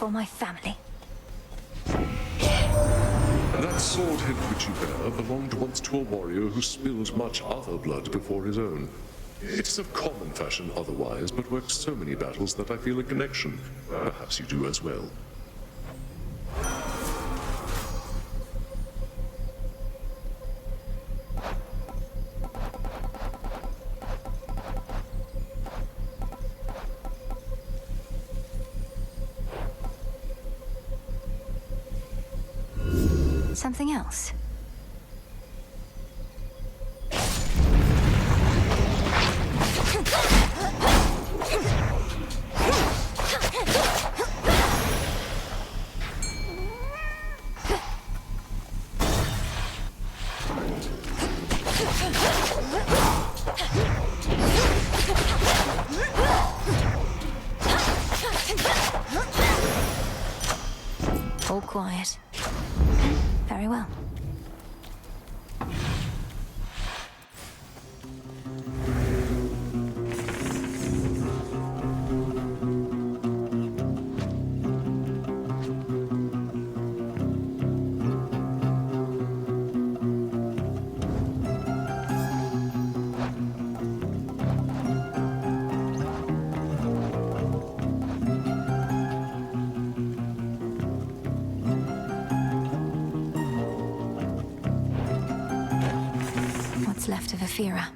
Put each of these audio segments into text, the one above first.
for my family. That sword hilt which you bear belonged once to a warrior who spilled much other blood before his own. It is of common fashion otherwise, but works so many battles that I feel a connection. Perhaps you do as well. Something else? All quiet. Very well. What's left of Aphira?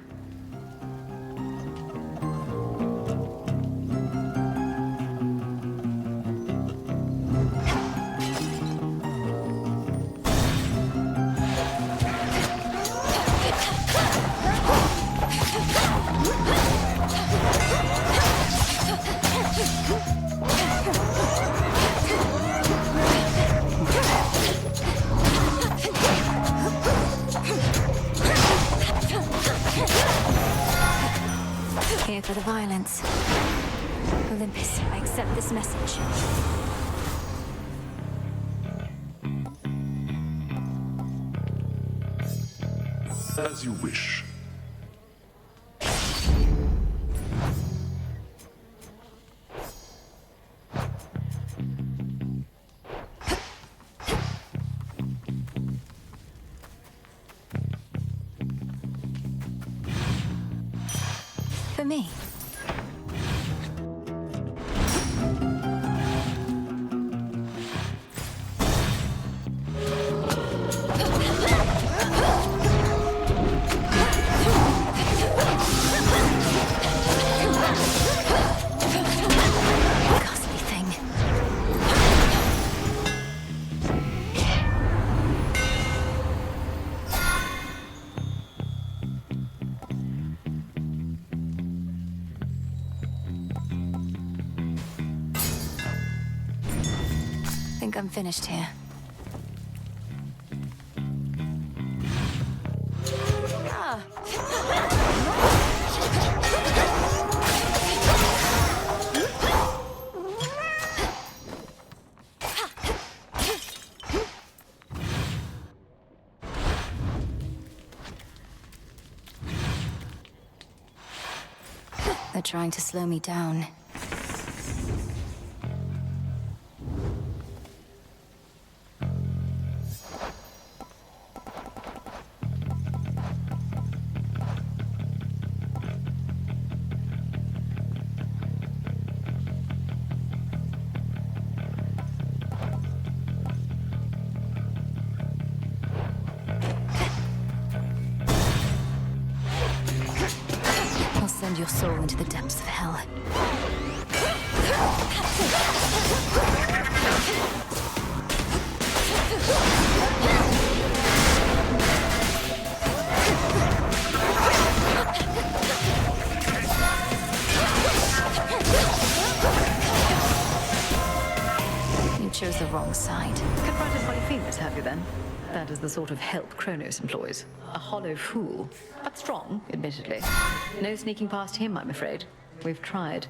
Here for the violence. Olympus, I accept this message. As you wish. For me. Ghastly thing. Think I'm finished here. They're trying to slow me down. I'll send your soul into the depths of hell. You chose the wrong side. Confronted Polyphemus, have you then? That is the sort of help Kronos employs. A hollow fool, but strong, admittedly. No sneaking past him, I'm afraid. We've tried.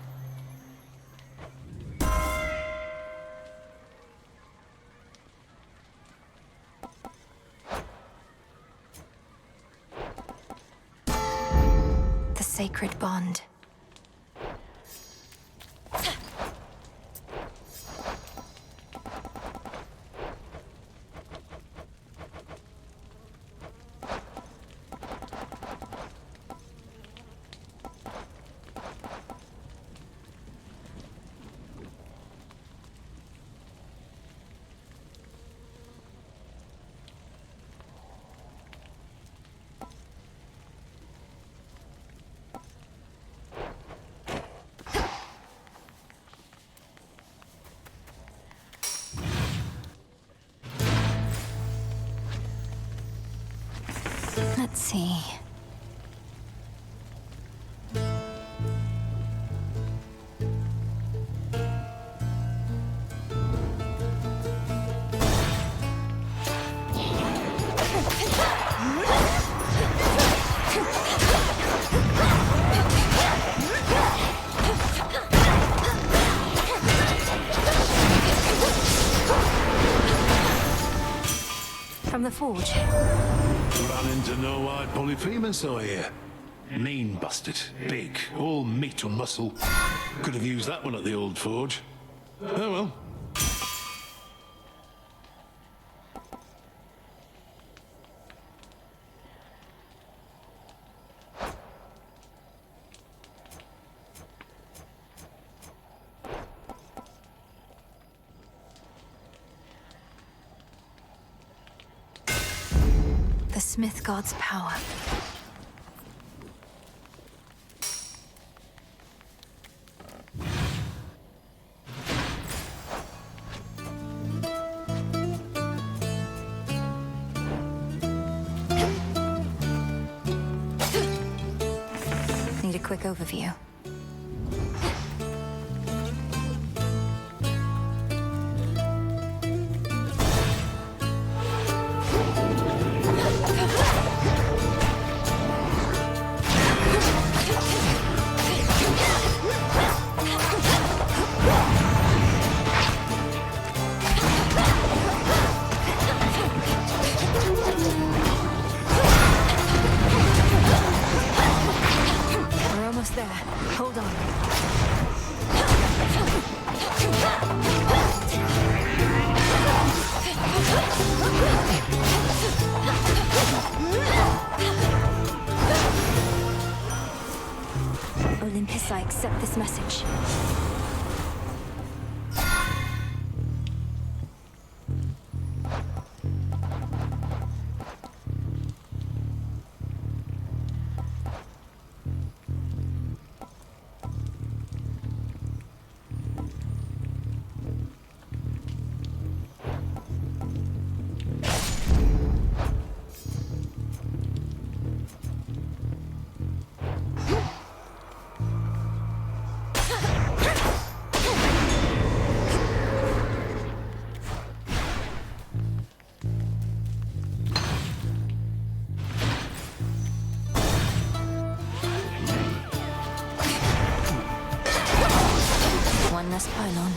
The sacred bond. Let's see. From the forge. Run into no-eyed Polyphemus, I hear. Mean bastard, big, all meat and muscle. Could have used that one at the old forge. Oh well. The Smith God's power. Need a quick overview. We're almost there. Hold on. Olympus, I accept this message. One less pylon.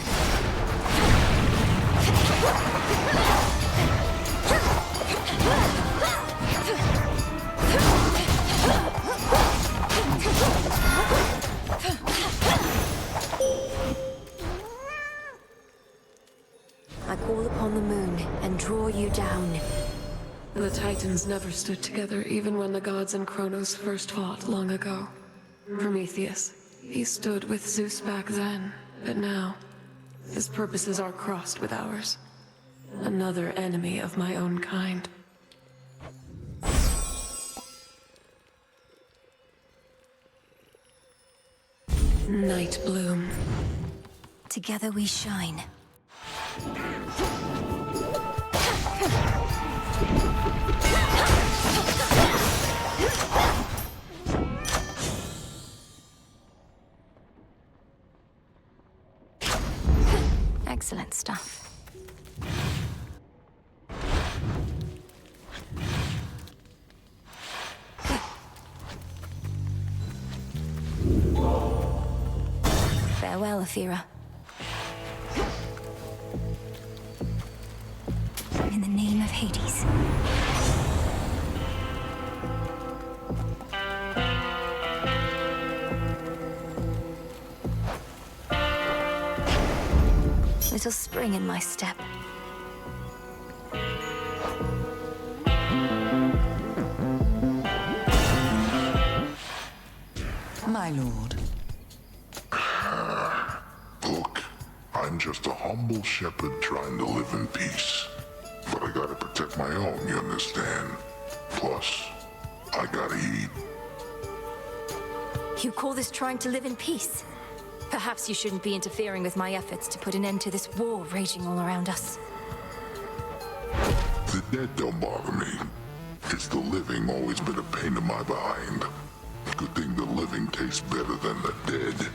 I call upon the moon and draw you down. The Titans never stood together, even when the gods and Kronos first fought long ago. Prometheus, he stood with Zeus back then, but now, his purposes are crossed with ours. Another enemy of my own kind. Night Bloom. Together we shine. Excellent stuff. Farewell, Athera. In the name of Hades. Little spring in my step. My lord. Look, I'm just a humble shepherd trying to live in peace. But I gotta protect my own, you understand? Plus, I gotta eat. You call this trying to live in peace? Perhaps you shouldn't be interfering with my efforts to put an end to this war raging all around us. The dead don't bother me. It's the living always been a pain in my behind. Good thing the living tastes better than the dead.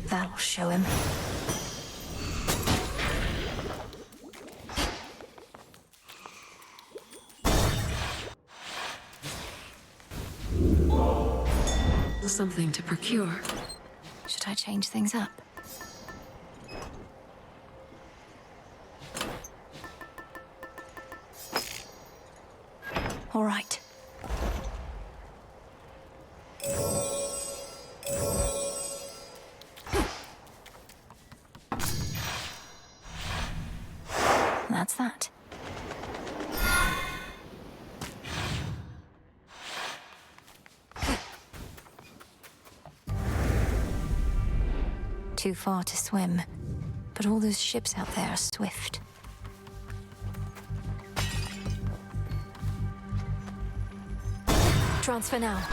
That'll show him. Something to procure. Should I change things up? All right. That's that. Too far to swim, but all those ships out there are swift. Transfer now.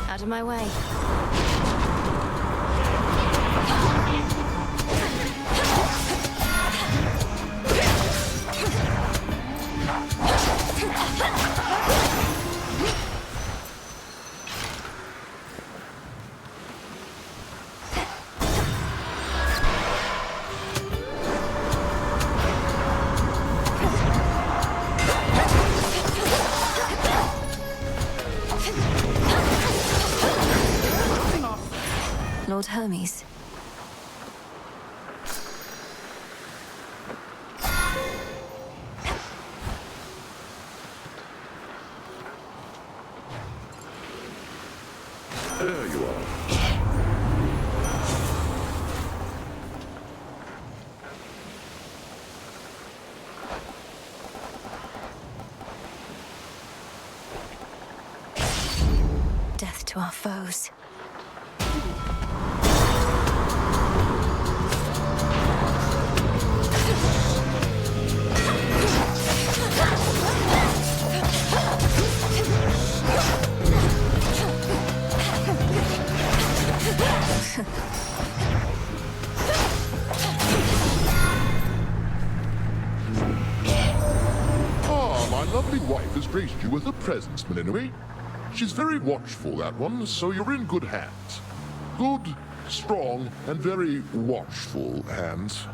Out of my way. Lord Hermes. There you are. Death to our foes. My lovely wife has graced you with her presence, Melinoi. She's very watchful, that one, so you're in good hands. Good, strong, and very watchful hands.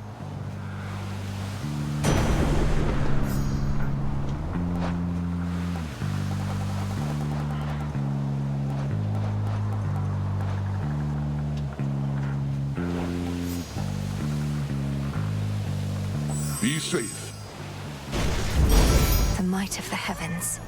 Be safe. The might of the heavens.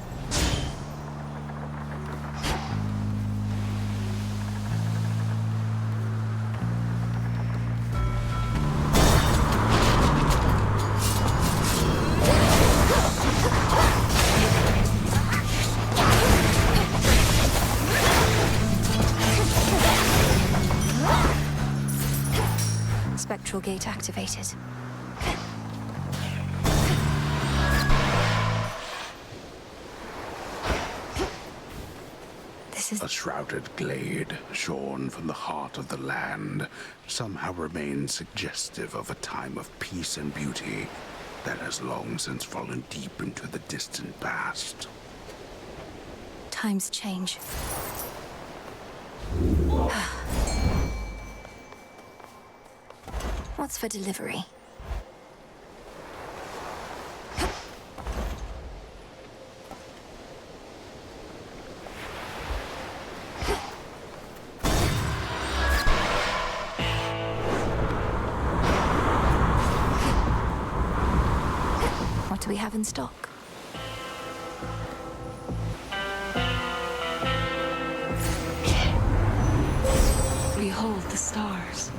spectral gate activated. This is... A shrouded glade, shorn from the heart of the land, somehow remains suggestive of a time of peace and beauty that has long since fallen deep into the distant past. Times change. What's for delivery? What do we have in stock? Behold the stars.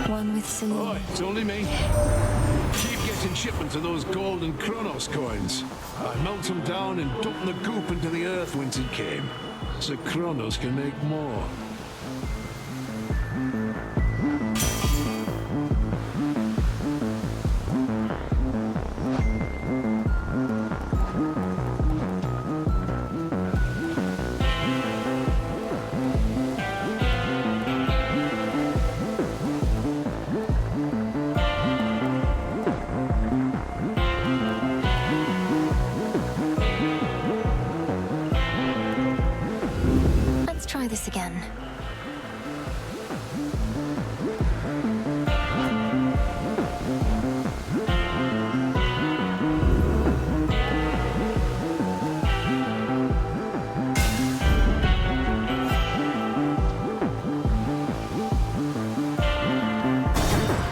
One with Celine. Oi, it's only me. Keep getting shipments of those gold and Kronos coins. I melt them down and dump the goop into the earth whence it came, so Kronos can make more. Let's try this again.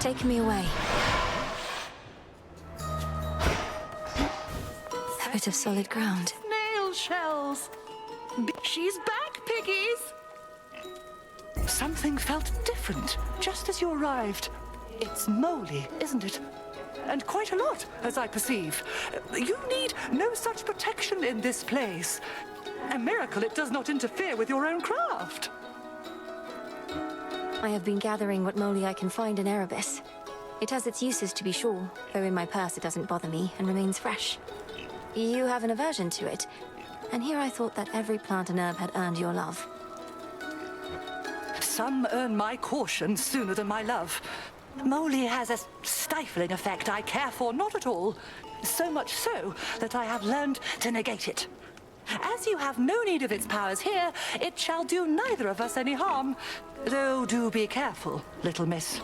Take me away. A bit of solid ground. Snail shells. She's back, piggies! Something felt different just as you arrived. It's moly, isn't it? And quite a lot, as I perceive. You need no such protection in this place. A miracle it does not interfere with your own craft. I have been gathering what moly I can find in Erebus. It has its uses, to be sure, though in my purse it doesn't bother me and remains fresh. You have an aversion to it, and here I thought that every plant and herb had earned your love. Some earn my caution sooner than my love. Moly has a stifling effect I care for not at all. So much so that I have learned to negate it. As you have no need of its powers here, it shall do neither of us any harm. Though do be careful, little miss.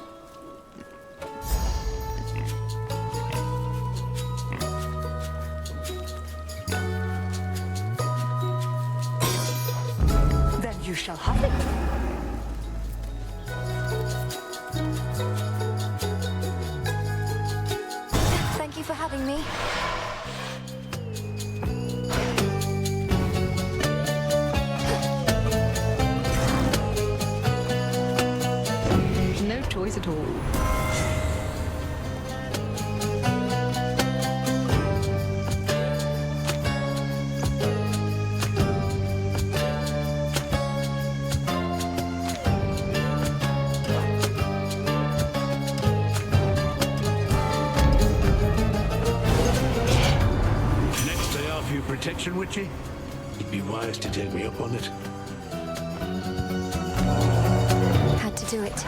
Then you shall have it. Thank you for having me. No choice at all. Next I offer you protection, Witchy. You'd be wise to take me up on it. Had to do it.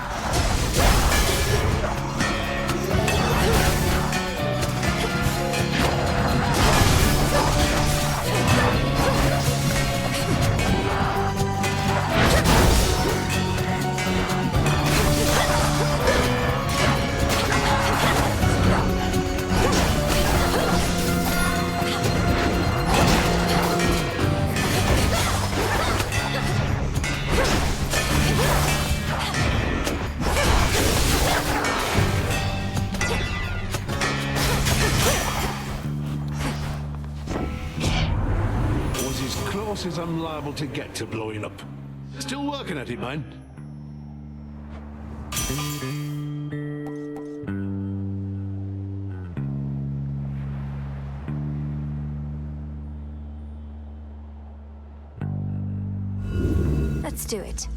places I'm liable to get to blowing up. Still working at it, man. Let's do it.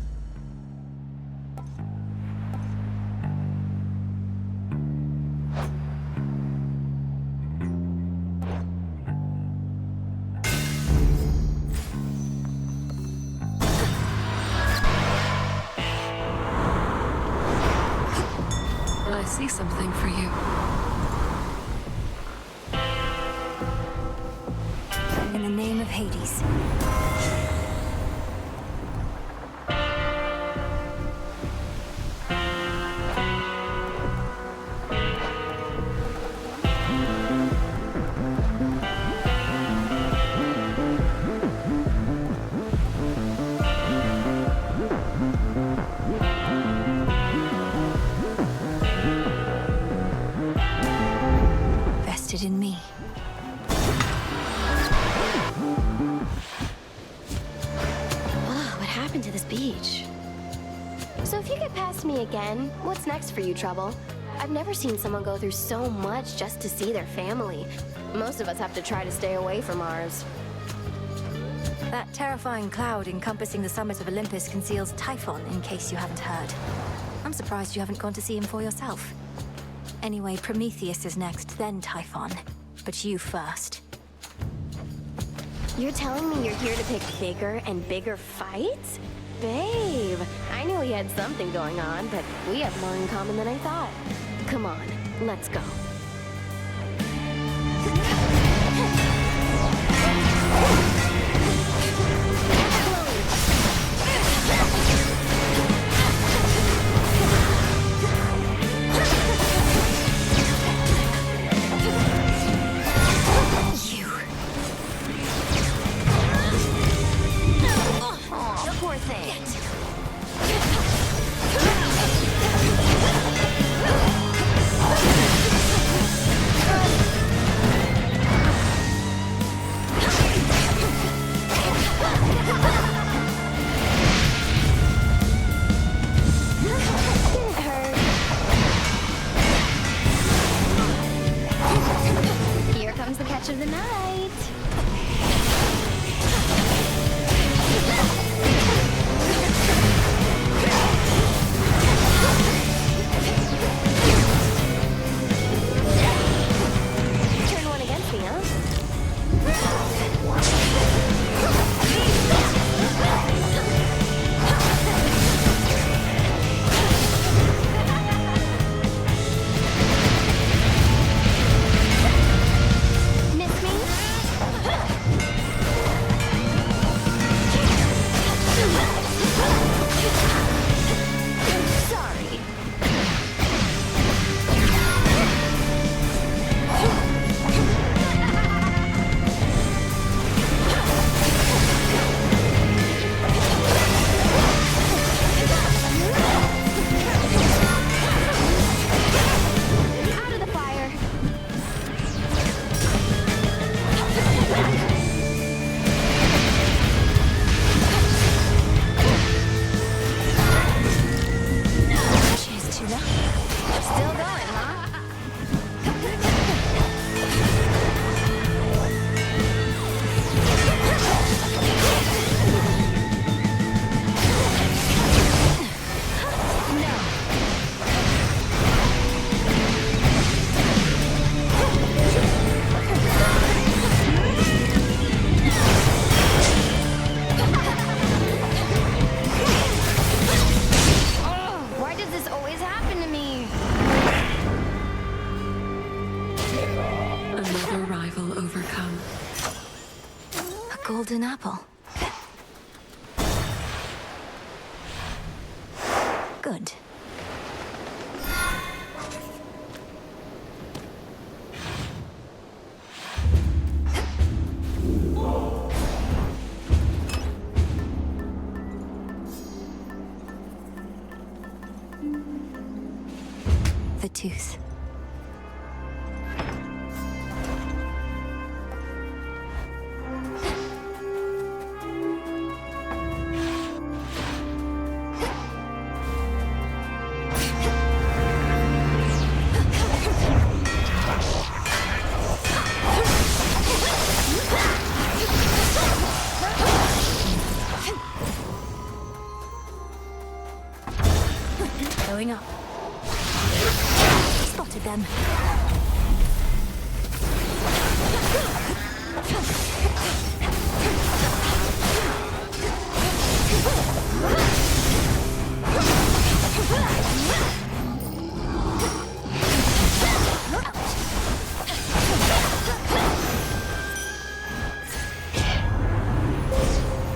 I see something for you. In the name of Hades. Vested in me. What happened to this beach? So if you get past me again, what's next for you, Trouble? I've never seen someone go through so much just to see their family. Most of us have to try to stay away from ours. That terrifying cloud encompassing the summit of Olympus conceals Typhon, in case you haven't heard. I'm surprised you haven't gone to see him for yourself. Anyway, Prometheus is next, then Typhon. But you first. You're telling me you're here to pick bigger and bigger fights? Babe, I knew we had something going on, but we have more in common than I thought. Come on, let's go. Here comes the catch of the night. Turn one against me, huh? Miss me? Sorry. Out of the fire. Cheers to that. Still going, huh? Why does this always happen to me? Another rival overcome. A golden apple. Good. The tooth. spotted them.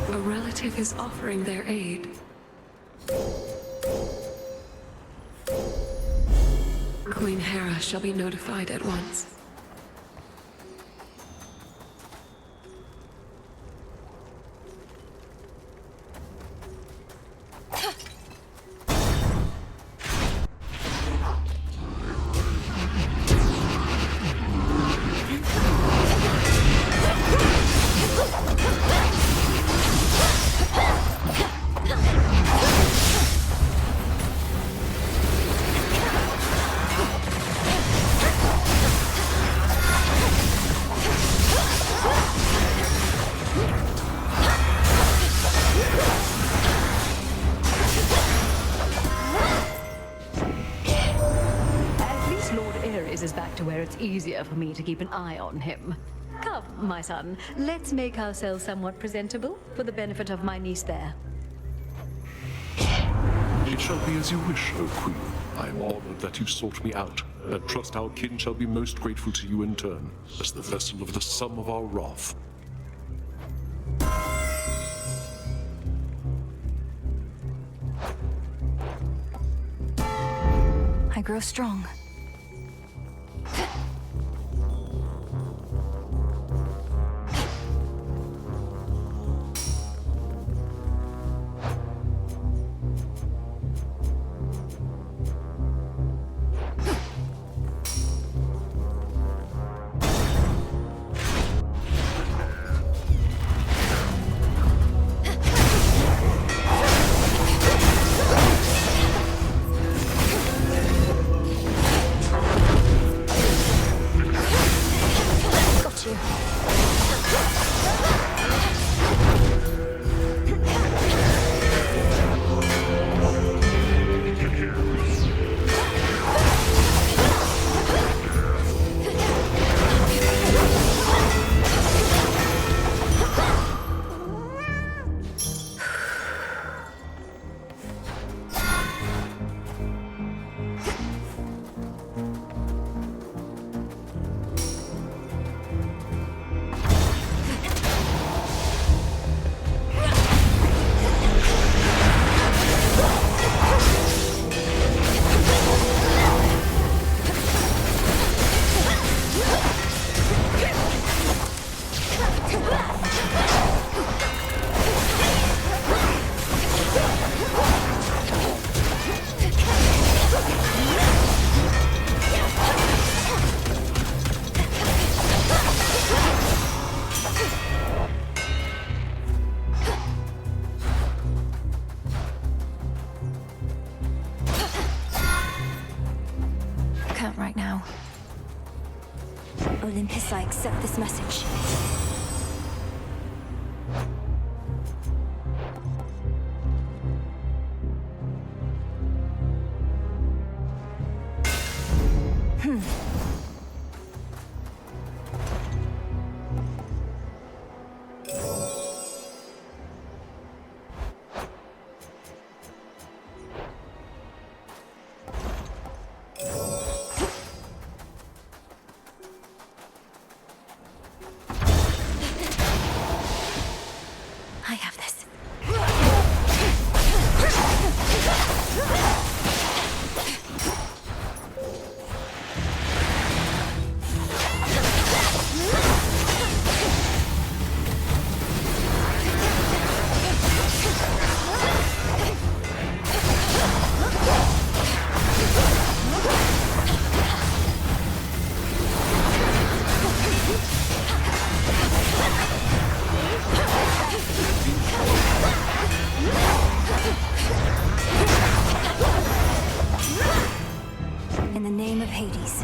A relative is offering their aid. Queen Hera shall be notified at once. Is back to where it's easier for me to keep an eye on him. Come, my son, let's make ourselves somewhat presentable for the benefit of my niece there. It shall be as you wish, O Queen. I am honored that you sought me out, and trust our kin shall be most grateful to you in turn, as the vessel of the sum of our wrath. I grow strong. Right now. Olympus, I accept this message. I have this. In the name of Hades.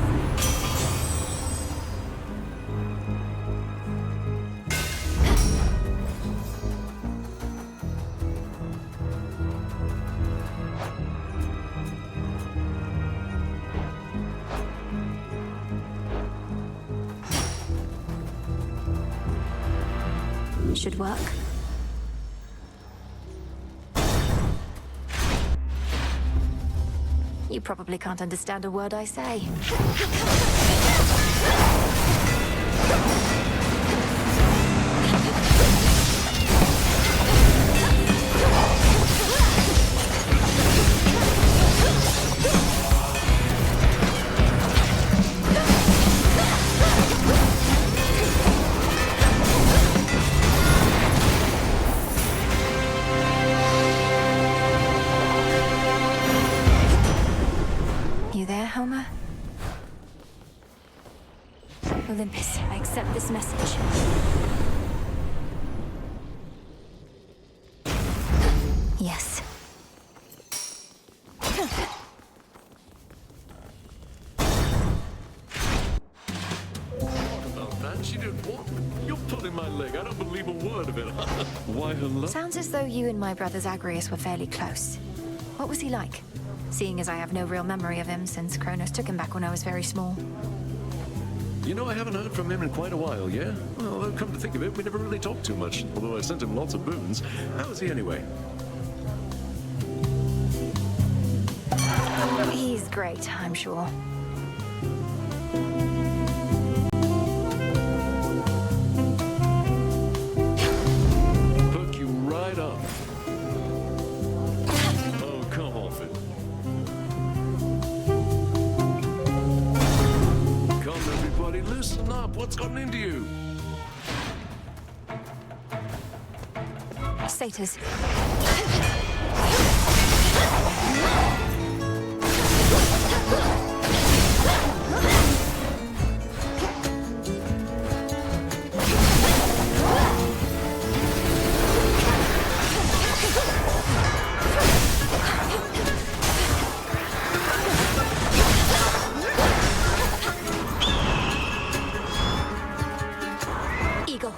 should work. You probably can't understand a word I say. You there, Homer? Olympus, I accept this message. Yes. What about that? She did what? You're pulling my leg. I don't believe a word of it. Why, hello? Sounds as though you and my brother Zagreus were fairly close. What was he like? Seeing as I have no real memory of him since Kronos took him back when I was very small. You know, I haven't heard from him in quite a while, yeah? Well, come to think of it, we never really talked too much, although I sent him lots of boons. How is he anyway? He's great, I'm sure. Perk you right up. Oh, come off it. Come, everybody, listen up. What's gotten into you? Satyrs. Eagle.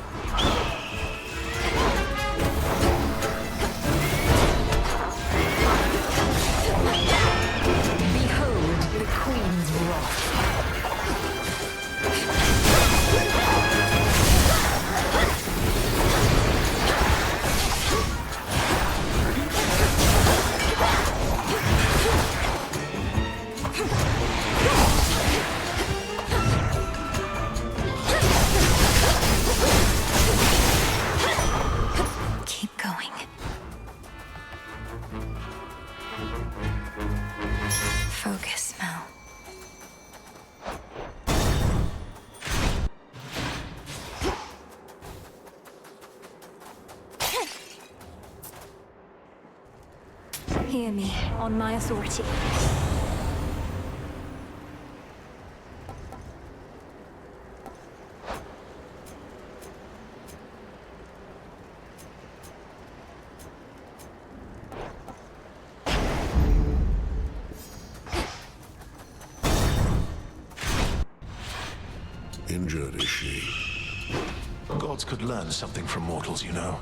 Behold the Queen's wrath. Keep going. Focus, Mel. Hear me, on my authority. Injured, is she? Gods could learn something from mortals, you know.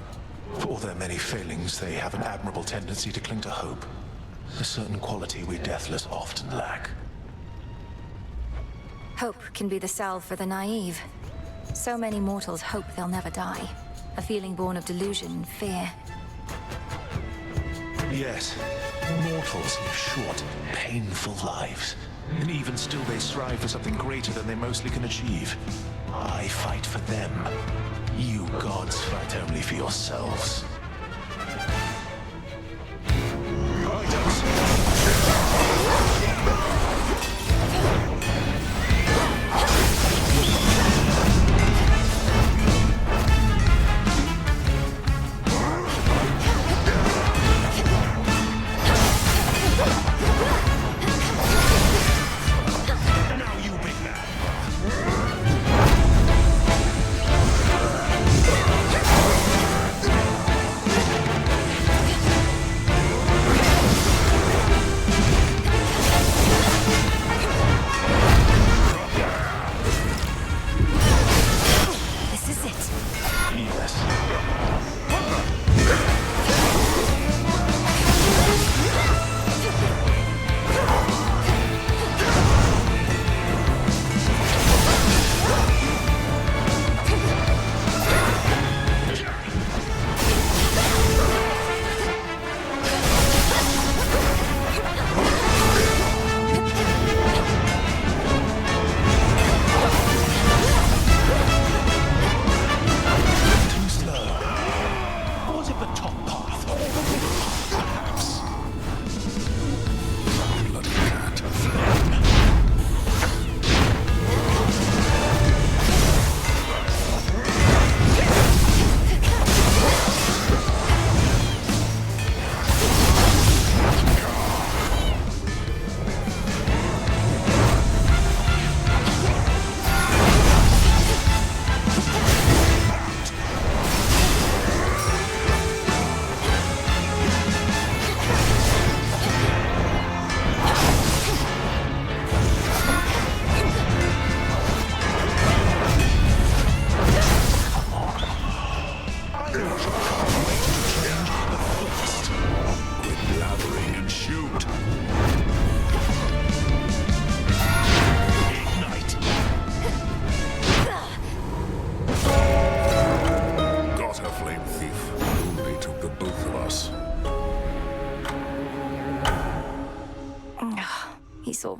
For all their many failings, they have an admirable tendency to cling to hope. A certain quality we deathless often lack. Hope can be the salve for the naive. So many mortals hope they'll never die. A feeling born of delusion and fear. Yes, mortals live short, painful lives. And even still they strive for something greater than they mostly can achieve. I fight for them. You gods fight only for yourselves. Now you big man.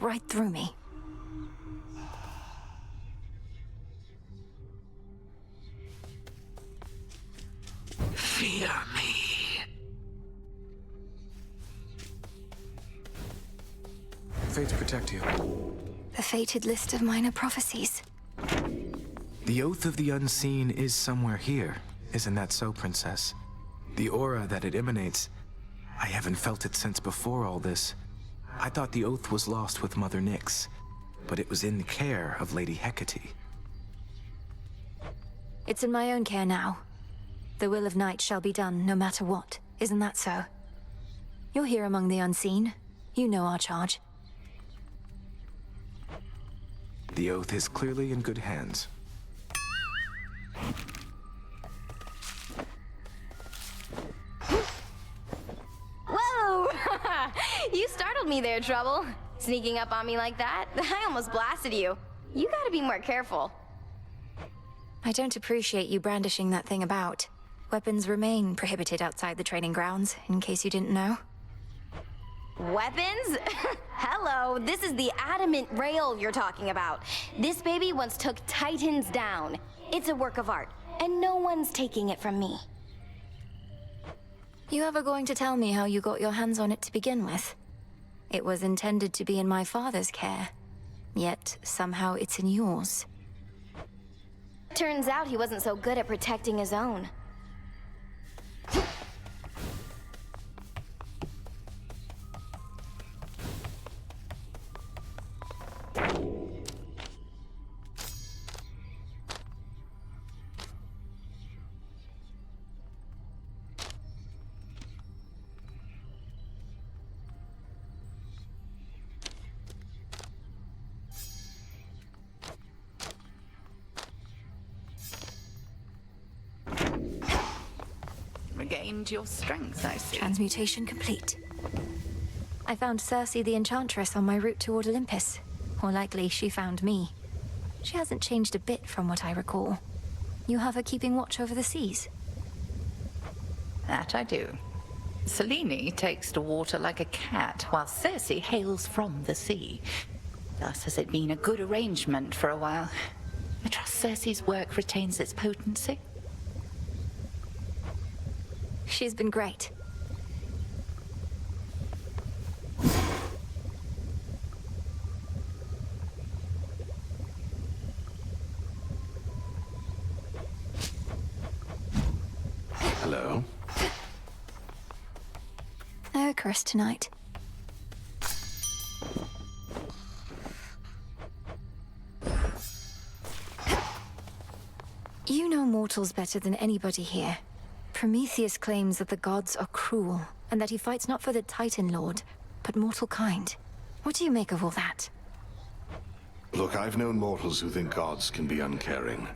right through me. Fear me. Fates protect you. The fated list of minor prophecies. The Oath of the Unseen is somewhere here. Isn't that so, Princess? The aura that it emanates, I haven't felt it since before all this. I thought the Oath was lost with Mother Nyx, but it was in the care of Lady Hecate. It's in my own care now. The will of Night shall be done, no matter what. Isn't that so? You're here among the unseen. You know our charge. The Oath is clearly in good hands. Whoa! You startled me there, Trouble. Sneaking up on me like that, I almost blasted you. You gotta be more careful. I don't appreciate you brandishing that thing about. Weapons remain prohibited outside the training grounds, in case you didn't know. Weapons? Hello, this is the adamant rail you're talking about. This baby once took Titans down. It's a work of art, and no one's taking it from me. You ever going to tell me how you got your hands on it to begin with? It was intended to be in my father's care, yet somehow it's in yours. Turns out he wasn't so good at protecting his own. Regained your strength, I see. Transmutation complete. I found Circe the Enchantress on my route toward Olympus. More likely, she found me. She hasn't changed a bit from what I recall. You have her keeping watch over the seas. That I do. Selene takes to water like a cat, while Circe hails from the sea. Thus has it been a good arrangement for a while. I trust Circe's work retains its potency. She's been great. Hello? No Chris tonight. You know mortals better than anybody here. Prometheus claims that the gods are cruel, and that he fights not for the Titan Lord, but mortal kind. What do you make of all that? Look, I've known mortals who think gods can be uncaring.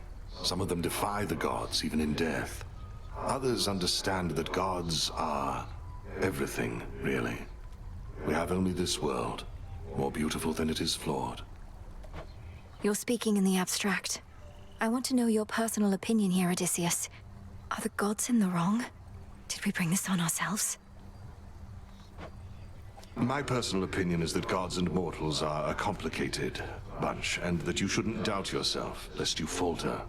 Some of them defy the gods, even in death. Others understand that gods are everything, really. We have only this world, more beautiful than it is flawed. You're speaking in the abstract. I want to know your personal opinion here, Odysseus. Are the gods in the wrong? Did we bring this on ourselves? My personal opinion is that gods and mortals are a complicated bunch, and that you shouldn't doubt yourself, lest you falter.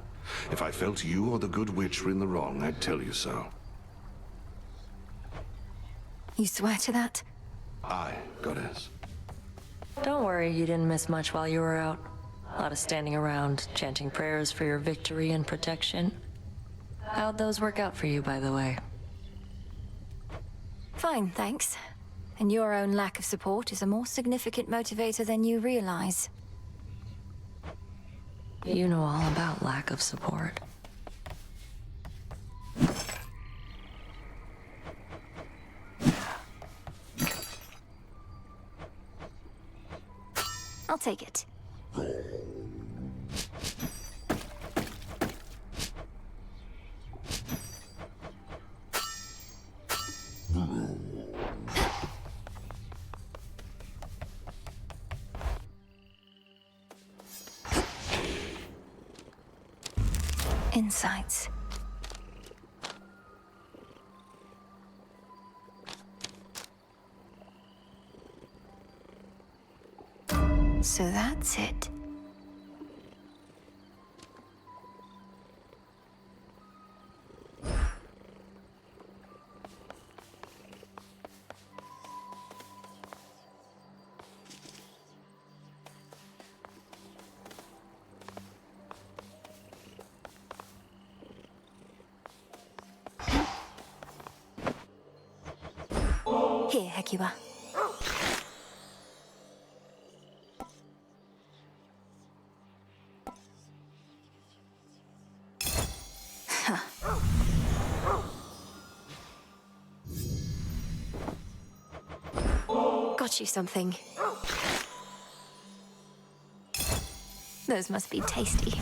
If I felt you or the good witch were in the wrong, I'd tell you so. You swear to that? Aye, goddess. Don't worry, you didn't miss much while you were out. A lot of standing around, chanting prayers for your victory and protection. How'd those work out for you, by the way? Fine, thanks. And your own lack of support is a more significant motivator than you realize. You know all about lack of support. I'll take it. Insights. So that's it. Here, Hekiba. Got you something. Those must be tasty.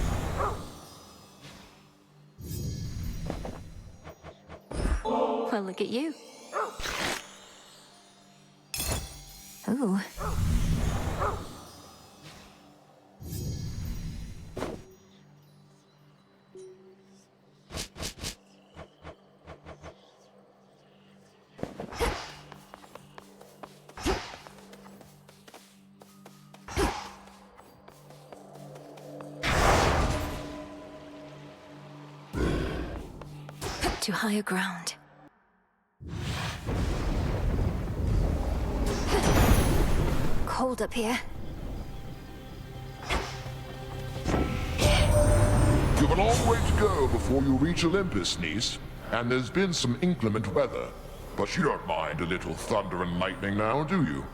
Well, look at you. Ooh. To higher ground. Cold up here. You've a long way to go before you reach Olympus, niece. And there's been some inclement weather. But you don't mind a little thunder and lightning now, do you?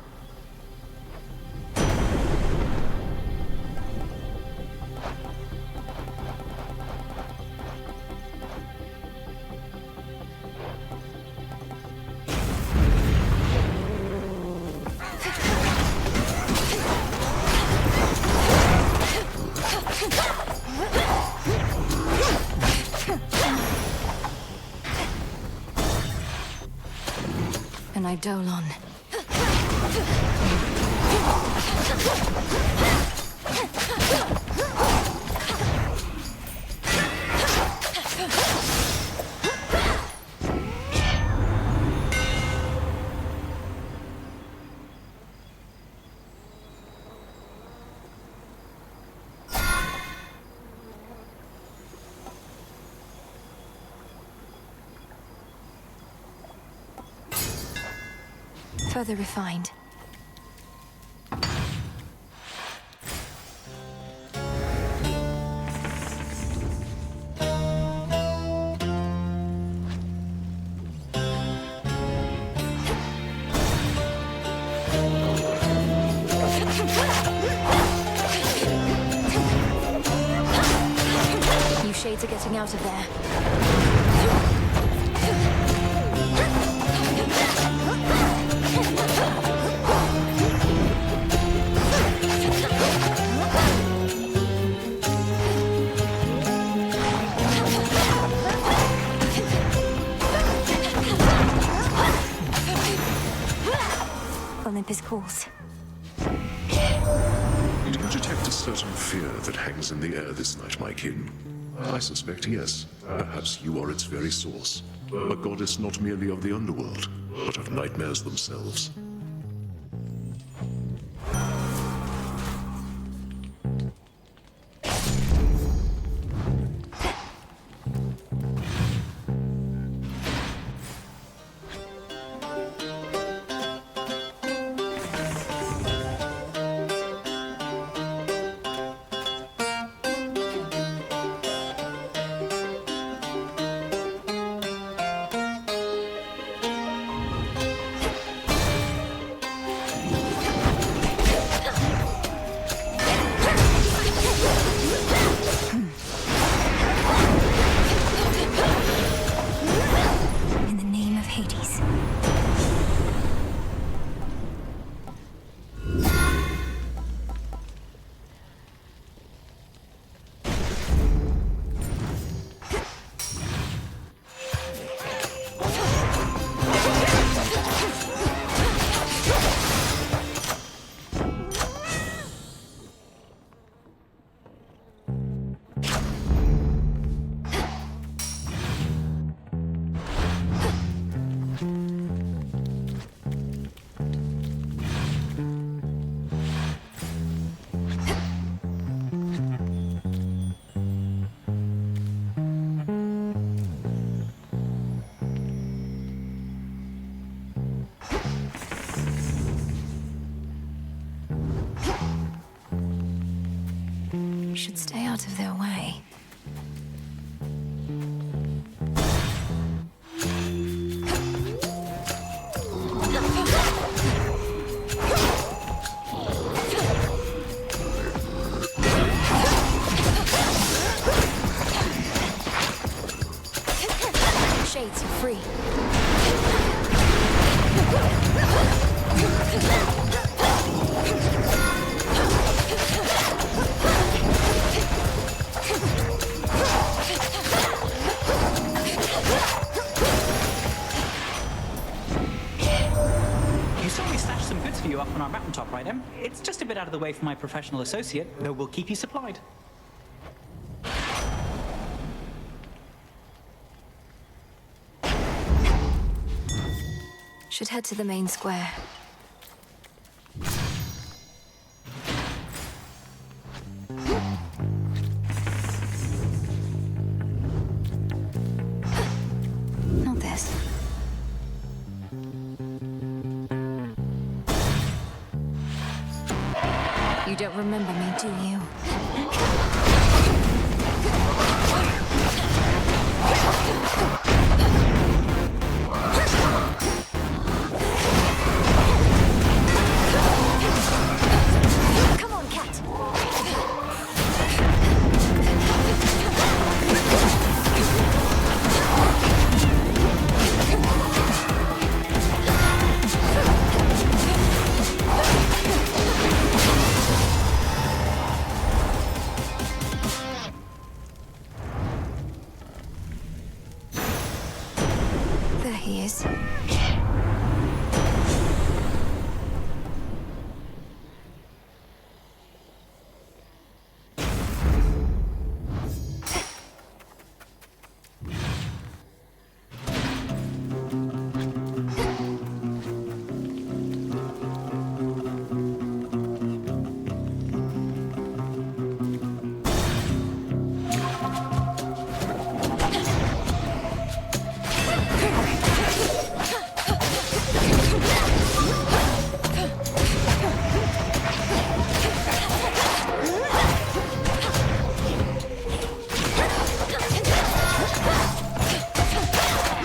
An Eidolon. Further refined. You shades are getting out of there. Olympus calls. You do detect a certain fear that hangs in the air this night, my kin. I suspect, yes, perhaps you are its very source. A goddess not merely of the underworld, but of nightmares themselves. should stay out of their way. Shades are free. You saw we stashed some goods for you up on our mountaintop, right, Em? It's just a bit out of the way for my professional associate, though we'll keep you supplied. Should head to the main square. Not this. You don't remember me, do you? Come on, cat. There he is.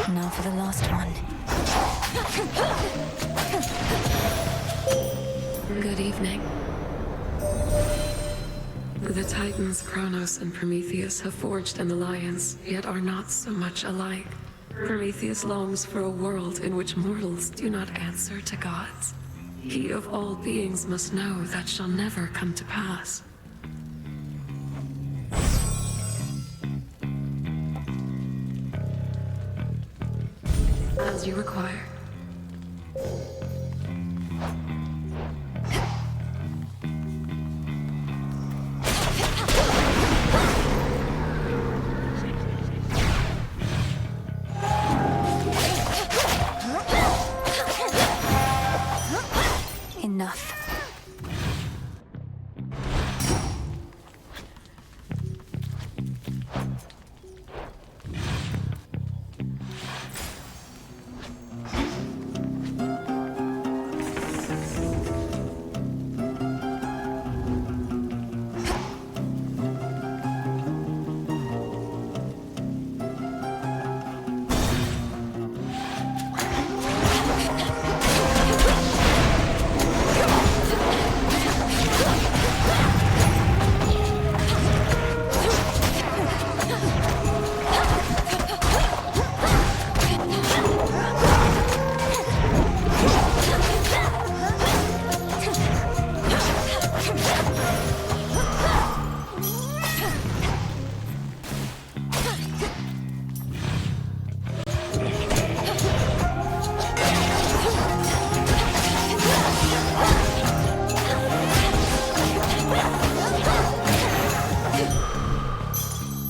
Now for the last one. Good evening. The Titans, Kronos and Prometheus have forged an alliance, yet are not so much alike. Prometheus longs for a world in which mortals do not answer to gods. He of all beings must know that shall never come to pass. As you require. Enough.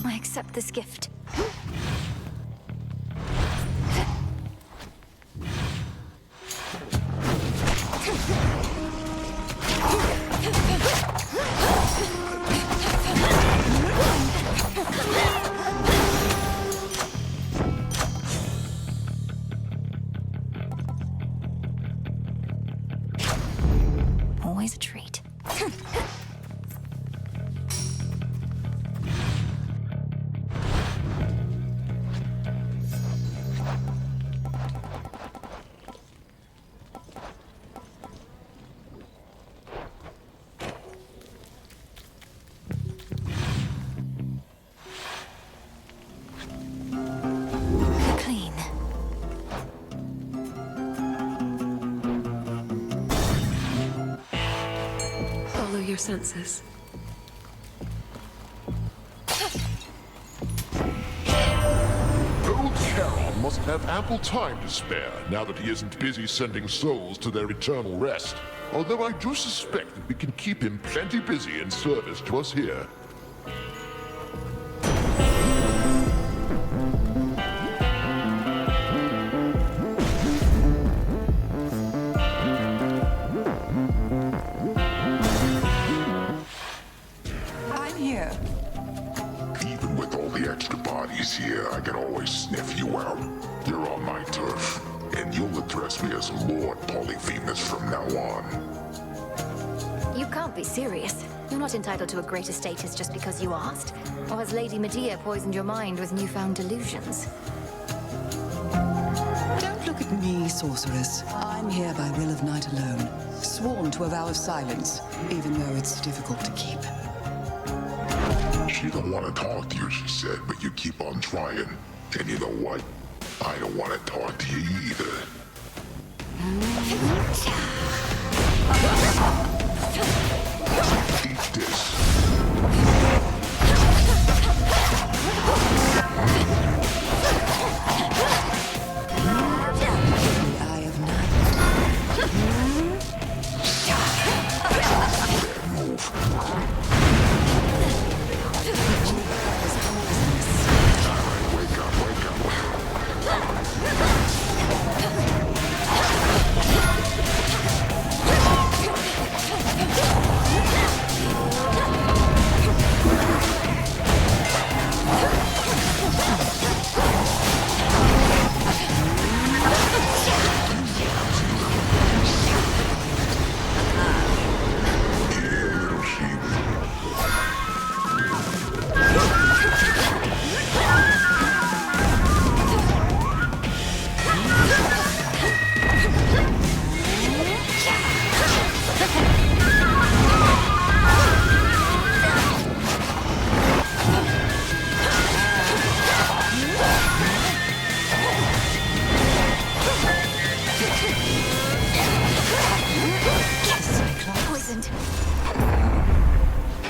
I accept this gift. Always a treat. your senses. Old Charon must have ample time to spare now that he isn't busy sending souls to their eternal rest. Although I do suspect that we can keep him plenty busy in service to us here. I'm here. Even with all the extra bodies here, I can always sniff you out. You're on my turf, and you'll address me as Lord Polyphemus from now on. You can't be serious. You're not entitled to a greater status just because you asked. Or has Lady Medea poisoned your mind with newfound delusions? Don't look at me, sorceress. I'm here by will of night alone, sworn to a vow of silence, even though it's difficult to keep. She don't want to talk to you, she said, but you keep on trying. And you know what? I don't want to talk to you either. Eat this. Poisoned.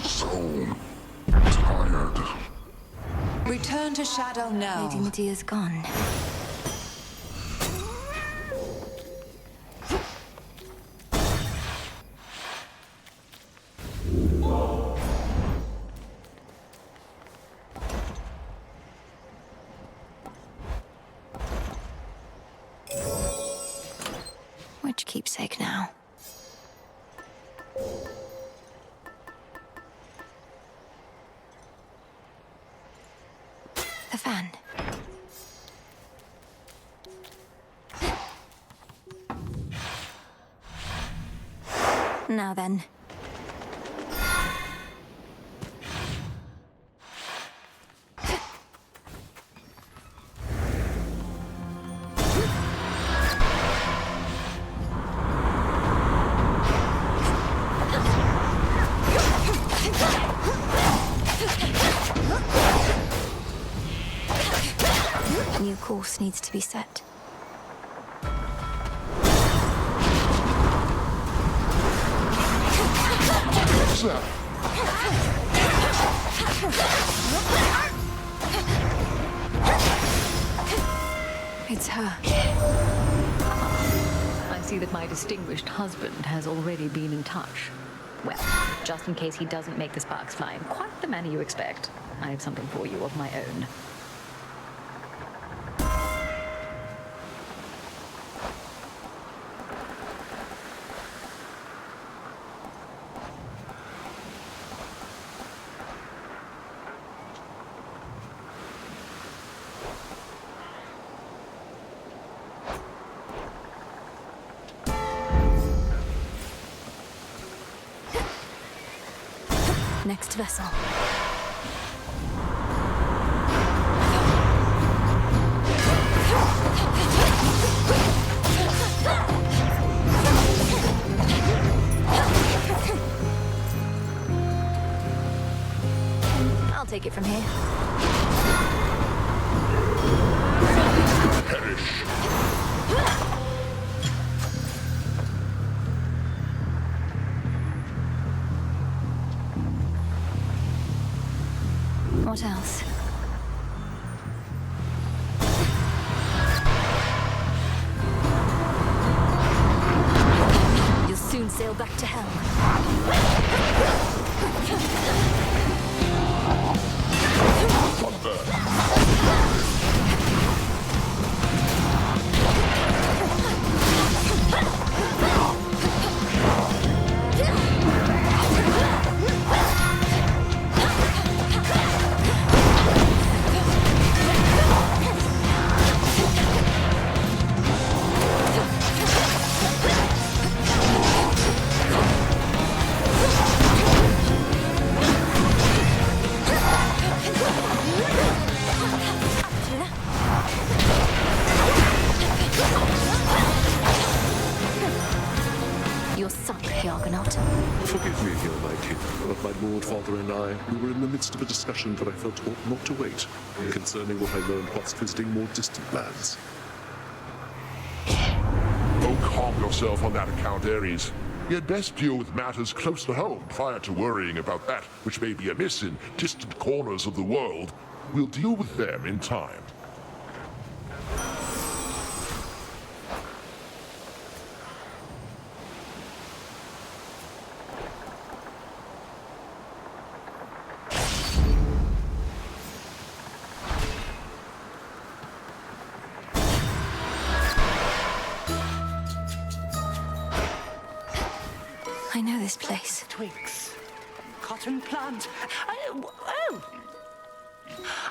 So tired. Return to Shadow now. Lady Medea's gone. Which keepsake now? The fan. Now then. A new course needs to be set. What's that? It's her. I see that my distinguished husband has already been in touch. Well, just in case he doesn't make the sparks fly in quite the manner you expect, I have something for you of my own. Next vessel. I'll take it from here. Perish. What else? You'll soon sail back to hell. You're sunk, the Argonaut. Forgive me, dear my king, but my lord father and I, we were in the midst of a discussion that I felt ought not to wait, concerning what I learned whilst visiting more distant lands. Oh, calm yourself on that account, Ares. You had best deal with matters close to home prior to worrying about that which may be amiss in distant corners of the world. We'll deal with them in time. I know this place. Twigs. Cotton plant. Oh!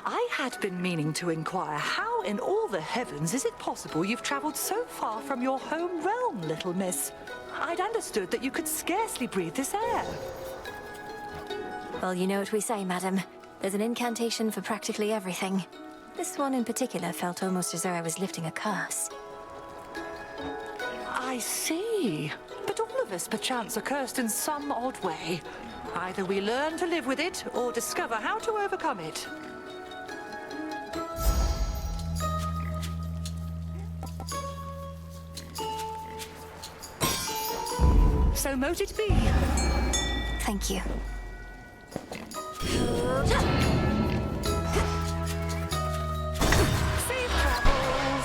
I had been meaning to inquire how in all the heavens is it possible you've traveled so far from your home realm, little miss? I'd understood that you could scarcely breathe this air. Well, you know what we say, madam. There's an incantation for practically everything. This one in particular felt almost as though I was lifting a curse. I see. But all of us, perchance, are cursed in some odd way. Either we learn to live with it, or discover how to overcome it. So mote it be. Thank you. Safe travels.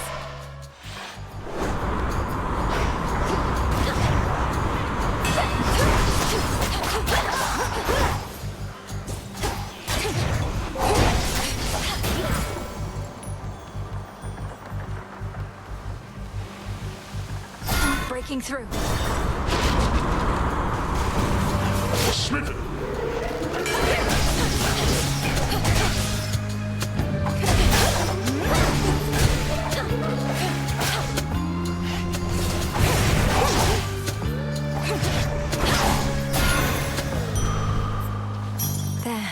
Breaking through. Smitten! There.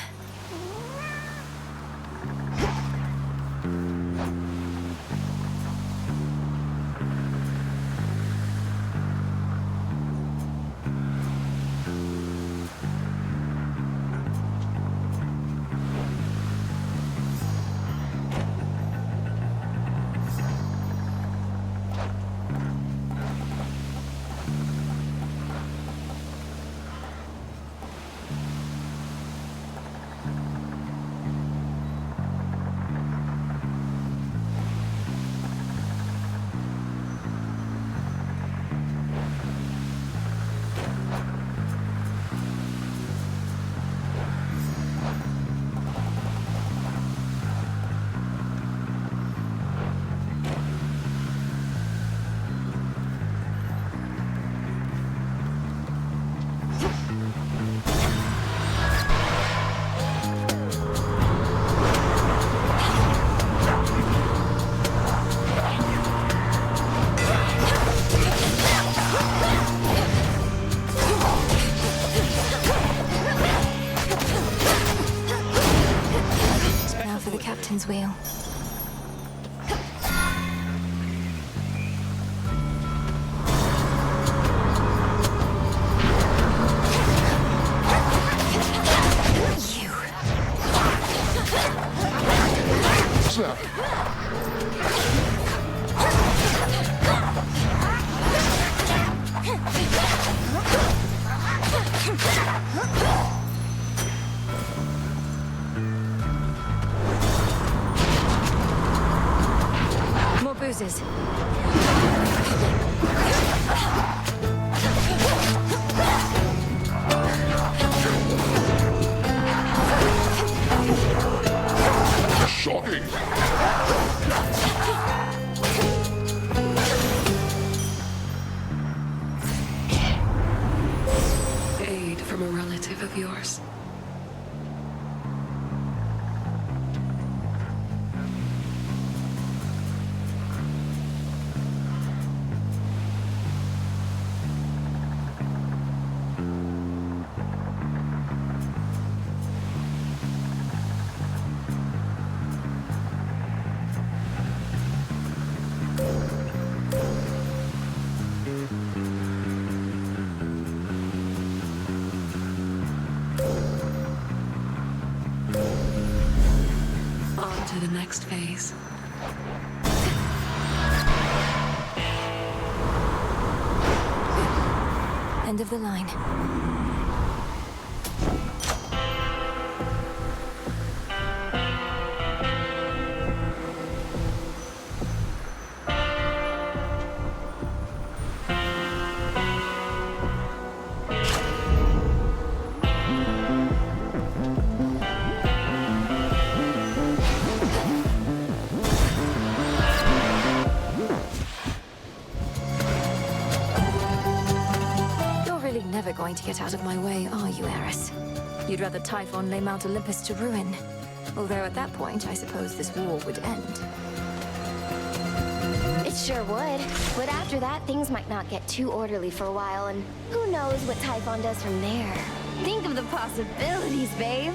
Captain's wheel. You. Snap. bruises. Shocking! Aid from a relative of yours. On to the next phase. End of the line. Never going to get out of my way, are you, Eris? You'd rather Typhon lay Mount Olympus to ruin. Although at that point, I suppose this war would end. It sure would. But after that, things might not get too orderly for a while, and who knows what Typhon does from there. Think of the possibilities, babe.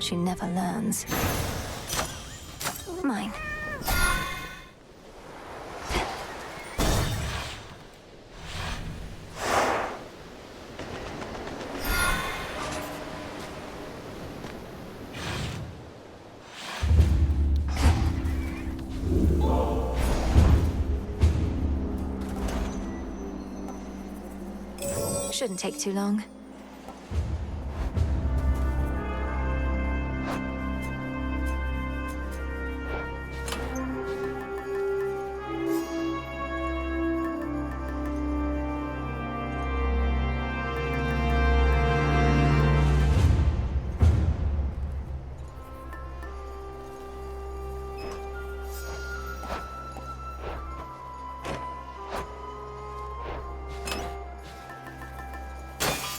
She never learns. Mine. Shouldn't take too long.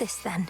this then?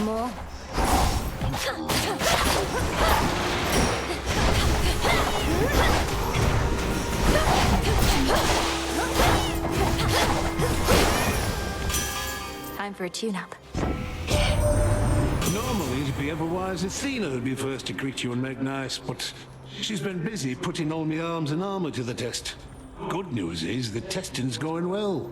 More. Time for a tune-up. Normally, it'd be otherwise Athena who'd be first to greet you and make nice, but she's been busy putting all my arms and armor to the test. Good news is the testing's going well.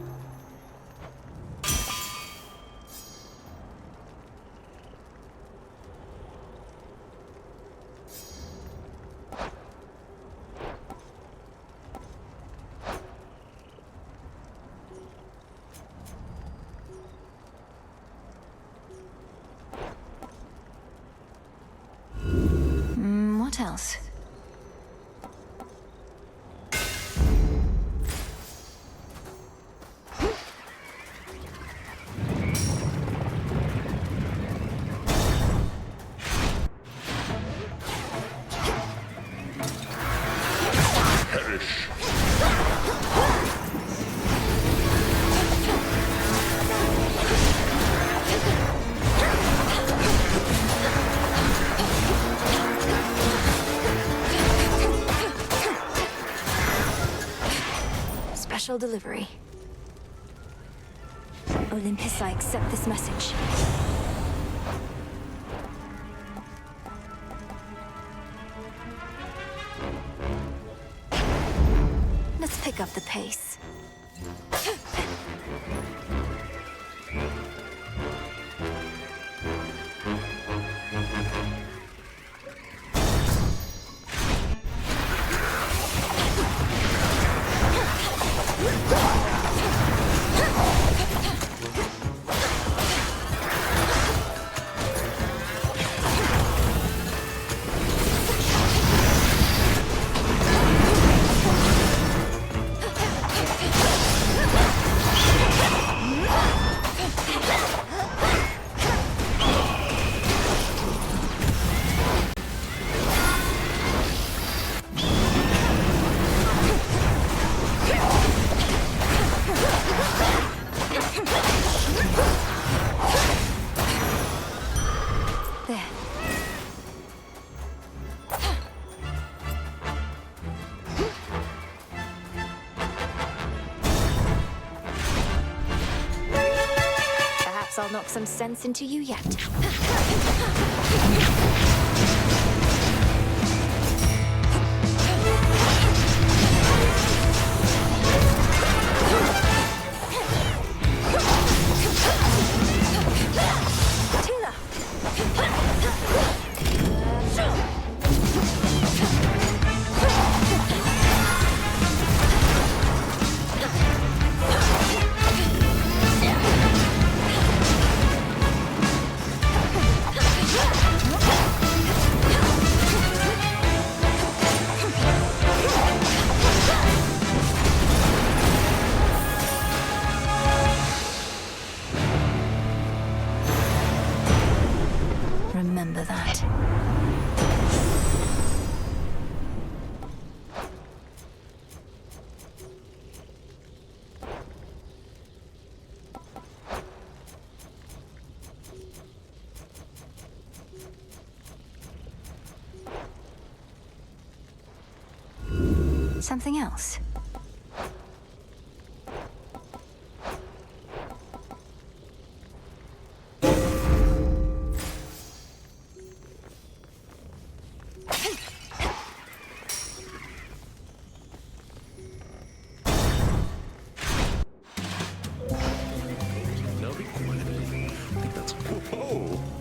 What else? Perish. Special delivery. Olympus, I accept this message. Let's pick up the pace. I'll knock some sense into you yet. Remember that. Something else?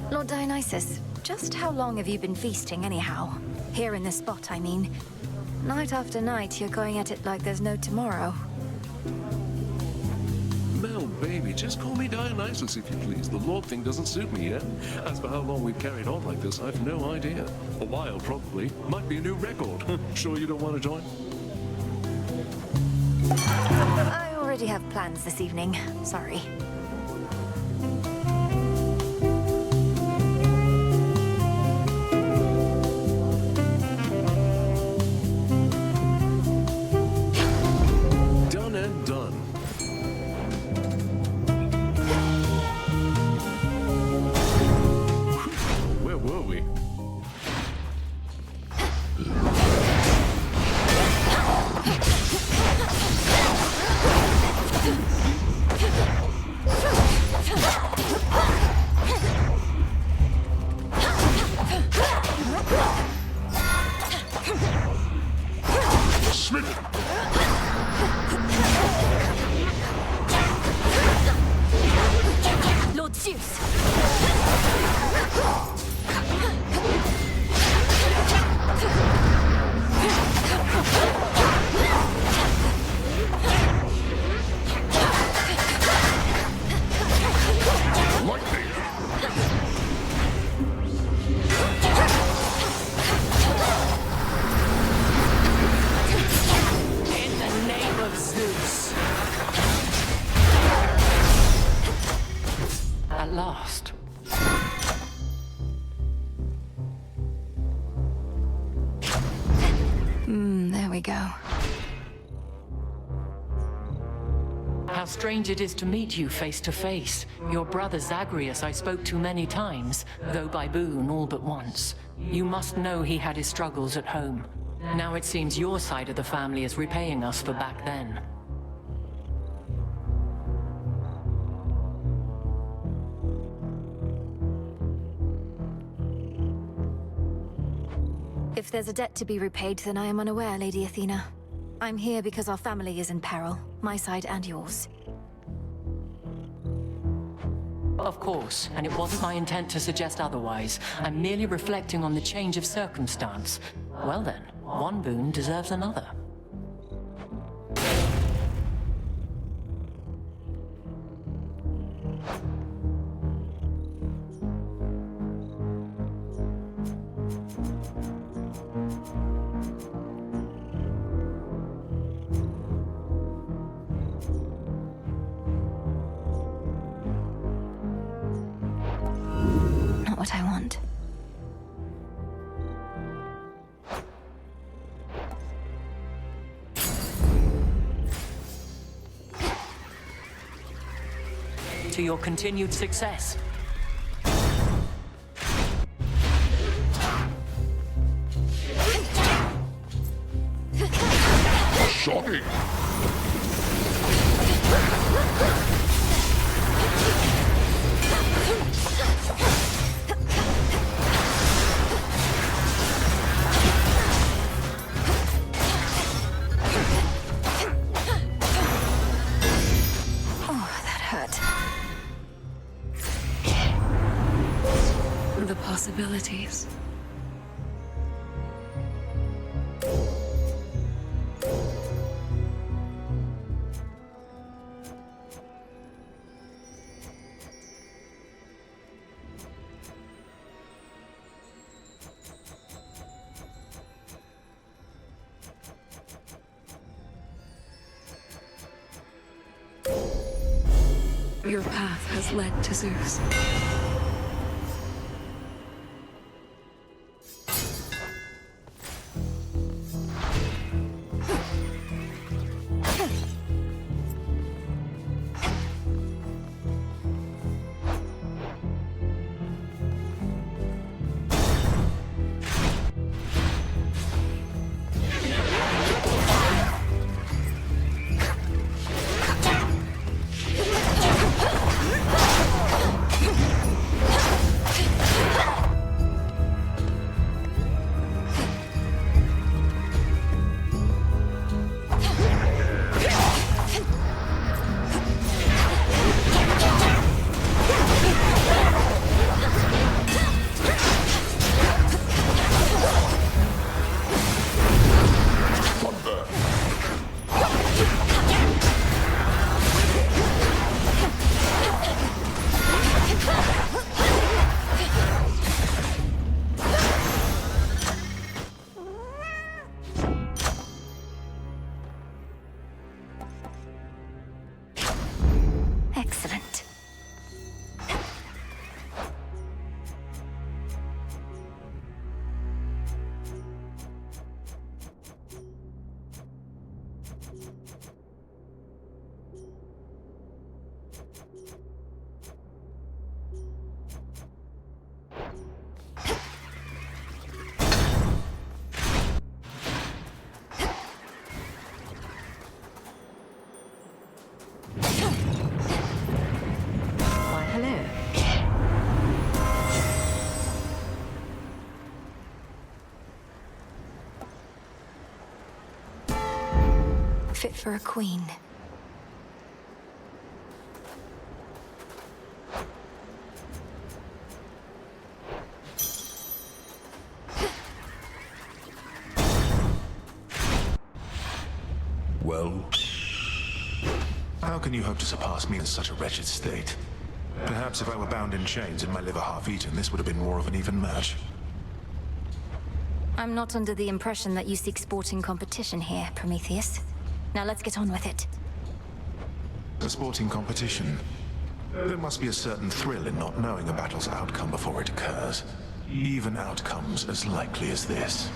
Lord Dionysus, just how long have you been feasting anyhow? Here in this spot, I mean. Night after night, you're going at it like there's no tomorrow. Well, baby, just call me Dionysus if you please. The Lord thing doesn't suit me, yeah? As for how long we've carried on like this, I've no idea. A while, probably. Might be a new record. Sure you don't want to join? I already have plans this evening. Sorry. Done and done. Where were we? Lord Zeus! In the name of Zeus. At last. There we go. How strange it is to meet you face to face. Your brother Zagreus I spoke to many times, though by boon all but once. You must know he had his struggles at home. Now it seems your side of the family is repaying us for back then. If there's a debt to be repaid, then I am unaware, Lady Athena. I'm here because our family is in peril, my side and yours. Of course, and it wasn't my intent to suggest otherwise. I'm merely reflecting on the change of circumstance. Well then, one boon deserves another. Not what I want. To your continued success. Shocking! The possibilities. Your path has led to Zeus. Fit for a queen. Well? How can you hope to surpass me in such a wretched state? Perhaps if I were bound in chains and my liver half-eaten, this would have been more of an even match. I'm not under the impression that you seek sporting competition here, Prometheus. Now let's get on with it. A sporting competition? There must be a certain thrill in not knowing a battle's outcome before it occurs. Even outcomes as likely as this.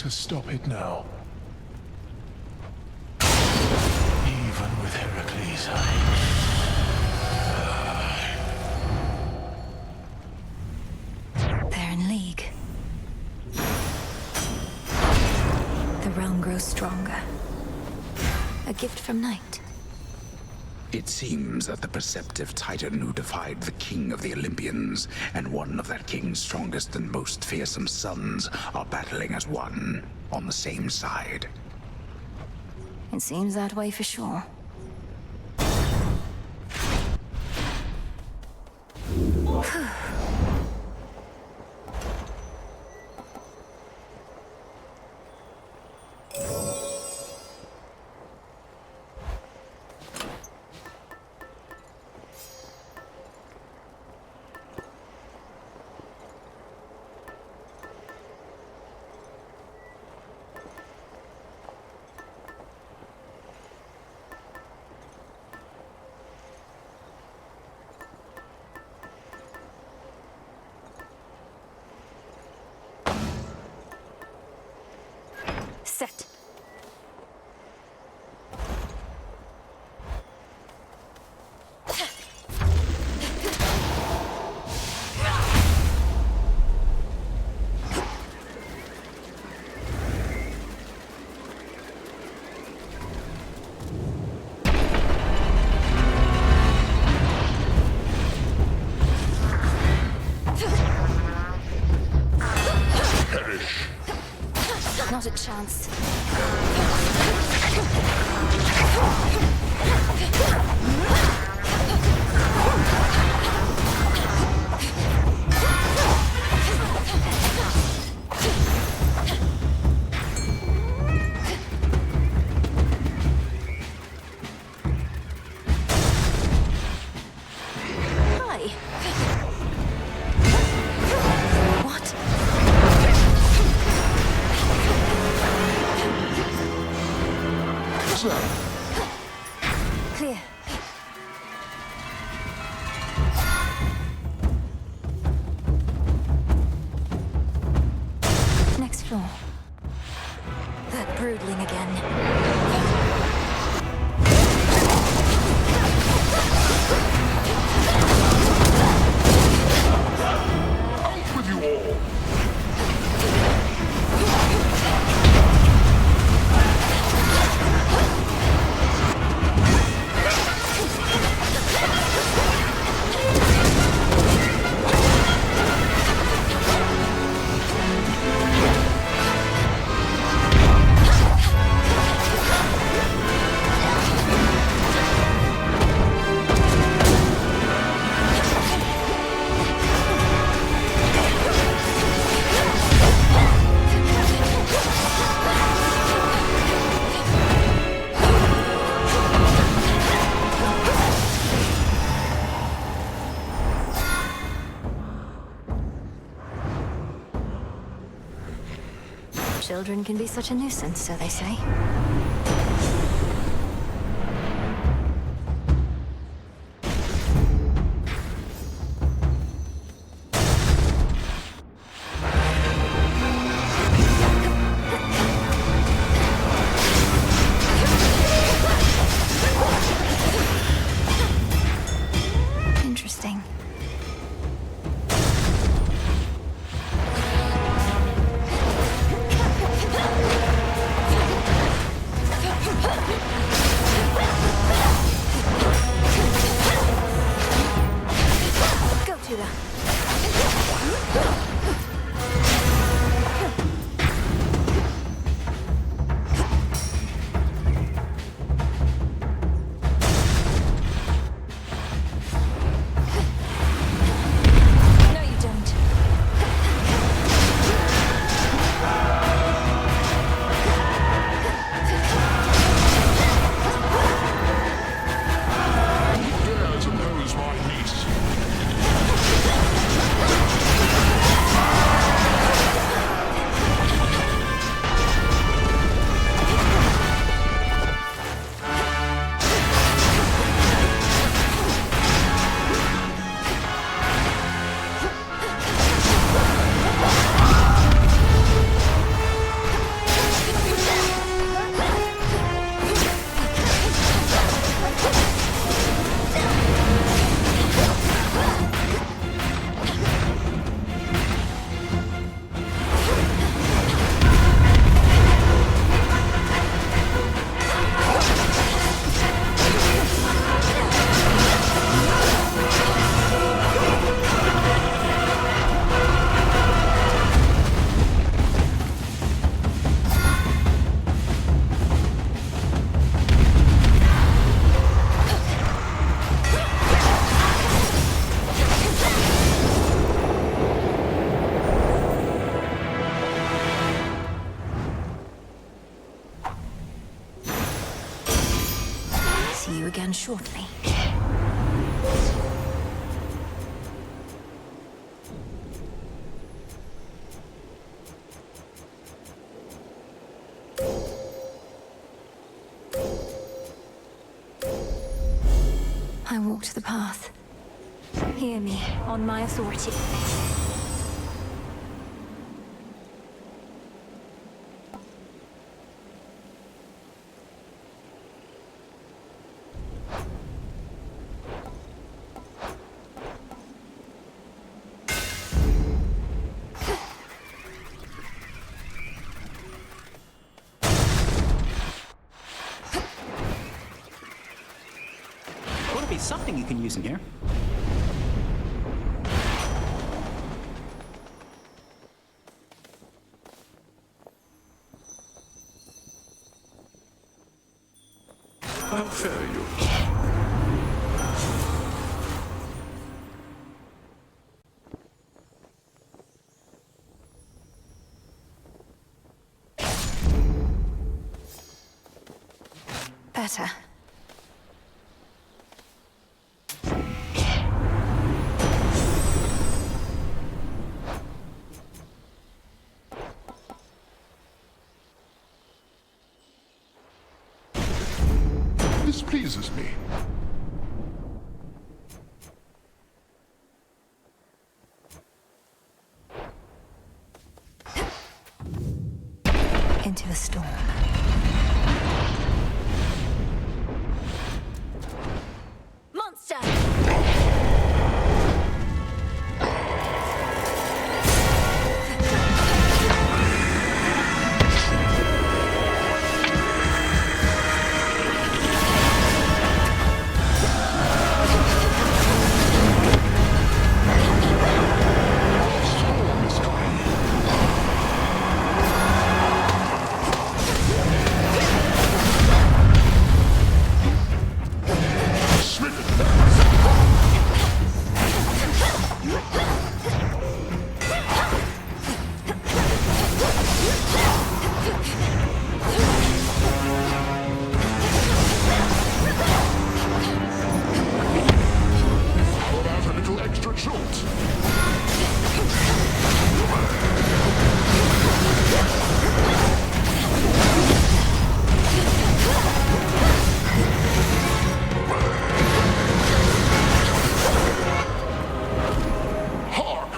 Stop it now. Even with Heracles, They're in league. The realm grows stronger. A gift from Night. It seems that the perceptive Titan who defied the king of the Olympians and one of that king's strongest and most fearsome sons are battling as one, on the same side. It seems that way for sure. Set. Perish. Not a chance. Hi. What? What's that? Clear. Next floor. That broodling again. Out with you all! Children can be such a nuisance, so they say. Interesting. shortly. I walked the path. Hear me, on my authority. Ought to be something you can use in here. How fare you? Better. This pleases me. Into the storm. Monster!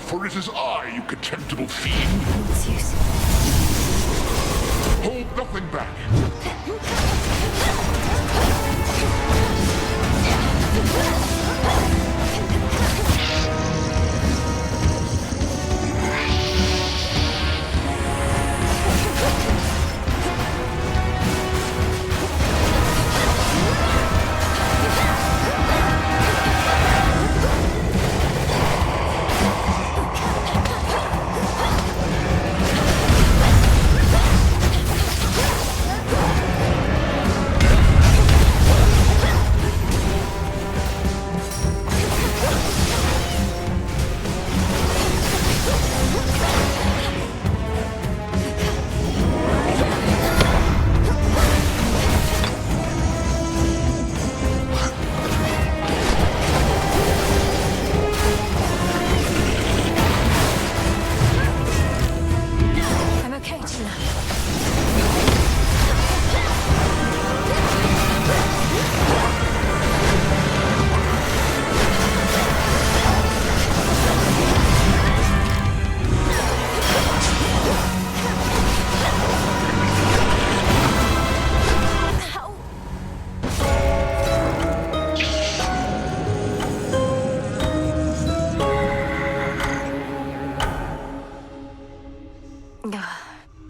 For it is I, you contemptible fiend. Hold nothing back.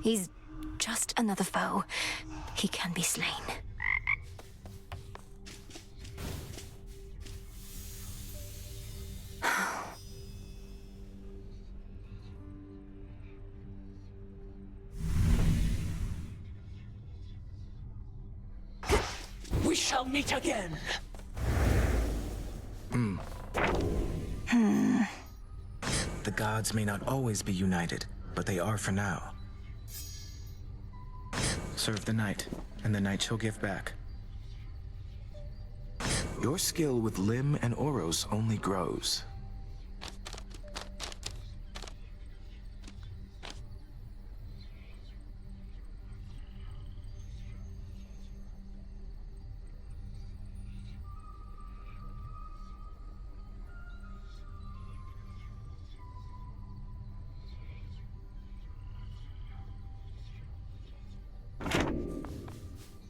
He's just another foe. He can be slain. We shall meet again. The gods may not always be united, but they are for now. Serve the night, and the night shall give back. Your skill with Lim and Oros only grows.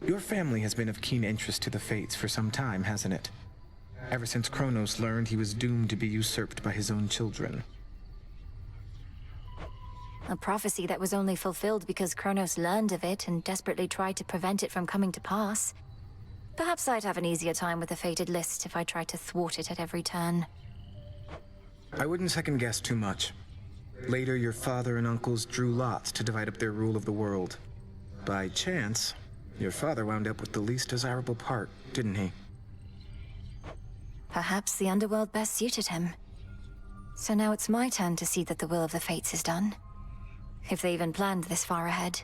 Your family has been of keen interest to the Fates for some time, hasn't it? Ever since Kronos learned he was doomed to be usurped by his own children. A prophecy that was only fulfilled because Kronos learned of it and desperately tried to prevent it from coming to pass. Perhaps I'd have an easier time with the fated list if I tried to thwart it at every turn. I wouldn't second guess too much. Later, your father and uncles drew lots to divide up their rule of the world. By chance, your father wound up with the least desirable part, didn't he? Perhaps the underworld best suited him. So now it's my turn to see that the will of the Fates is done. If they even planned this far ahead.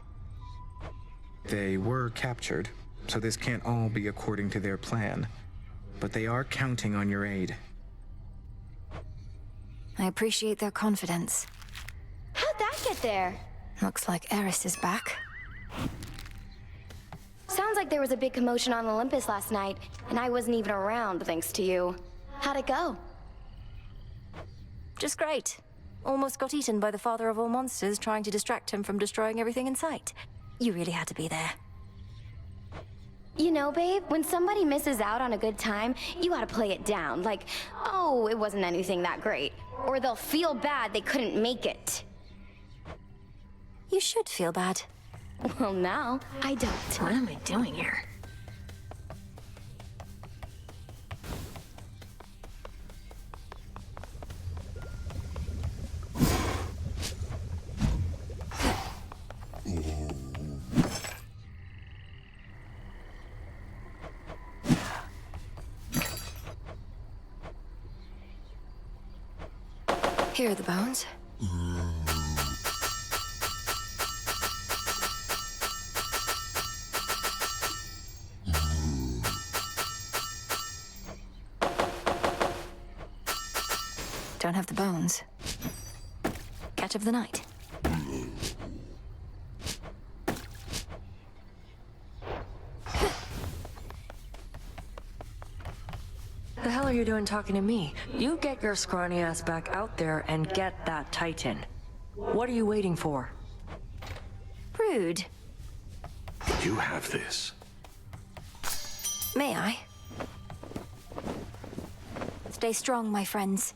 They were captured, so this can't all be according to their plan. But they are counting on your aid. I appreciate their confidence. How'd that get there? Looks like Eris is back. Sounds like there was a big commotion on Olympus last night, and I wasn't even around thanks to you. How'd it go? Just great. Almost got eaten by the father of all monsters trying to distract him from destroying everything in sight. You really had to be there. You know, babe, when somebody misses out on a good time, you gotta play it down. Like, oh, it wasn't anything that great. Or they'll feel bad they couldn't make it. You should feel bad. Well, now, I don't. What am I doing here? Here are the bones. Don't have the bones. Catch of the night. The hell are you doing talking to me? You get your scrawny ass back out there and get that Titan. What are you waiting for? Rude. You have this. May I? Stay strong, my friends.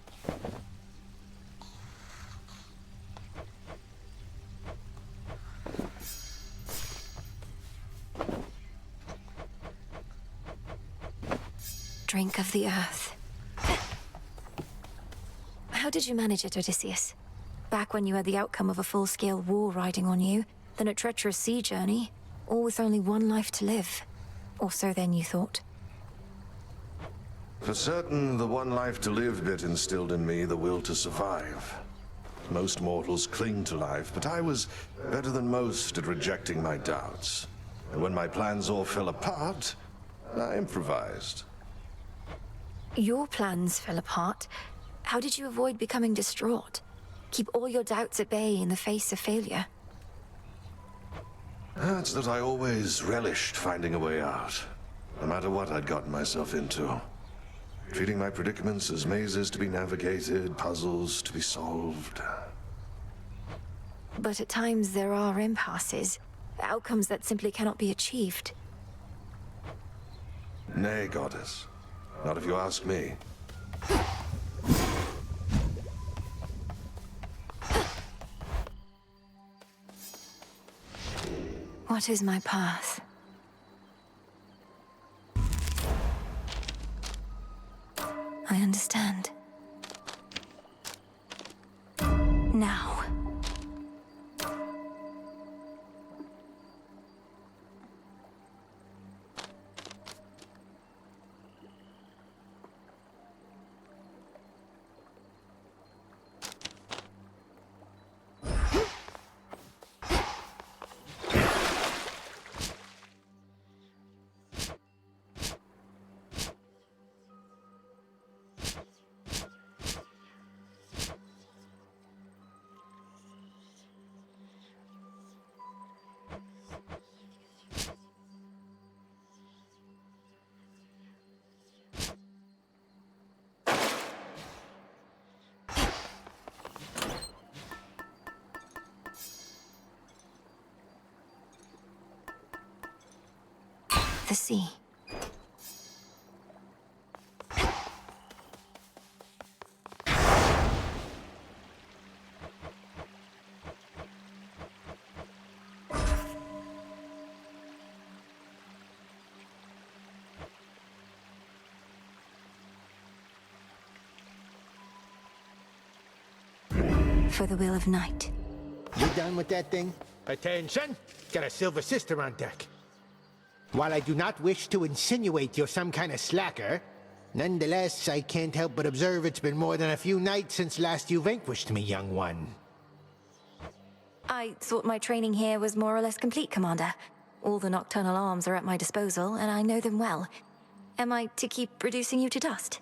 Drink of the earth. How did you manage it, Odysseus? Back when you had the outcome of a full-scale war riding on you, then a treacherous sea journey, all with only one life to live. Or so then you thought. For certain, the one life to live bit instilled in me the will to survive. Most mortals cling to life, but I was better than most at rejecting my doubts. And when my plans all fell apart, I improvised. Your plans fell apart. How did you avoid becoming distraught? Keep all your doubts at bay in the face of failure? It's that I always relished finding a way out, no matter what I'd gotten myself into. Treating my predicaments as mazes to be navigated, puzzles to be solved. But at times there are impasses, outcomes that simply cannot be achieved. Nay, goddess. Not if you ask me. What is my path? I understand. Now. the sea. For the will of night. You done with that thing? Attention! Got a Silver Sister on deck. While I do not wish to insinuate you're some kind of slacker, nonetheless, I can't help but observe it's been more than a few nights since last you vanquished me, young one. I thought my training here was more or less complete, Commander. All the nocturnal arms are at my disposal, and I know them well. Am I to keep reducing you to dust?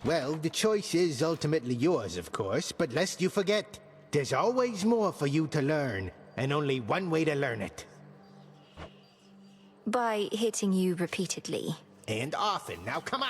Well, the choice is ultimately yours, of course, but lest you forget, there's always more for you to learn, and only one way to learn it. By hitting you repeatedly. And often. Now, come on!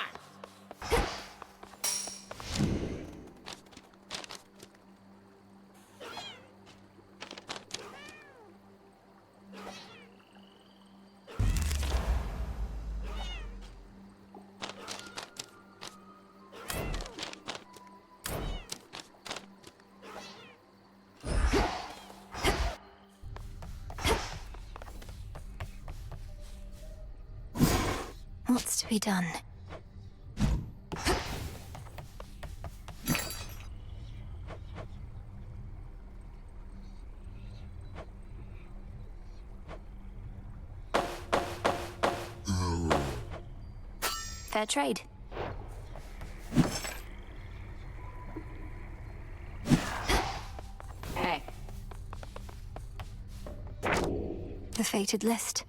What's to be done? Fair trade. Hey. The fated list.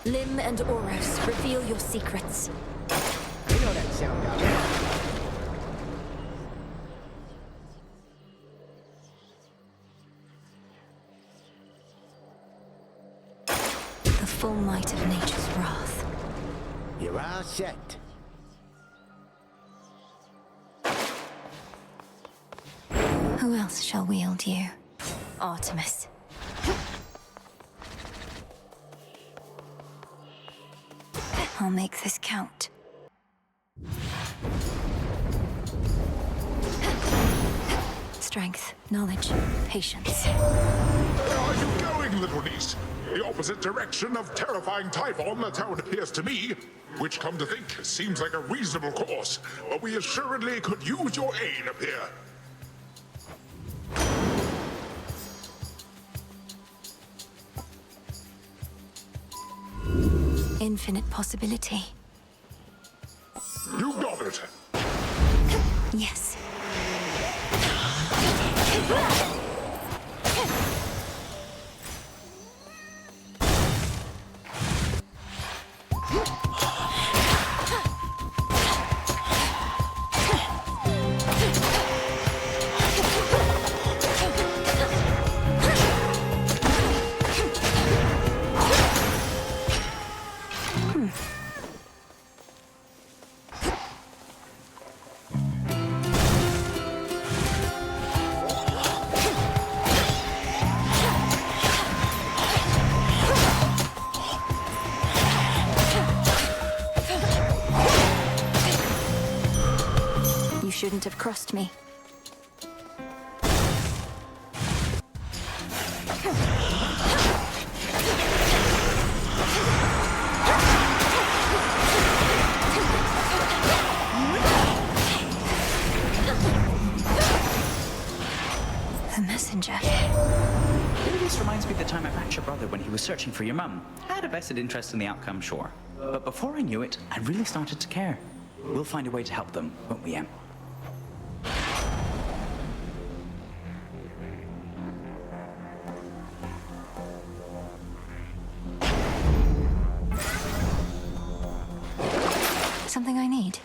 Lim and Oros, reveal your secrets. You know that sound out there. The full might of nature's wrath. You're all set. Who else shall wield you? Artemis. I'll make this count. Strength, knowledge, patience. Where are you going, little niece? The opposite direction of terrifying Typhon, that's how it appears to me. Which, come to think, seems like a reasonable course, but we assuredly could use your aid up here. Infinite possibility. You got it. Yes. Shouldn't have crossed me. The messenger. This reminds me of the time I backed your brother when he was searching for your mum. I had a vested interest in the outcome, sure. But before I knew it, I really started to care. We'll find a way to help them, won't we, Em? Something I need.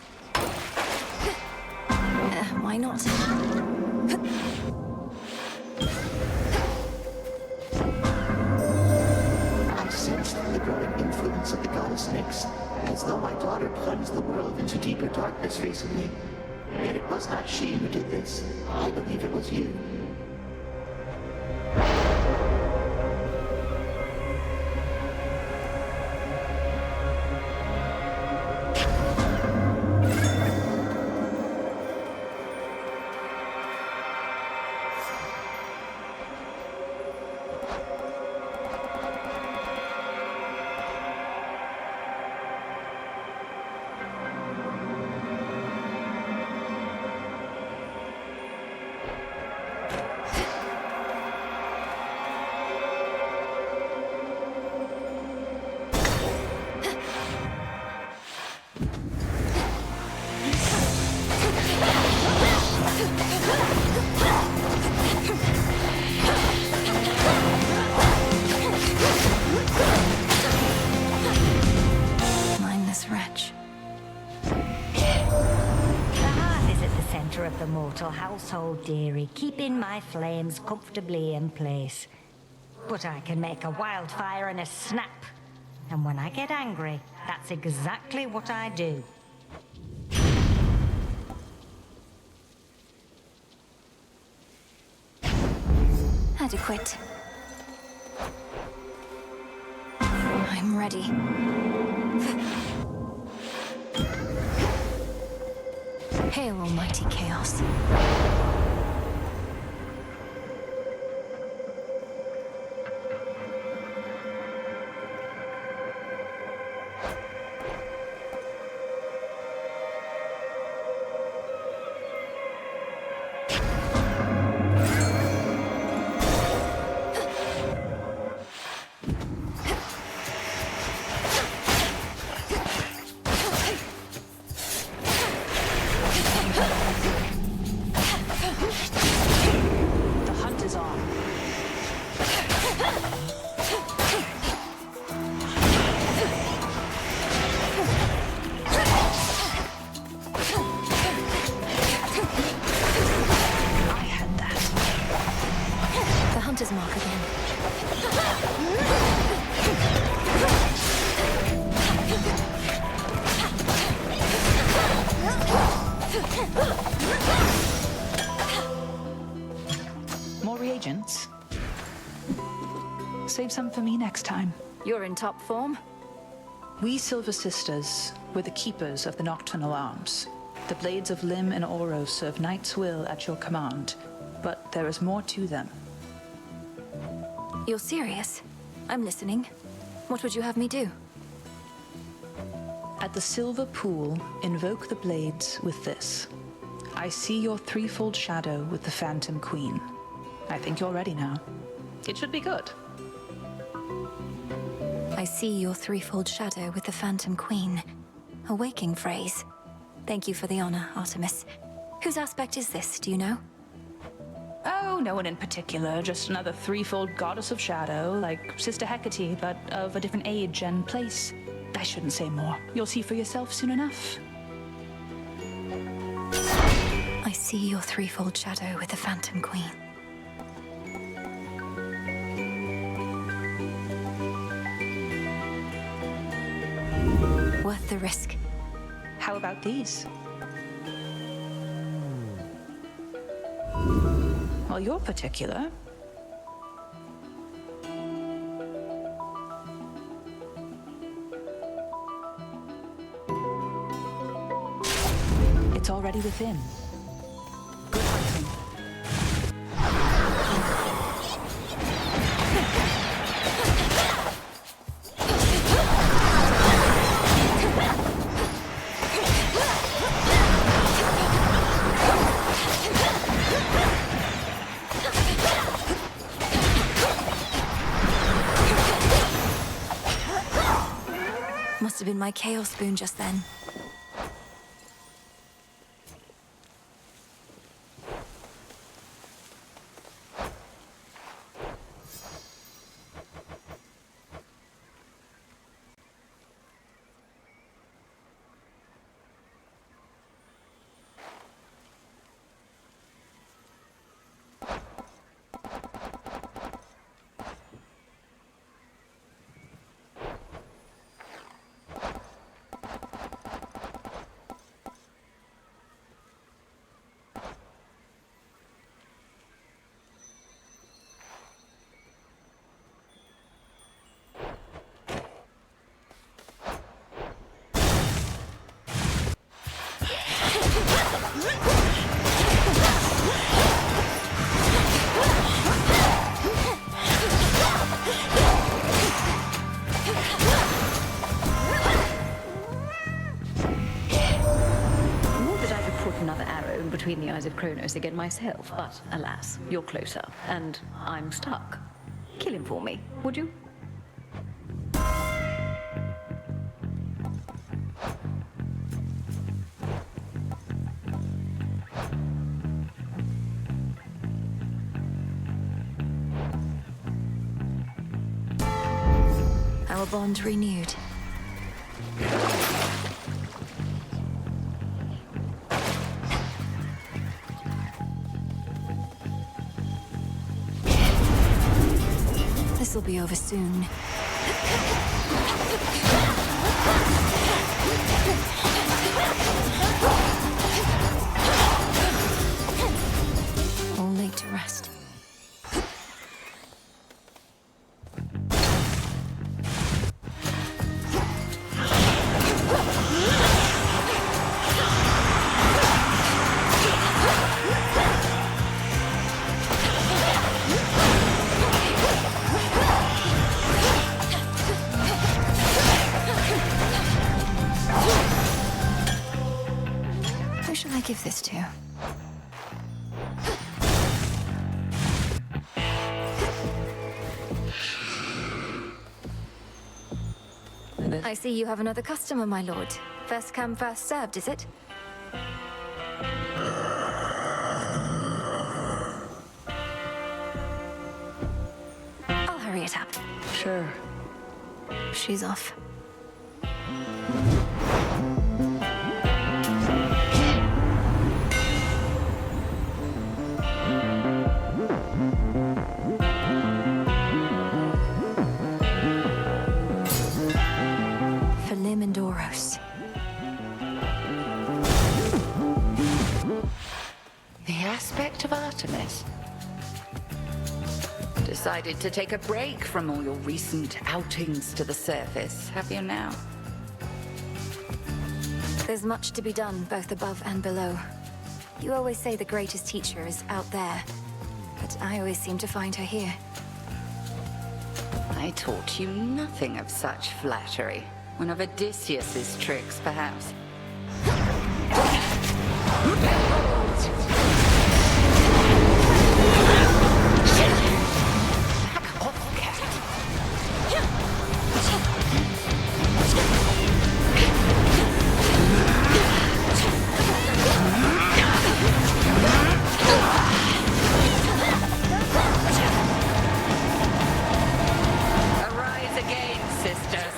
Why not? I sensed the growing influence of the goddess Nyx, as though my daughter plunged the world into deeper darkness recently. Yet it was not she who did this. I believe it was you. The mortal household dairy, keeping my flames comfortably in place. But I can make a wildfire in a snap. And when I get angry, that's exactly what I do. Adequate. I'm ready. Hail, almighty chaos. Mark again. More reagents? Save some for me next time. You're in top form. We Silver Sisters were the keepers of the Nocturnal Arms. The blades of Lim and Oro serve Knight's will at your command, but there is more to them. You're serious? I'm listening. What would you have me do? At the Silver Pool, invoke the blades with this. I see your threefold shadow with the Phantom Queen. I think you're ready now. It should be good. I see your threefold shadow with the Phantom Queen. A waking phrase. Thank you for the honor, Artemis. Whose aspect is this, do you know? Oh, no one in particular. Just another threefold goddess of shadow, like Sister Hecate, but of a different age and place. I shouldn't say more. You'll see for yourself soon enough. I see your threefold shadow with the Phantom Queen. Worth the risk. How about these? Well, you're particular. It's already within. Good hunting. must have been my chaos spoon just then. Between the eyes of Kronos again myself, but alas, you're closer, and I'm stuck. Kill him for me, would you? Our bond renewed. This'll be over soon. All laid to rest. Who shall I give this to? I see you have another customer, my lord. First come, first served, is it? I'll hurry it up. Sure. She's off. The aspect of Artemis. Decided to take a break from all your recent outings to the surface, have you now? There's much to be done, both above and below. You always say the greatest teacher is out there, but I always seem to find her here. I taught you nothing of such flattery. One of Odysseus's tricks, perhaps. Arise again, sisters.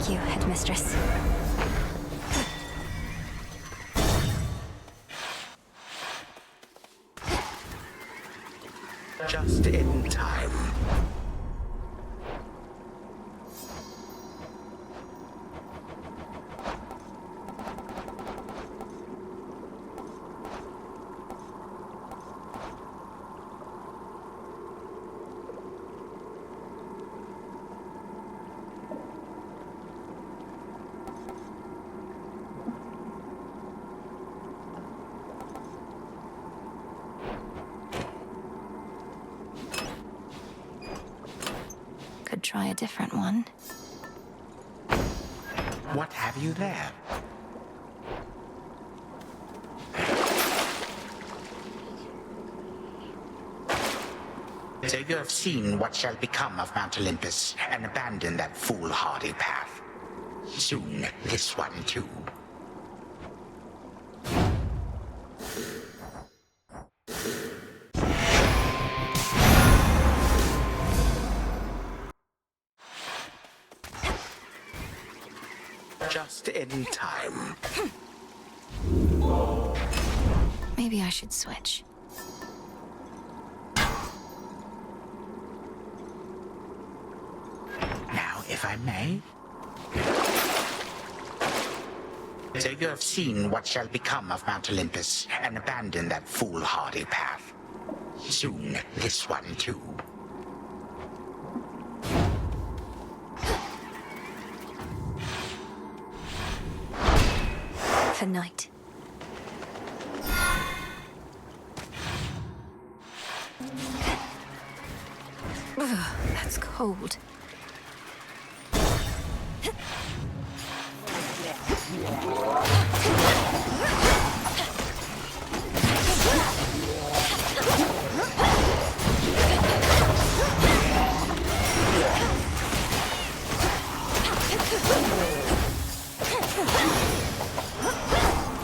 Thank you, Headmistress. Just in time. Could try a different one. What have you there? So you have seen what shall become of Mount Olympus and abandoned that foolhardy path. Soon, this one too. Just in time. Maybe I should switch. Now, if I may. So you have seen what shall become of Mount Olympus and abandoned that foolhardy path. Soon, this one too. For night. Ugh, that's cold.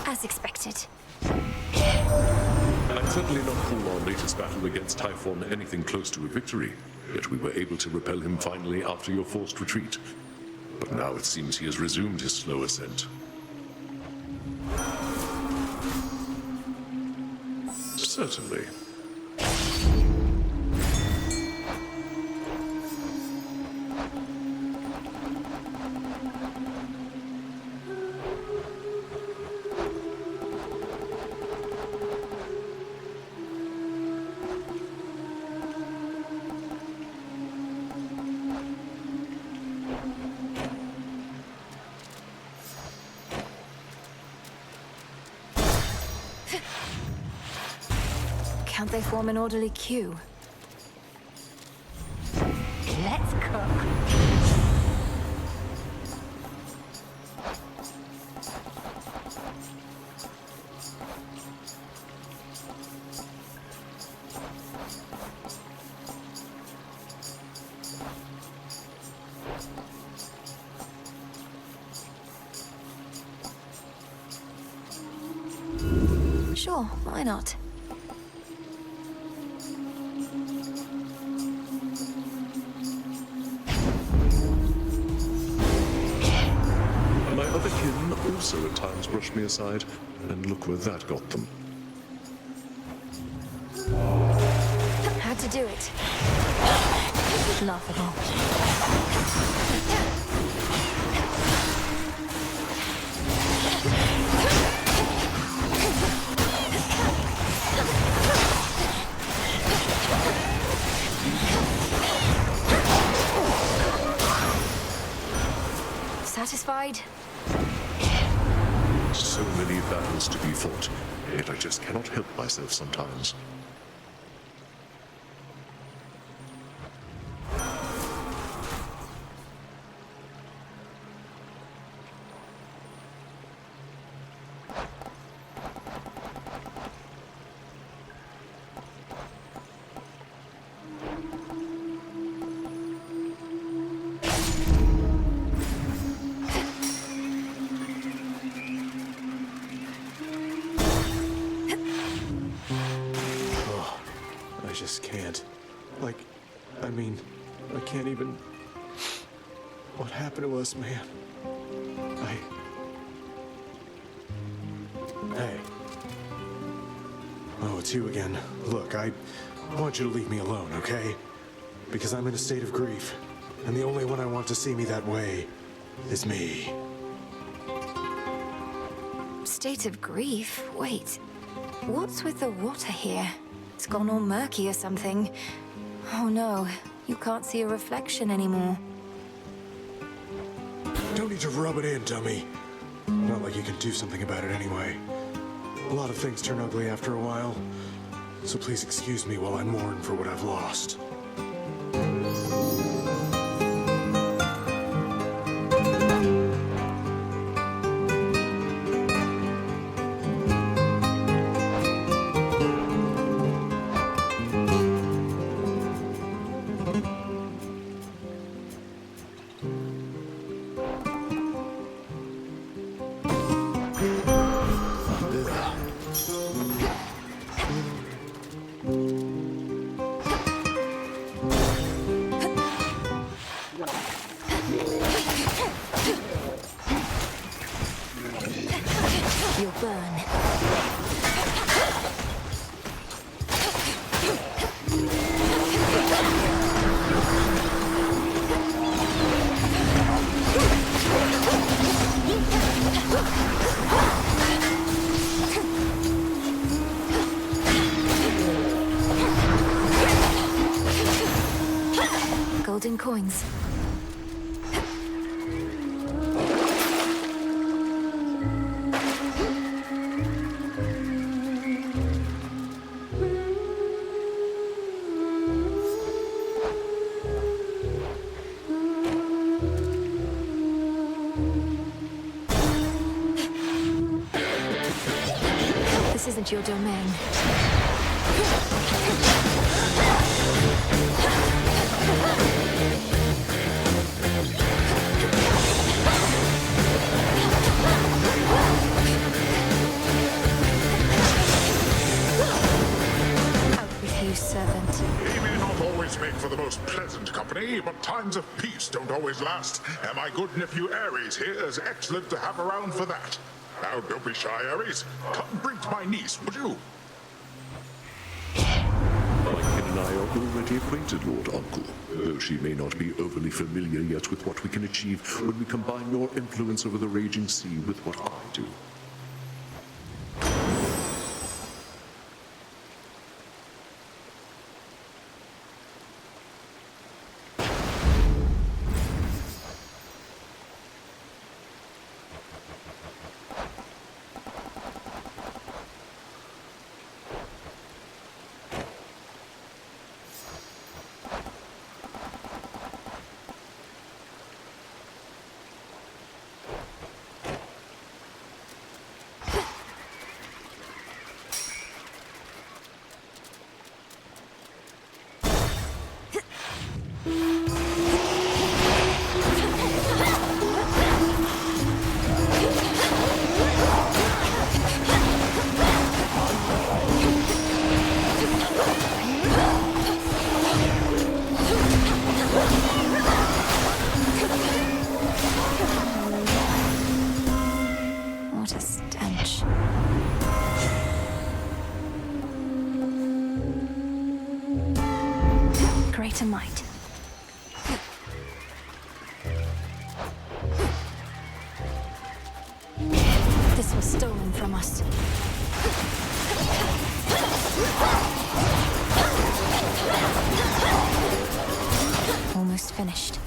As expected. I'd certainly not call our latest battle against Typhon anything close to a victory, yet we were able to repel him finally after your forced retreat. But now it seems he has resumed his slow ascent. Certainly. Can't they form an orderly queue? Let's cook. Sure, why not? My other kin also at times brushed me aside, and look where that got them. Had to do it. Laughable. Satisfied? So many battles to be fought, yet I just cannot help myself sometimes. what happened to us, man. Hey. Oh, it's you again. Look, I want you to leave me alone, okay? Because I'm in a state of grief, and the only one I want to see me that way is me. State of grief? Wait. What's with the water here? It's gone all murky or something. Oh no, you can't see a reflection anymore. Don't need to rub it in, dummy. Not like you can do something about it anyway. A lot of things turn ugly after a while, so please excuse me while I mourn for what I've lost. You'll burn. Golden coins. This isn't your domain. Out with you, servant. He may not always make for the most pleasant company, but times of peace don't always last, and my good nephew Ares here is excellent to have around for that. Now, don't be shy, Ares. Come bring to my niece, would you? Anakin and I are already acquainted, Lord Uncle, though she may not be overly familiar yet with what we can achieve when we combine your influence over the raging sea with what I do. What a stench. Greater might. This was stolen from us. Almost finished.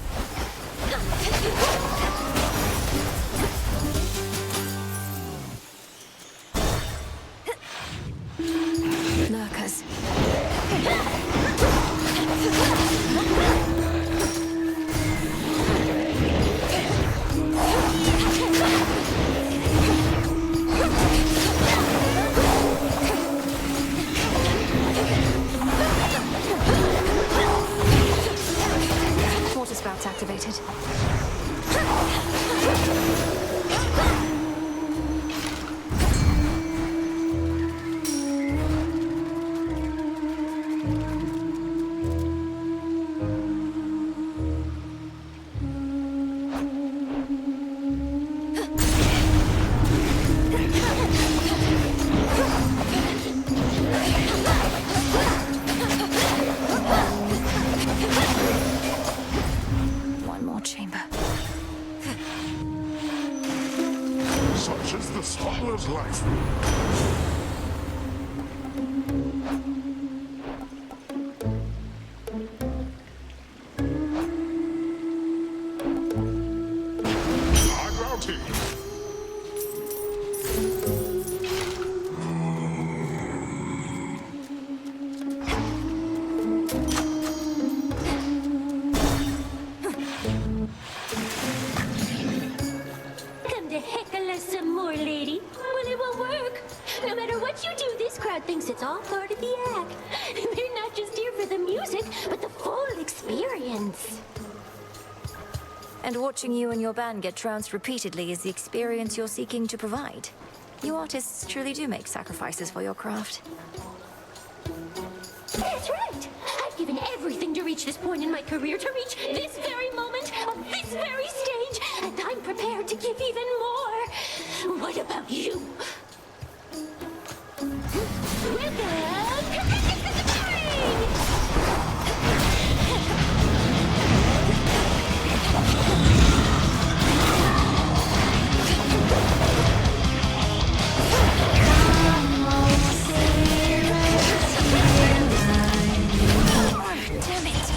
Lurkers. What is about Such is the smuggler's life. Come to heckle us some more, lady. Well, it won't work. No matter what you do, this crowd thinks it's all part of the act. They're not just here for the music, but the full experience. And watching you and your band get trounced repeatedly is the experience you're seeking to provide. You artists truly do make sacrifices for your craft. That's right. I've given everything to reach this point in my career, to reach this very moment of this very stage, and I'm prepared to give even more. What about you? Welcome to the Damn it!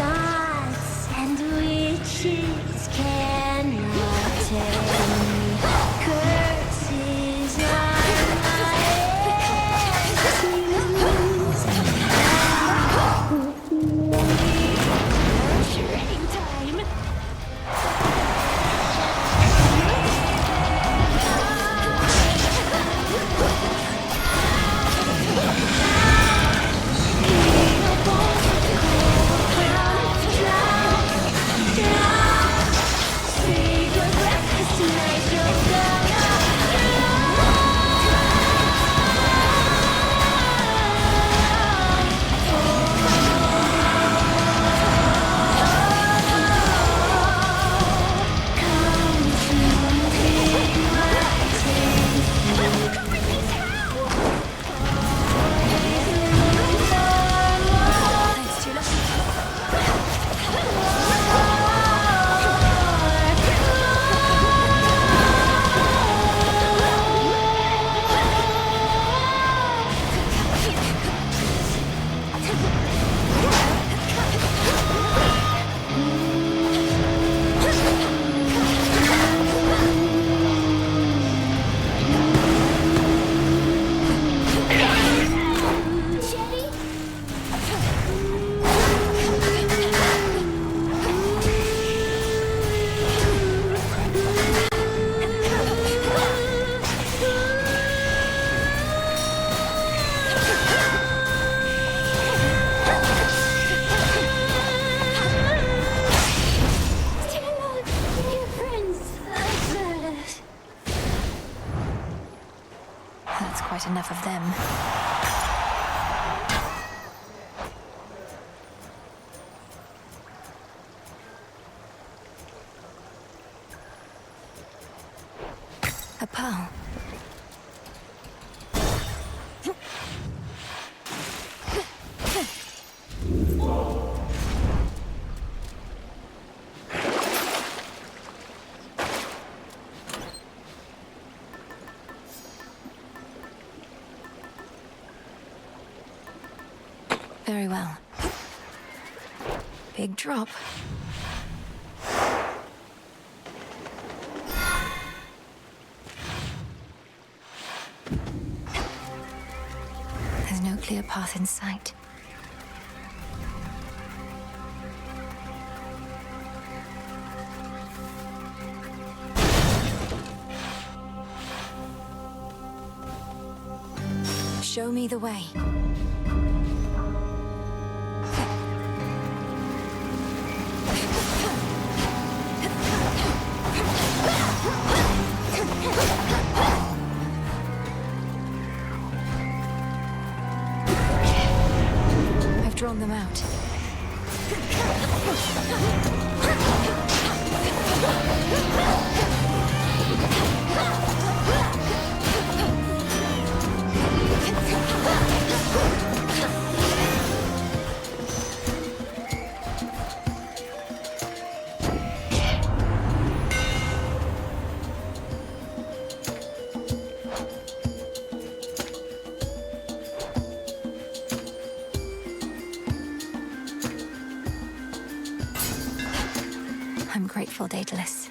gods and witches cannot tame me. Curses are my enemies. Shredding time. That's quite enough of them. A pearl. Very well. Big drop. There's no clear path in sight. Show me the way. drawn them out. I'm grateful, Daedalus.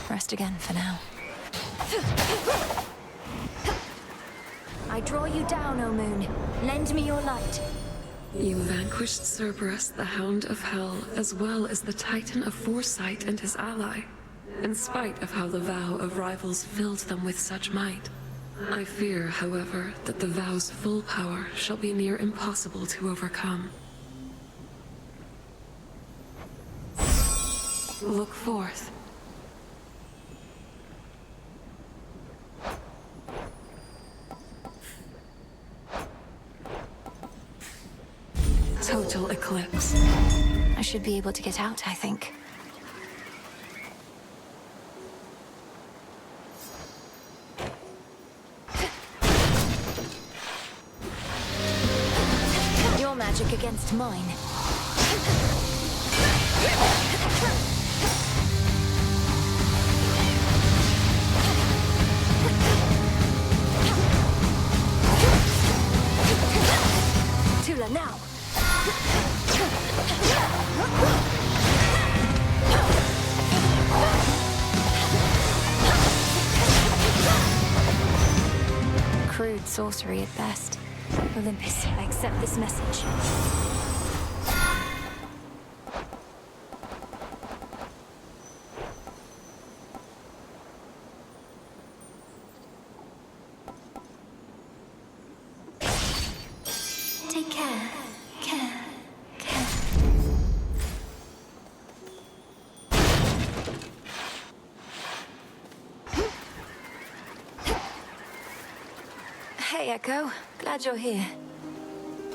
Rest again for now. I draw you down, O moon. Lend me your light. You vanquished Cerberus, the Hound of Hell, as well as the Titan of Foresight and his ally, in spite of how the vow of rivals filled them with such might. I fear, however, that the vow's full power shall be near impossible to overcome. Look forth. Total eclipse. I should be able to get out, I think. Your magic against mine. Tula now. Crude sorcery at best. Olympus, I accept this message. Take care. Care. Hey, Echo. Glad you're here.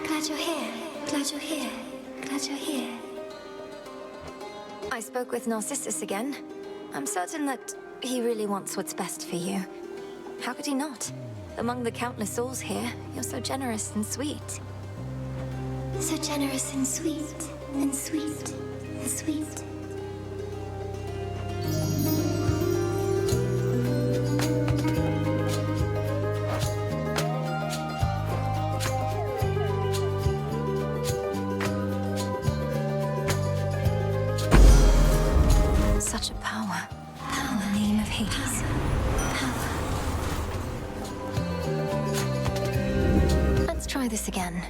Glad you're here. Glad you're here. Glad you're here. I spoke with Narcissus again. I'm certain that he really wants what's best for you. How could he not? Among the countless souls here, you're so generous and sweet. So generous and sweet, and sweet, and sweet. Such a power. Power. In the name of Hades. Power. Let's try this again.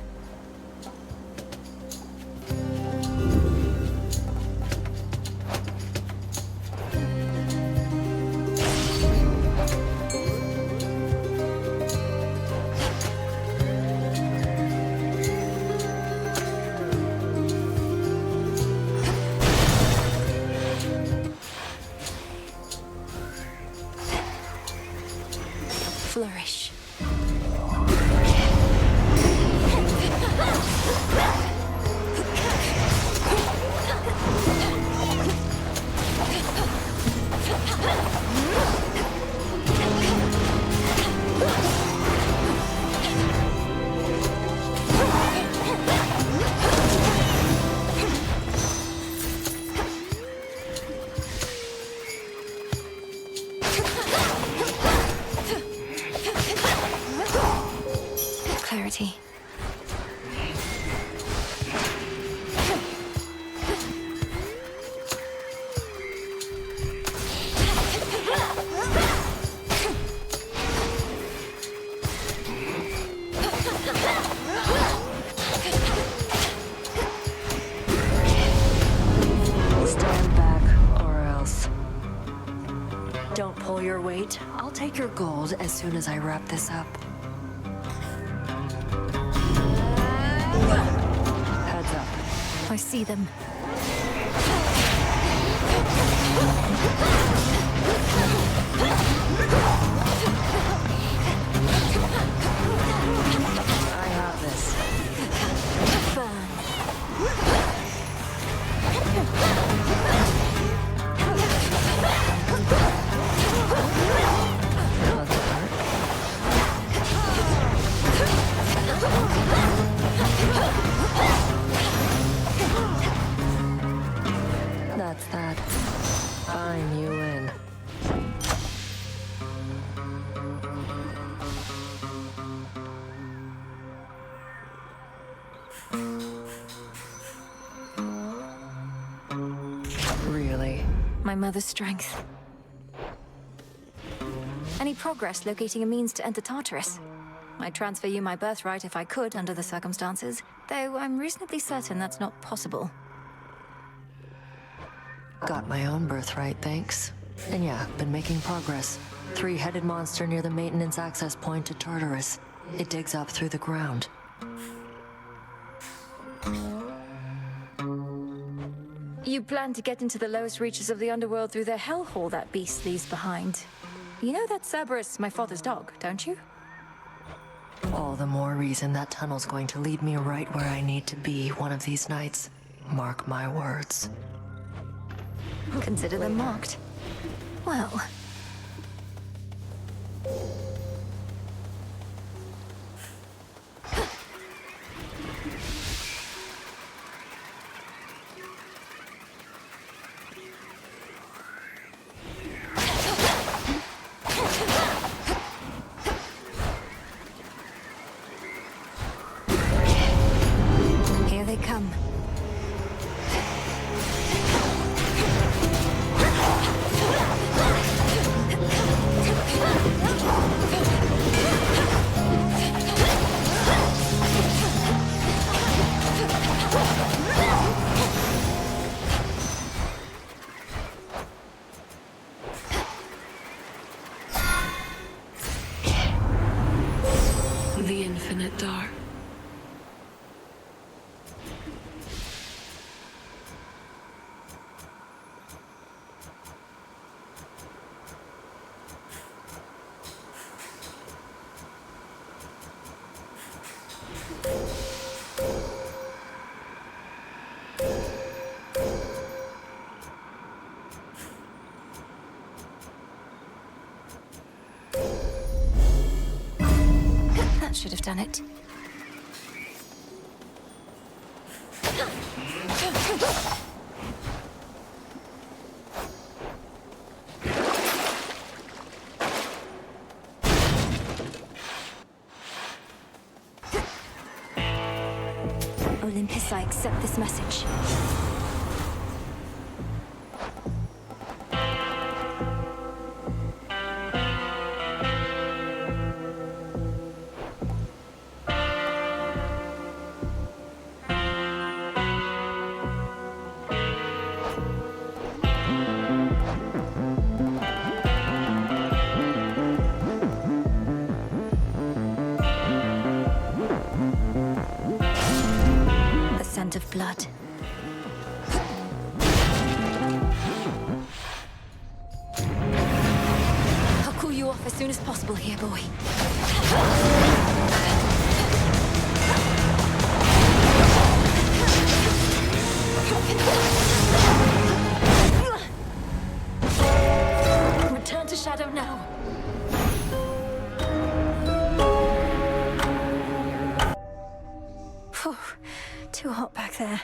Flourish. Clarity. Stand back, or else. Don't pull your weight. I'll take your gold as soon as I wrap this up. I see them. I have this. That's that. I'm you in. Really? My mother's strength. Any progress locating a means to enter Tartarus? I'd transfer you my birthright if I could, under the circumstances, though I'm reasonably certain that's not possible. Got my own birthright, thanks. And yeah, been making progress. Three-headed monster near the maintenance access point to Tartarus. It digs up through the ground. You plan to get into the lowest reaches of the underworld through the hellhole that beast leaves behind. You know that Cerberus, my father's dog, don't you? All the more reason that tunnel's going to lead me right where I need to be one of these nights. Mark my words. Consider them marked. Well... Here they come. The infinite dark. That should have done it. Olympus, I accept this message. The scent of blood. I'll cool you off as soon as possible here, boy. Return to Shadow now. Phew, too hot back there.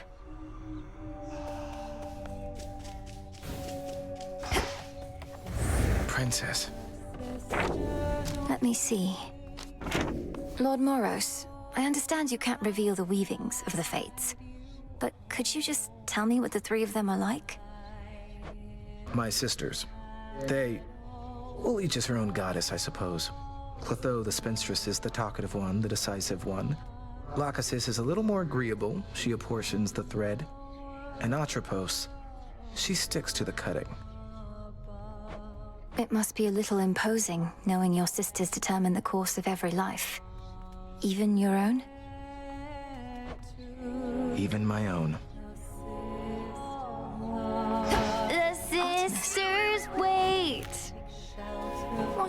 Princess. Let me see. Lord Moros, I understand you can't reveal the weavings of the Fates. But could you just tell me what the three of them are like? My sisters. They... well, each is her own goddess, I suppose. Clotho, the spinstress, is the talkative one, the decisive one. Lachesis is a little more agreeable. She apportions the thread. And Atropos, she sticks to the cutting. It must be a little imposing, knowing your sisters determine the course of every life. Even your own? Even my own.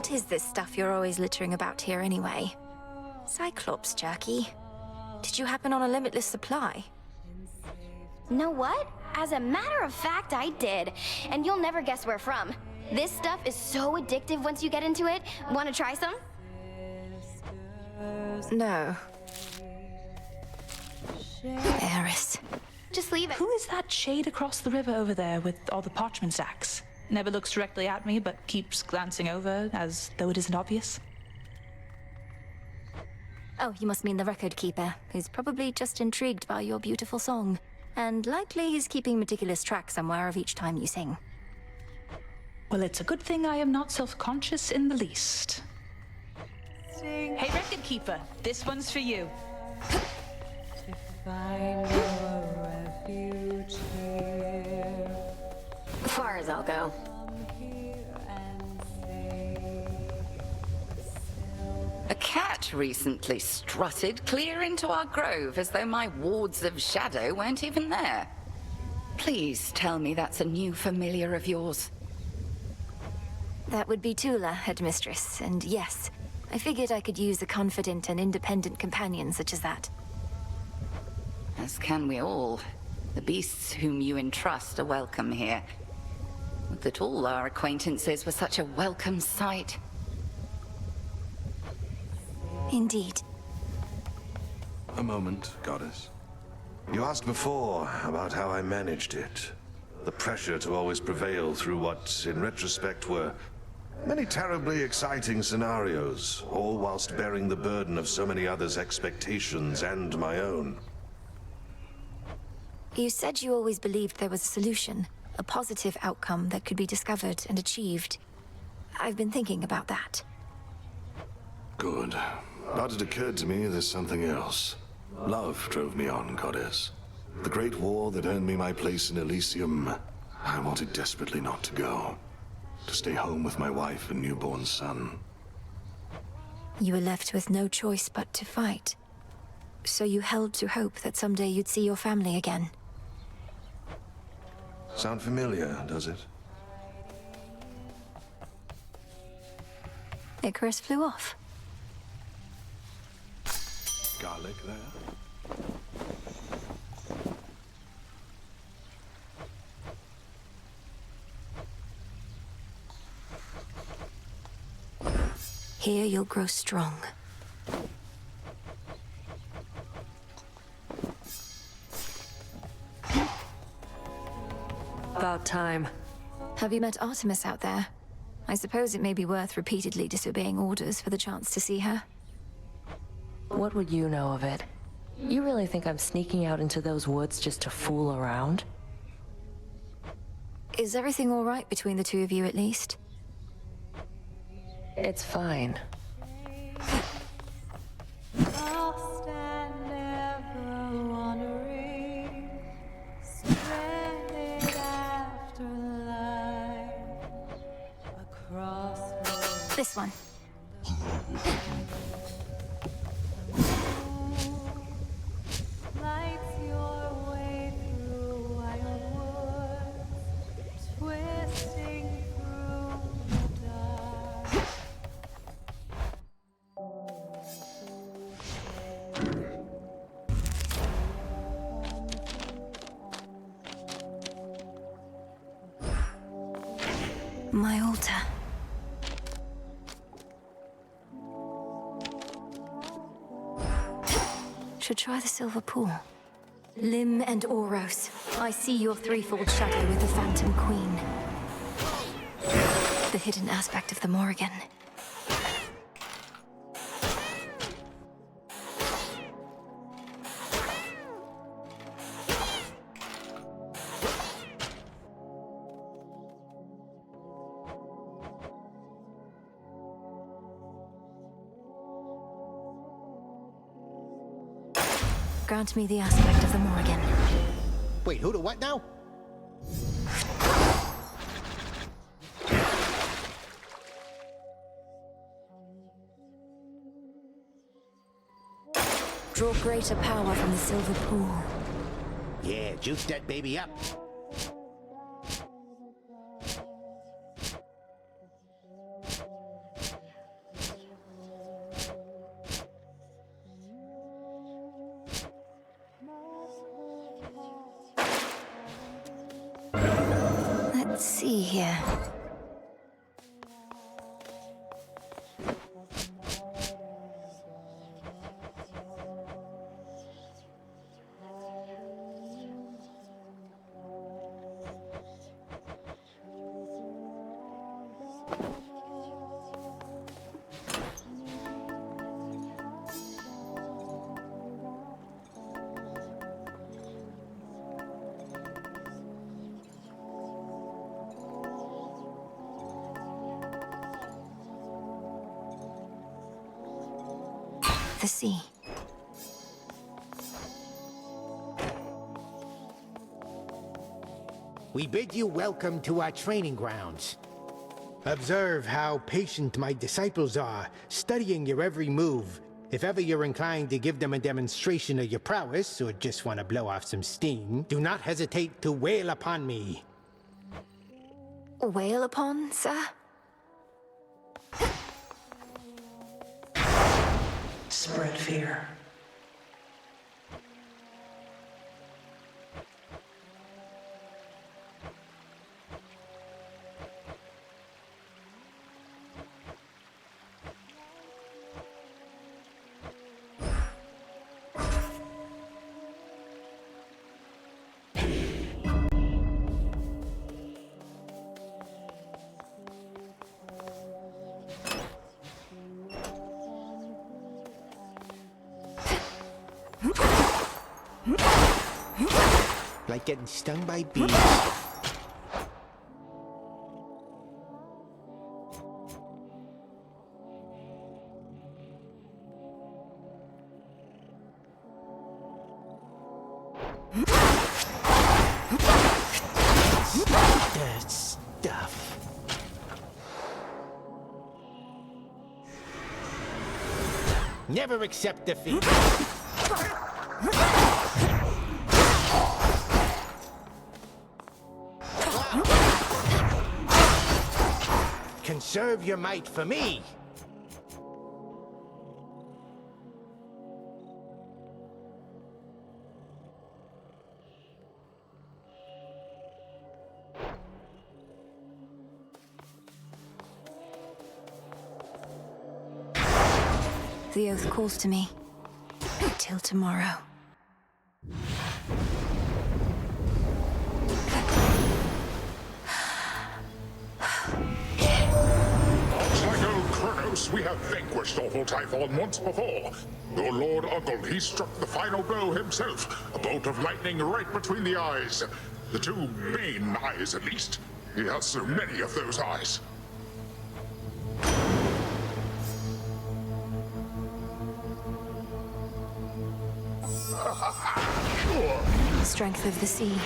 What is this stuff you're always littering about here anyway? Cyclops jerky? Did you happen on a limitless supply? Know what? As a matter of fact, I did. And you'll never guess where from. This stuff is so addictive once you get into it. Want to try some? No. Eris. Just leave it. Who is that shade across the river over there with all the parchment sacks? Never looks directly at me, but keeps glancing over as though it isn't obvious. Oh, you must mean the record keeper, who's probably just intrigued by your beautiful song. And likely he's keeping meticulous track somewhere of each time you sing. Well, it's a good thing I am not self-conscious in the least. Hey, record keeper, this one's for you. Far as I'll go. A cat recently strutted clear into our grove as though my wards of shadow weren't even there. Please tell me that's a new familiar of yours. That would be Tula, headmistress, and yes, I figured I could use a confident and independent companion such as that. As can we all. The beasts whom you entrust are welcome here. Would that all our acquaintances were such a welcome sight. Indeed. A moment, goddess. You asked before about how I managed it. The pressure to always prevail through what, in retrospect, were many terribly exciting scenarios, all whilst bearing the burden of so many others' expectations and my own. You said you always believed there was a solution, a positive outcome that could be discovered and achieved. I've been thinking about that. Good. But it occurred to me there's something else. Love drove me on, goddess. The great war that earned me my place in Elysium, I wanted desperately not to go. To stay home with my wife and newborn son. You were left with no choice but to fight. So you held to hope that someday you'd see your family again. Sound familiar, does it? Icarus flew off. Garlic there? Here you'll grow strong. About time. Have you met Artemis out there? I suppose it may be worth repeatedly disobeying orders for the chance to see her. What would you know of it? You really think I'm sneaking out into those woods just to fool around? Is everything all right between the two of you, at least? It's fine. This one. My altar. Should try the silver pool. Lim and Oros, I see your threefold shadow with the Phantom Queen. The hidden aspect of the Morrigan. Grant me the aspect of the Morrigan. Wait, who to what now? Draw greater power from the silver pool. Yeah, juice that baby up. Let's see here. The sea. We bid you welcome to our training grounds. Observe how patient my disciples are, studying your every move. If ever you're inclined to give them a demonstration of your prowess, or just want to blow off some steam, do not hesitate to wail upon me. Wail upon, sir? Spread fear. Like getting stung by bees. The stuff. Never accept defeat. Conserve your might for me. The oath calls to me. Till tomorrow. We have vanquished awful Typhon once before. Your Lord Uncle, he struck the final blow himself. A bolt of lightning right between the eyes. The two main eyes, at least. He has so many of those eyes. Sure. Strength of the sea.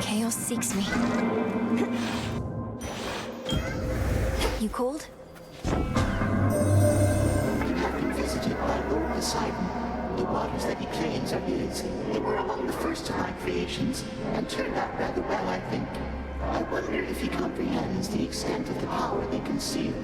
Chaos seeks me. You called? You have been visited by Lord Poseidon. The waters that he claims are his. They were among the first of my creations, and turned out rather well, I think. I wonder if he comprehends the extent of the power they concealed.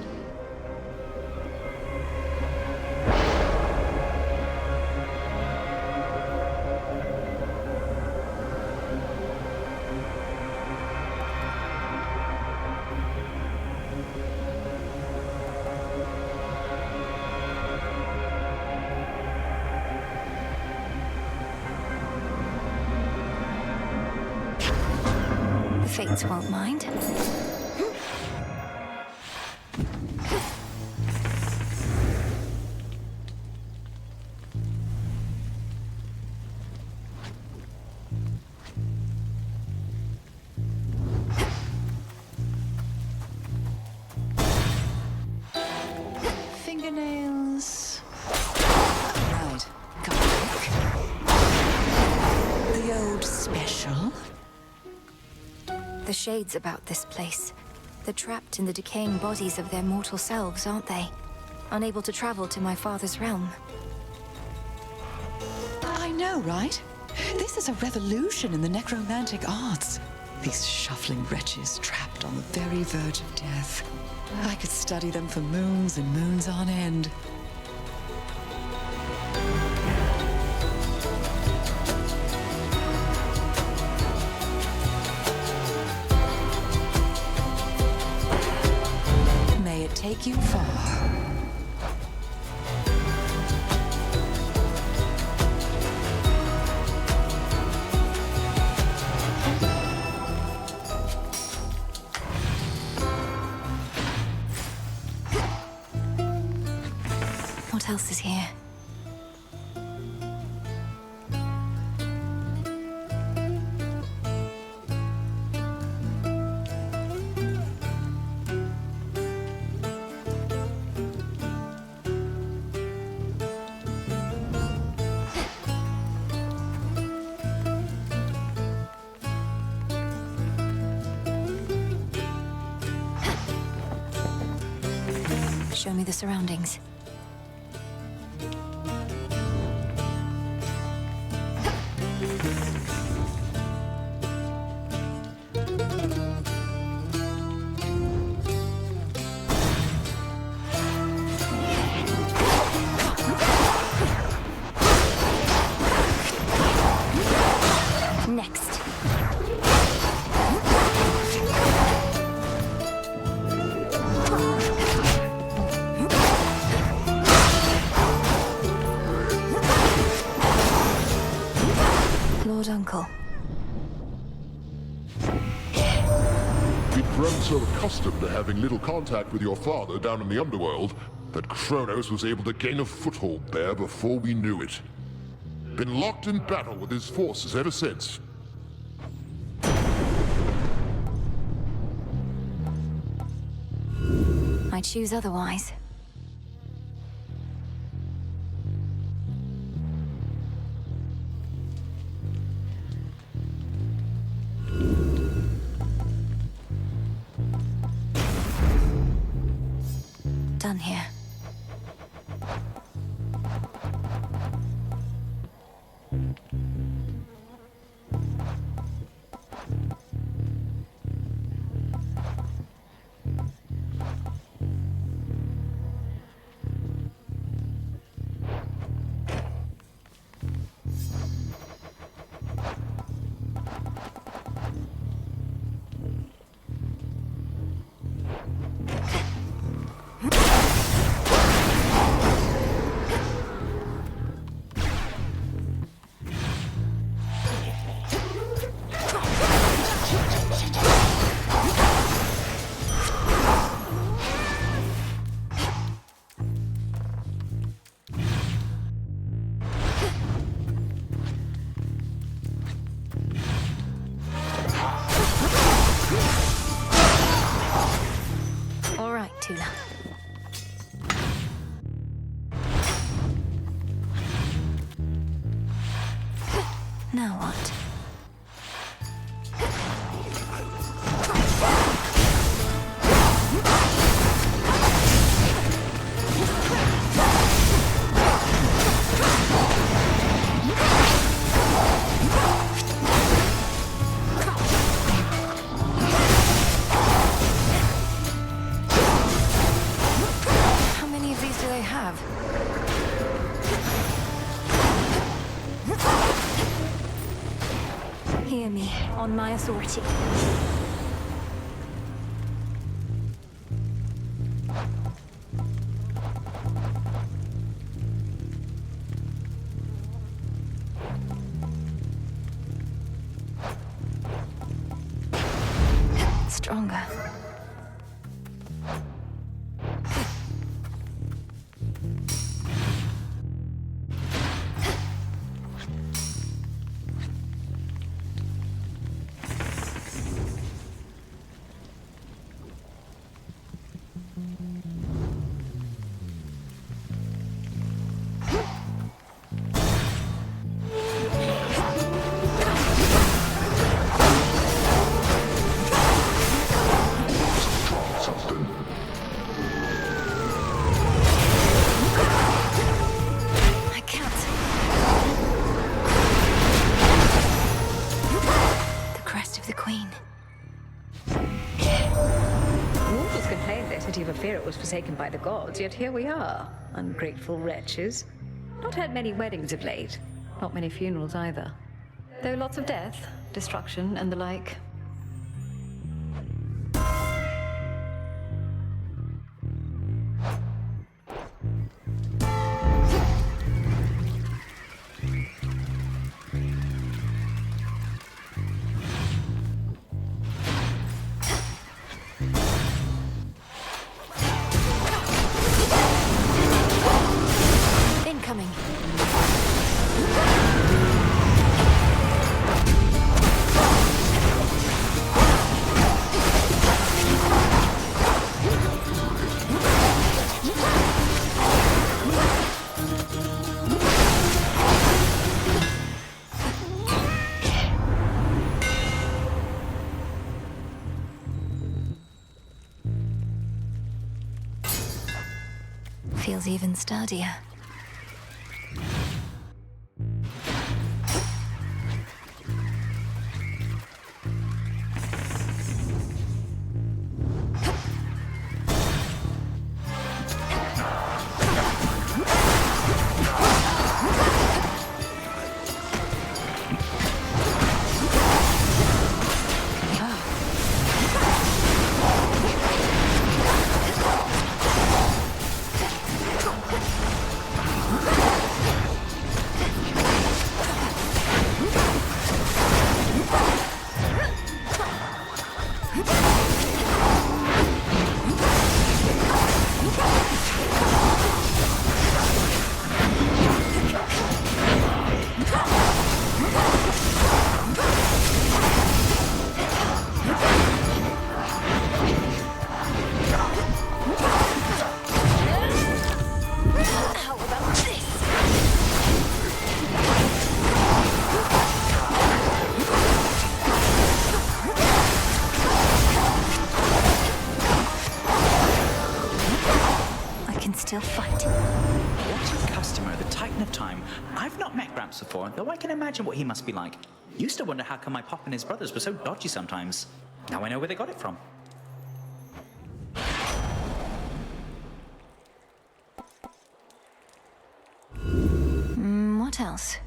The Fates won't mind. Fingernails. Right. Come back. The old special. The shades about this place. They're trapped in the decaying bodies of their mortal selves, aren't they? Unable to travel to my father's realm. I know, right? This is a revolution in the necromantic arts. These shuffling wretches trapped on the very verge of death. I could study them for moons and moons on end. May it take you far. What else is here? Show me the surroundings. Next. Lord Uncle. We'd grown so accustomed to having little contact with your father down in the underworld that Kronos was able to gain a foothold there before we knew it. Been locked in battle with his forces ever since. I choose otherwise. Done here. Tula. Now what? Hear me, on my authority. Stronger. spirit was forsaken by the gods, yet here we are, ungrateful wretches. Not had many weddings of late, not many funerals either. Though lots of death, destruction, and the like. Incoming. Feels even sturdier. Still fight. Watching customer, the Titan of Time. I've not met Gramps before, though I can imagine what he must be like. Used to wonder how come my pop and his brothers were so dodgy sometimes. Now I know where they got it from. What else?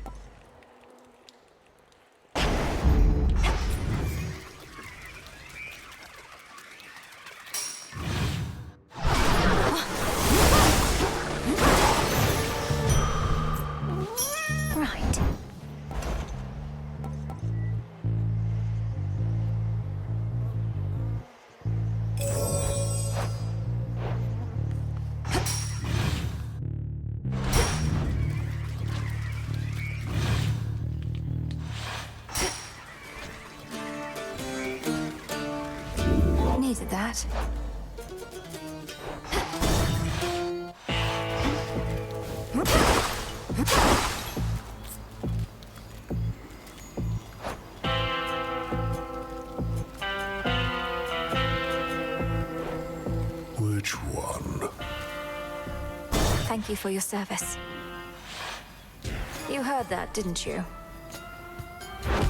Right. Needed that. Which one? Thank you for your service. You heard that, didn't you?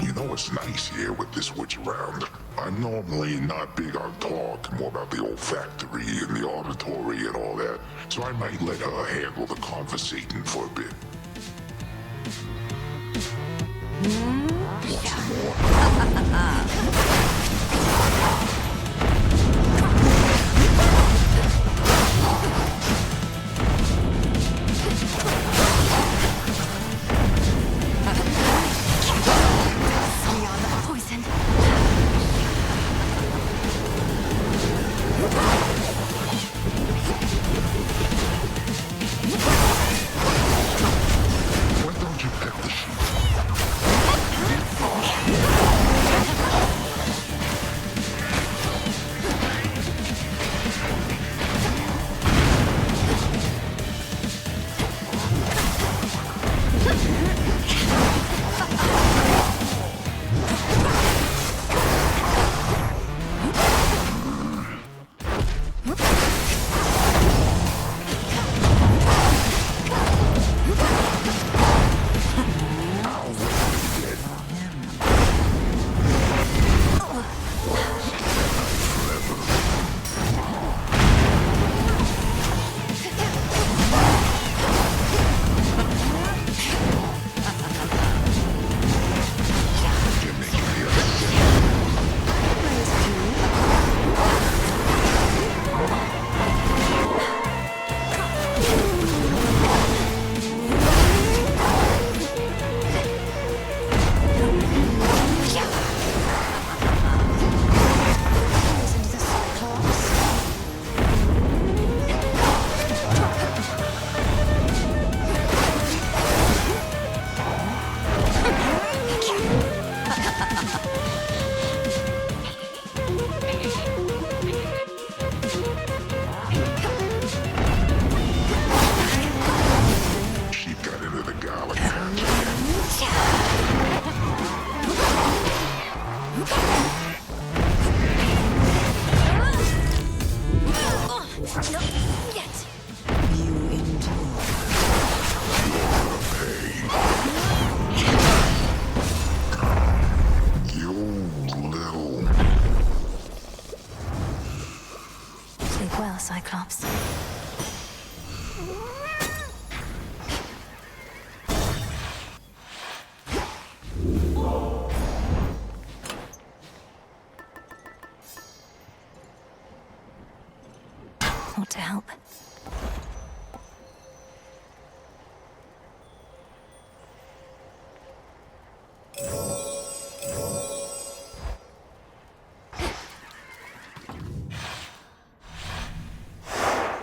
You know, it's nice here with this witch around. I'm normally not big on talk, more about the olfactory and the auditory and all that, so I might let her handle the conversating for a bit. Poison. Why don't you pet the sheep? Cyclops. Ought to help.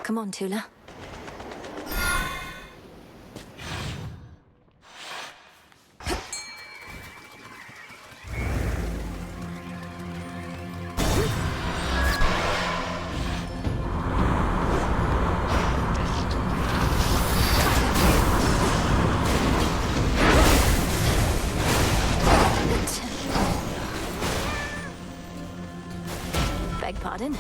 Come on, Tula. Beg pardon?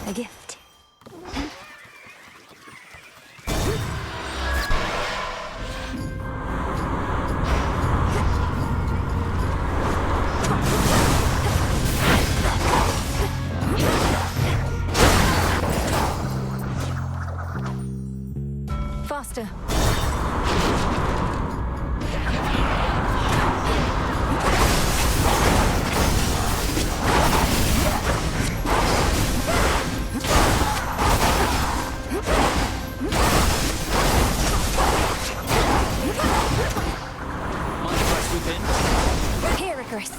A gift. Faster. Here, Icarus.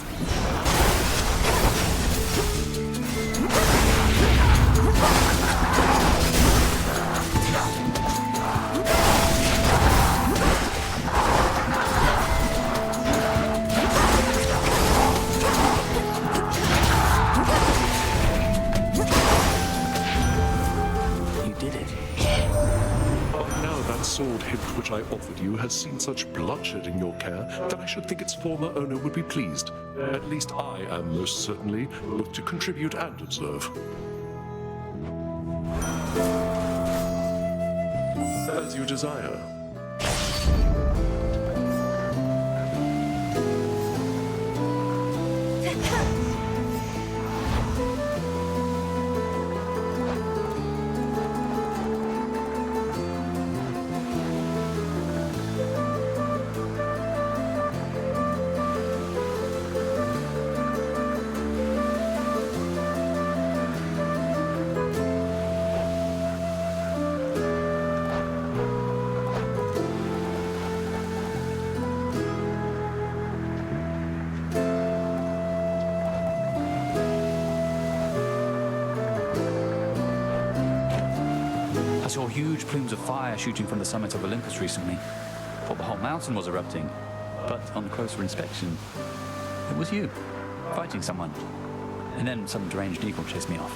You did it. But now that sword hilt which I offered you has seen such bloodshed in your care that I should think its former owner would be pleased. At least I am most certainly, both to contribute and observe. As you desire. I saw huge plumes of fire shooting from the summit of Olympus recently. Thought the whole mountain was erupting. But on closer inspection, it was you, fighting someone. And then some deranged eagle chased me off.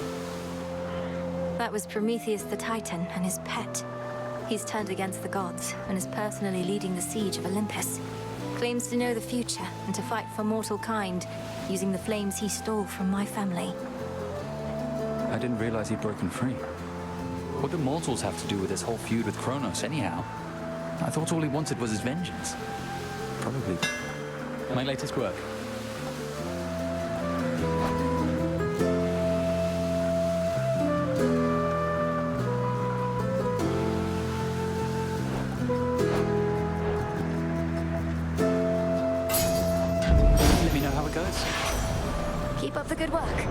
That was Prometheus the Titan and his pet. He's turned against the gods and is personally leading the siege of Olympus. Claims to know the future and to fight for mortal kind, using the flames he stole from my family. I didn't realize he'd broken free. What do mortals have to do with this whole feud with Kronos, anyhow? I thought all he wanted was his vengeance. Probably my latest work. Let me know how it goes. Keep up the good work.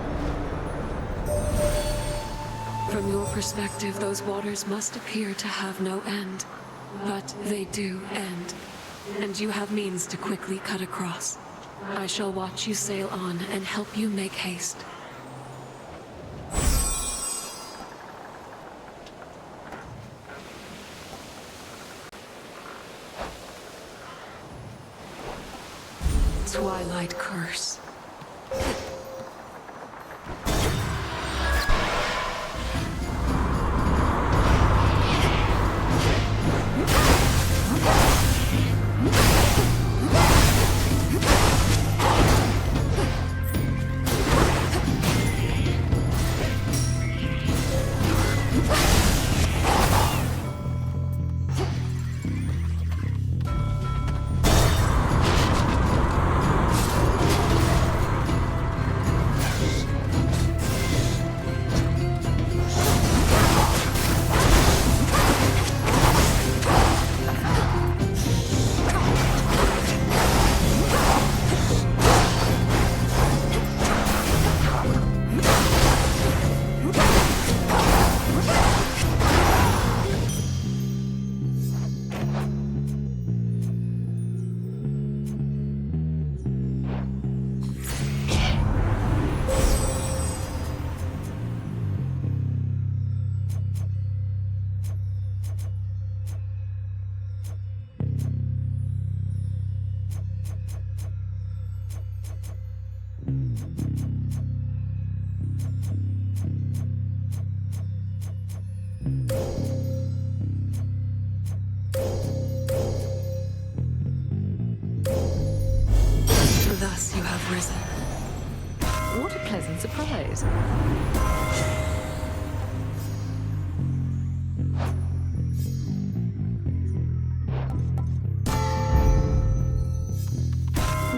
From your perspective, those waters must appear to have no end. But they do end. And you have means to quickly cut across. I shall watch you sail on and help you make haste. Twilight curse. surprise.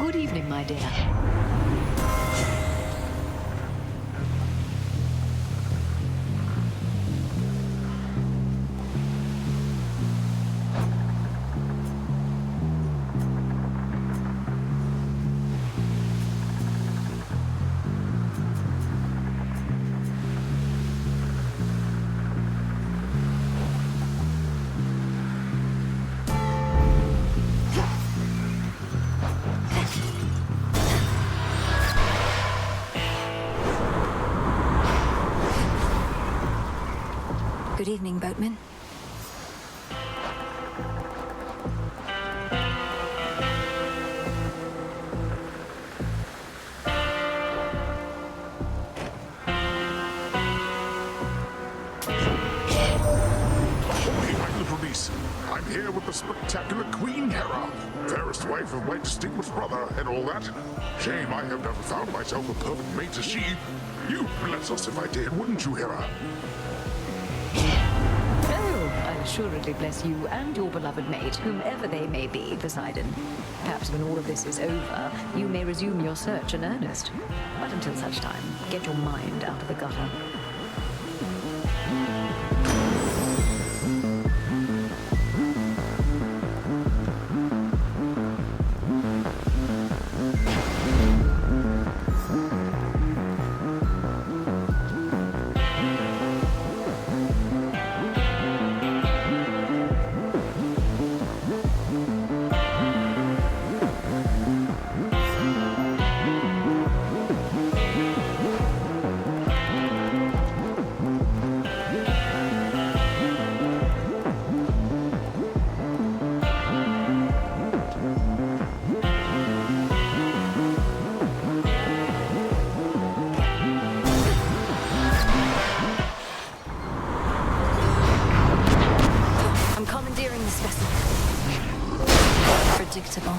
Good evening, my dear. Good evening, boatman. I'm here with the spectacular Queen Hera, fairest wife of my distinguished brother, and all that. Shame I have never found myself a perfect mate as she. You bless us if I did, wouldn't you, Hera? Oh, I'll assuredly bless you and your beloved mate, whomever they may be, Poseidon. Perhaps when all of this is over, you may resume your search in earnest. But until such time, get your mind out of the gutter. Predictable.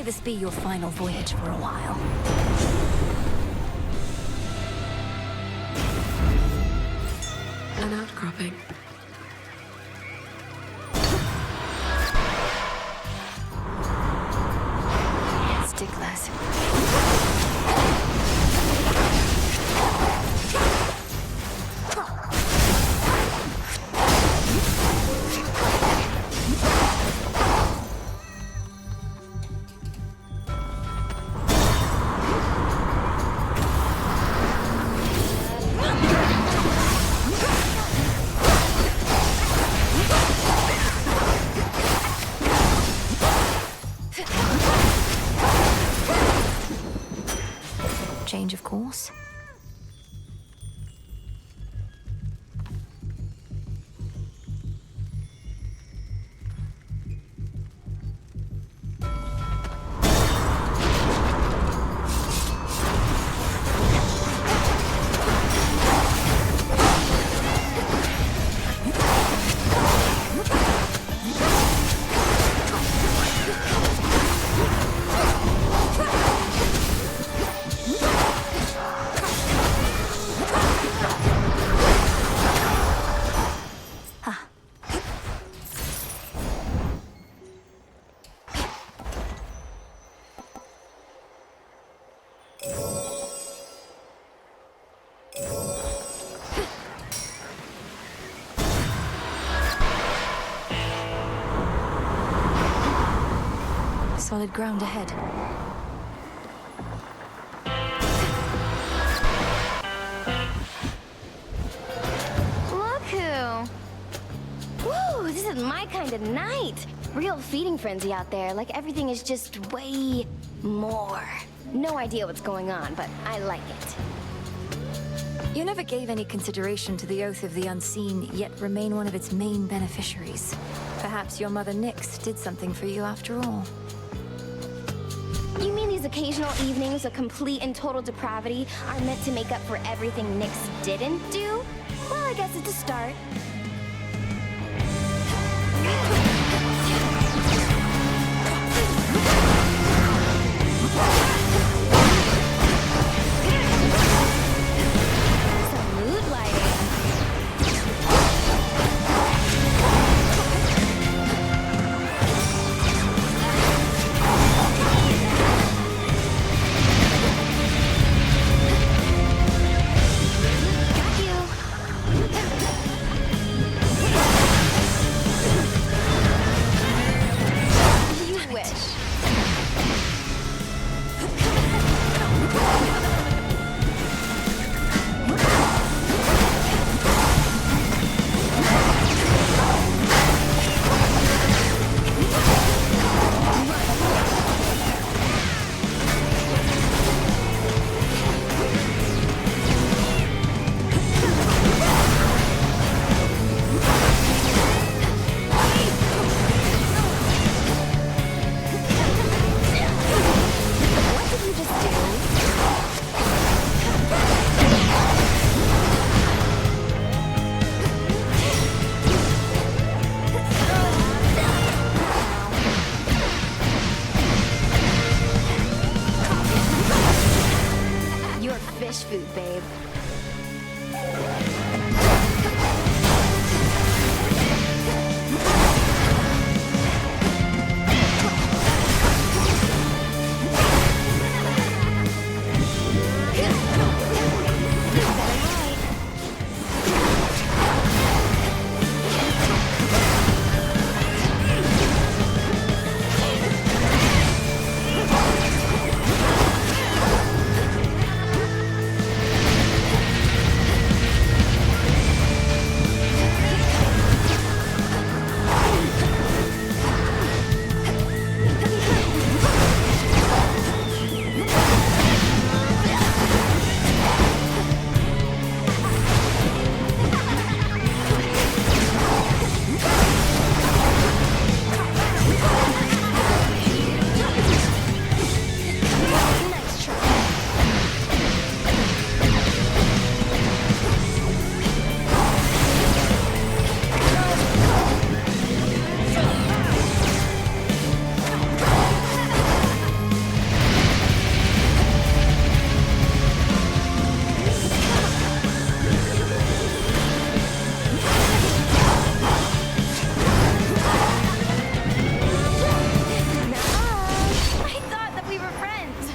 This be your final voyage for a while. An outcropping. Stickless. Change of course. Solid ground ahead. Look who! Woo, this is my kind of night! Real feeding frenzy out there, like everything is just way more. No idea what's going on, but I like it. You never gave any consideration to the Oath of the Unseen, yet remain one of its main beneficiaries. Perhaps your mother Nyx did something for you after all. You mean these occasional evenings of complete and total depravity are meant to make up for everything Nyx didn't do? Well, I guess it's a start. Some mood lighting. Got you. You wish. What did you just do? You're fish food, babe. Nice try. I thought that we were friends.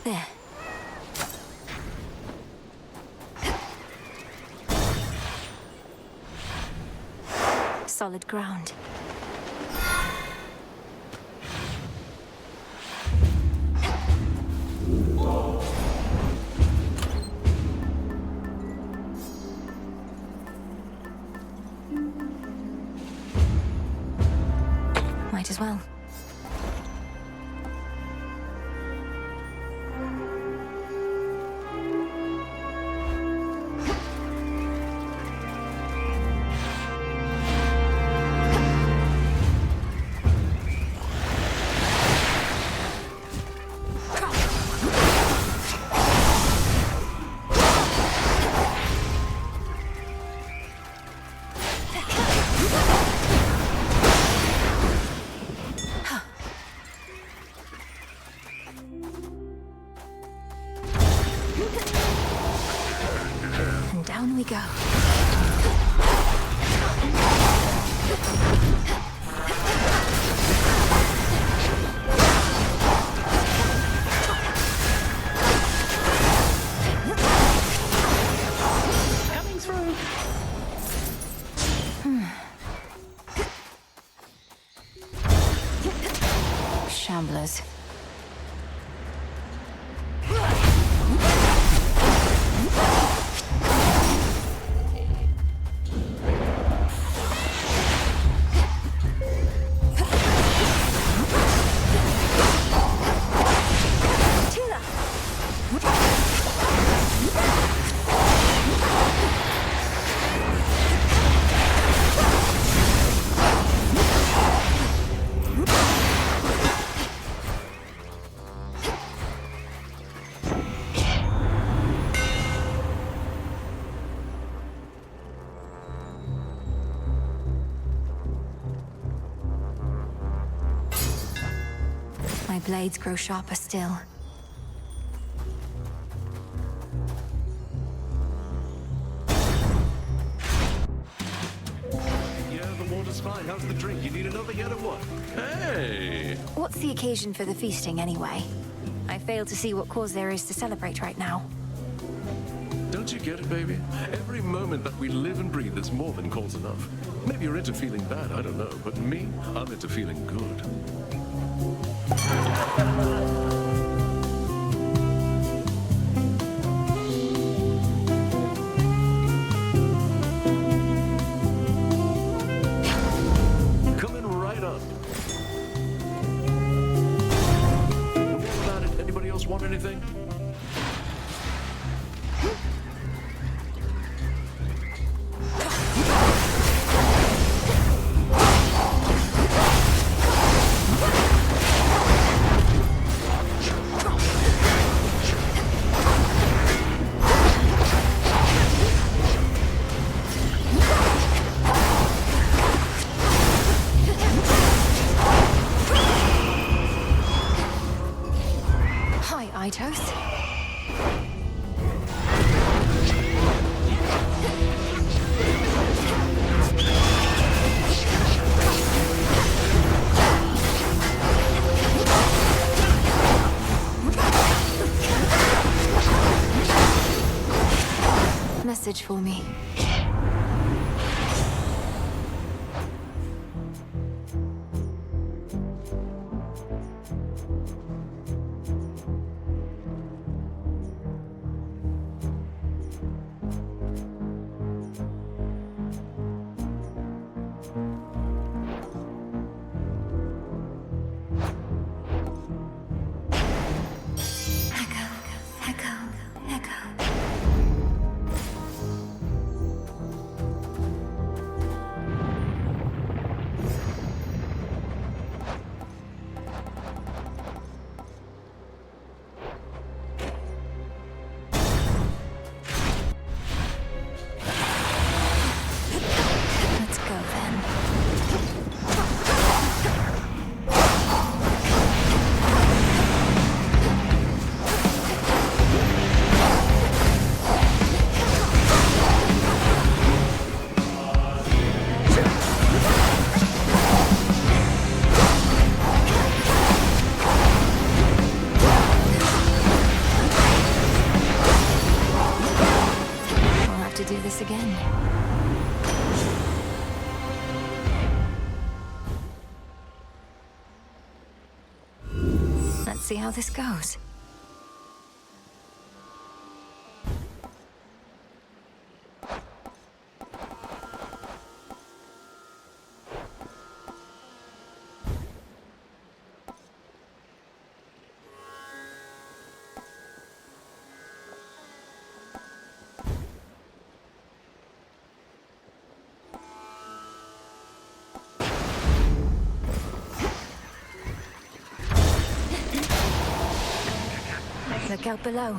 There. Solid ground. Might as well. And down we go. Coming through. blades grow sharper still. Yeah, the water's fine. How's the drink? You need another yet or what? Hey! What's the occasion for the feasting, anyway? I fail to see what cause there is to celebrate right now. Don't you get it, baby? Every moment that we live and breathe is more than cause enough. Maybe you're into feeling bad, I don't know. But me, I'm into feeling good. Coming right up. What about it? Anybody else want anything? Hi, Itos. Message for me. Again. Let's see how this goes. Look out below.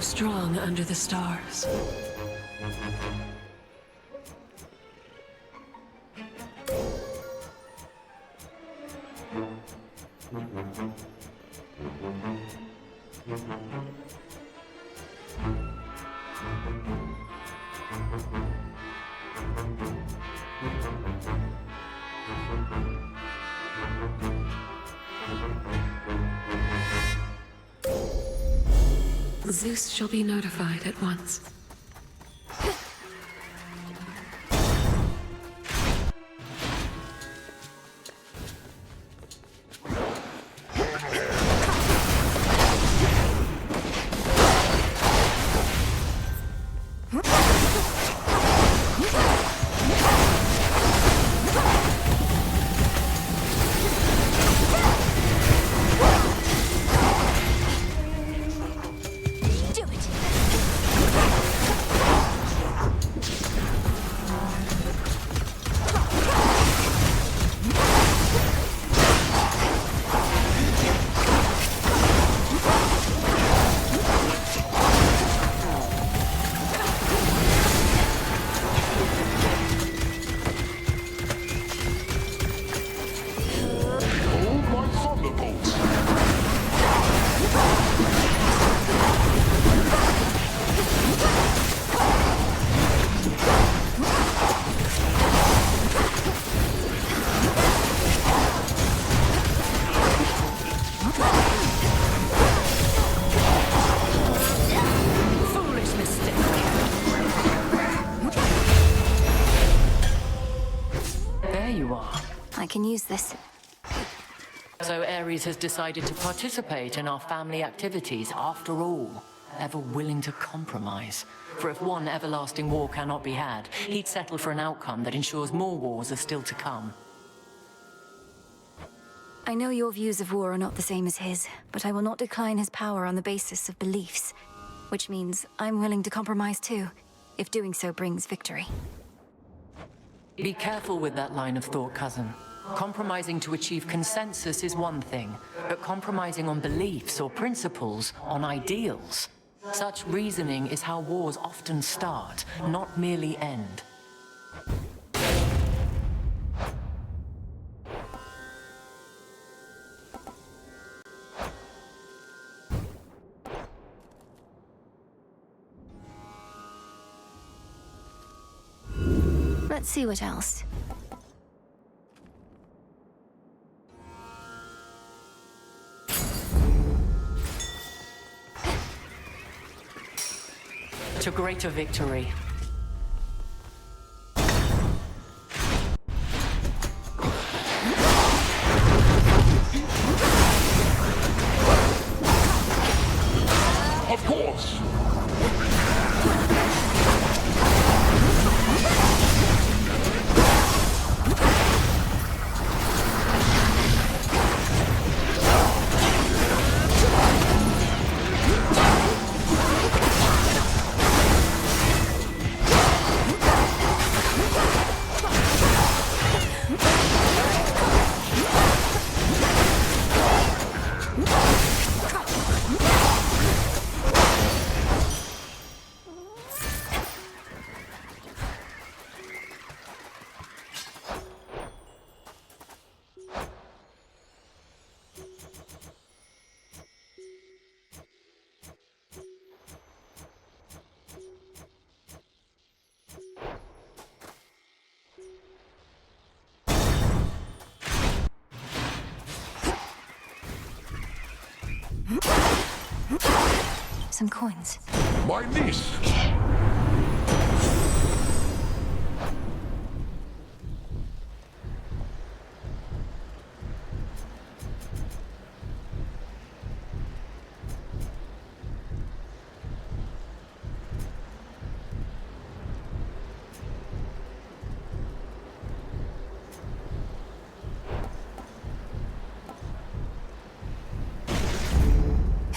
Strong under the stars. Zeus shall be notified at once. Huh? I can use this. So Ares has decided to participate in our family activities after all. Ever willing to compromise. For if one everlasting war cannot be had, he'd settle for an outcome that ensures more wars are still to come. I know your views of war are not the same as his, but I will not decline his power on the basis of beliefs. Which means I'm willing to compromise too, if doing so brings victory. Be careful with that line of thought, cousin. Compromising to achieve consensus is one thing, but compromising on beliefs or principles, on ideals, such reasoning is how wars often start, not merely end. Let's see what else. To greater victory. Of course! Some coins. My niece!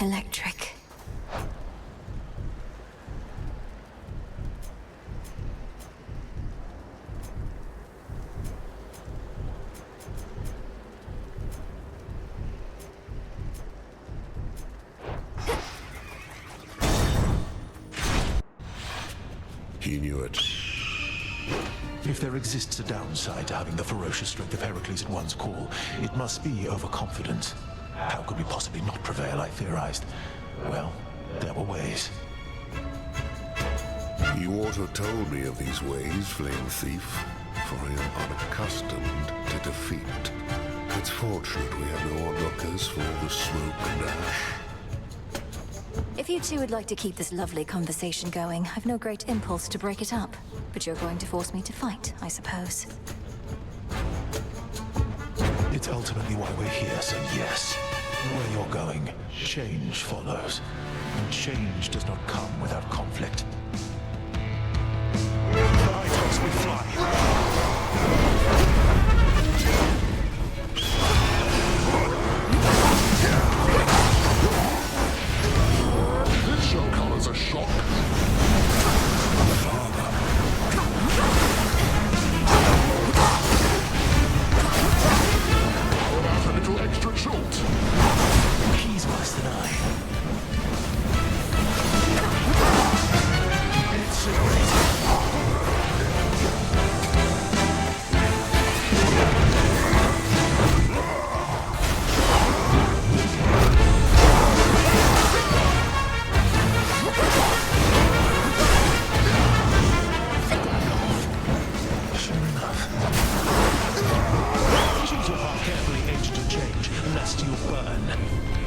Electric. He knew it. If there exists a downside to having the ferocious strength of Heracles at one's call, it must be overconfidence. How could we possibly not prevail, I theorized. Well, there were ways. You ought to have told me of these ways, Flame Thief, for I am unaccustomed to defeat. It's fortunate we have no onlookers for all the smoke and ash. If you two would like to keep this lovely conversation going, I've no great impulse to break it up. But you're going to force me to fight, I suppose. It's ultimately why we're here, so yes. Where you're going, change follows. And change does not come without conflict. Fly, Toss, we fly! This shall come as a shock. How about a little extra jolt? He's worse than I.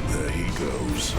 There he goes.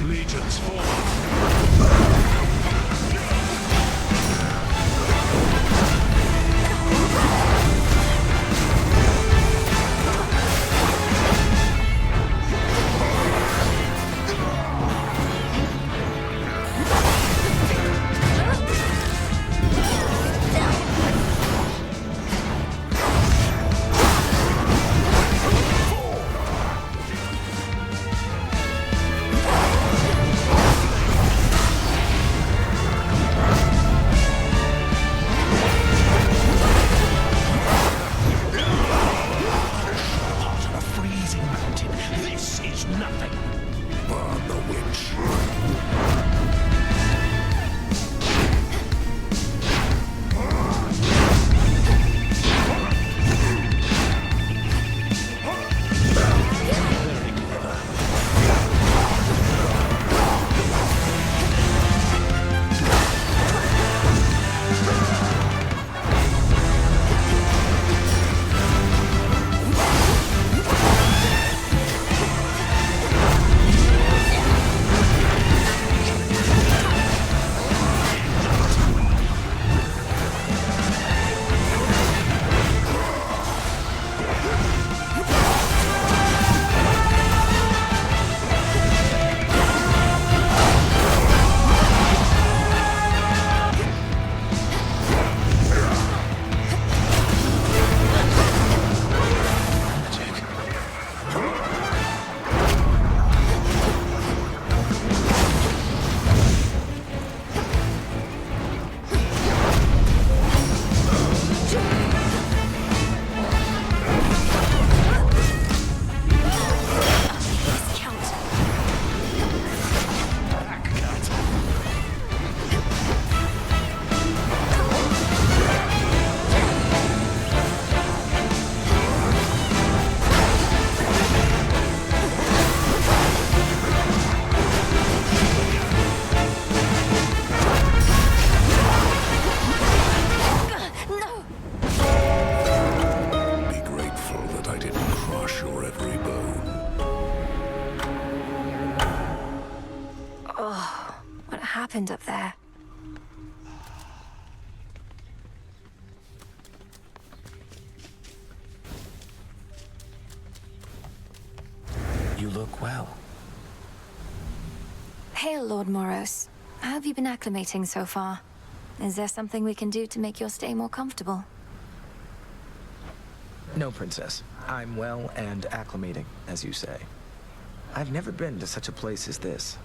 Legions forward. happened up there? You look well. Hail, Lord Moros. How have you been acclimating so far? Is there something we can do to make your stay more comfortable? No, Princess. I'm well and acclimating, as you say. I've never been to such a place as this,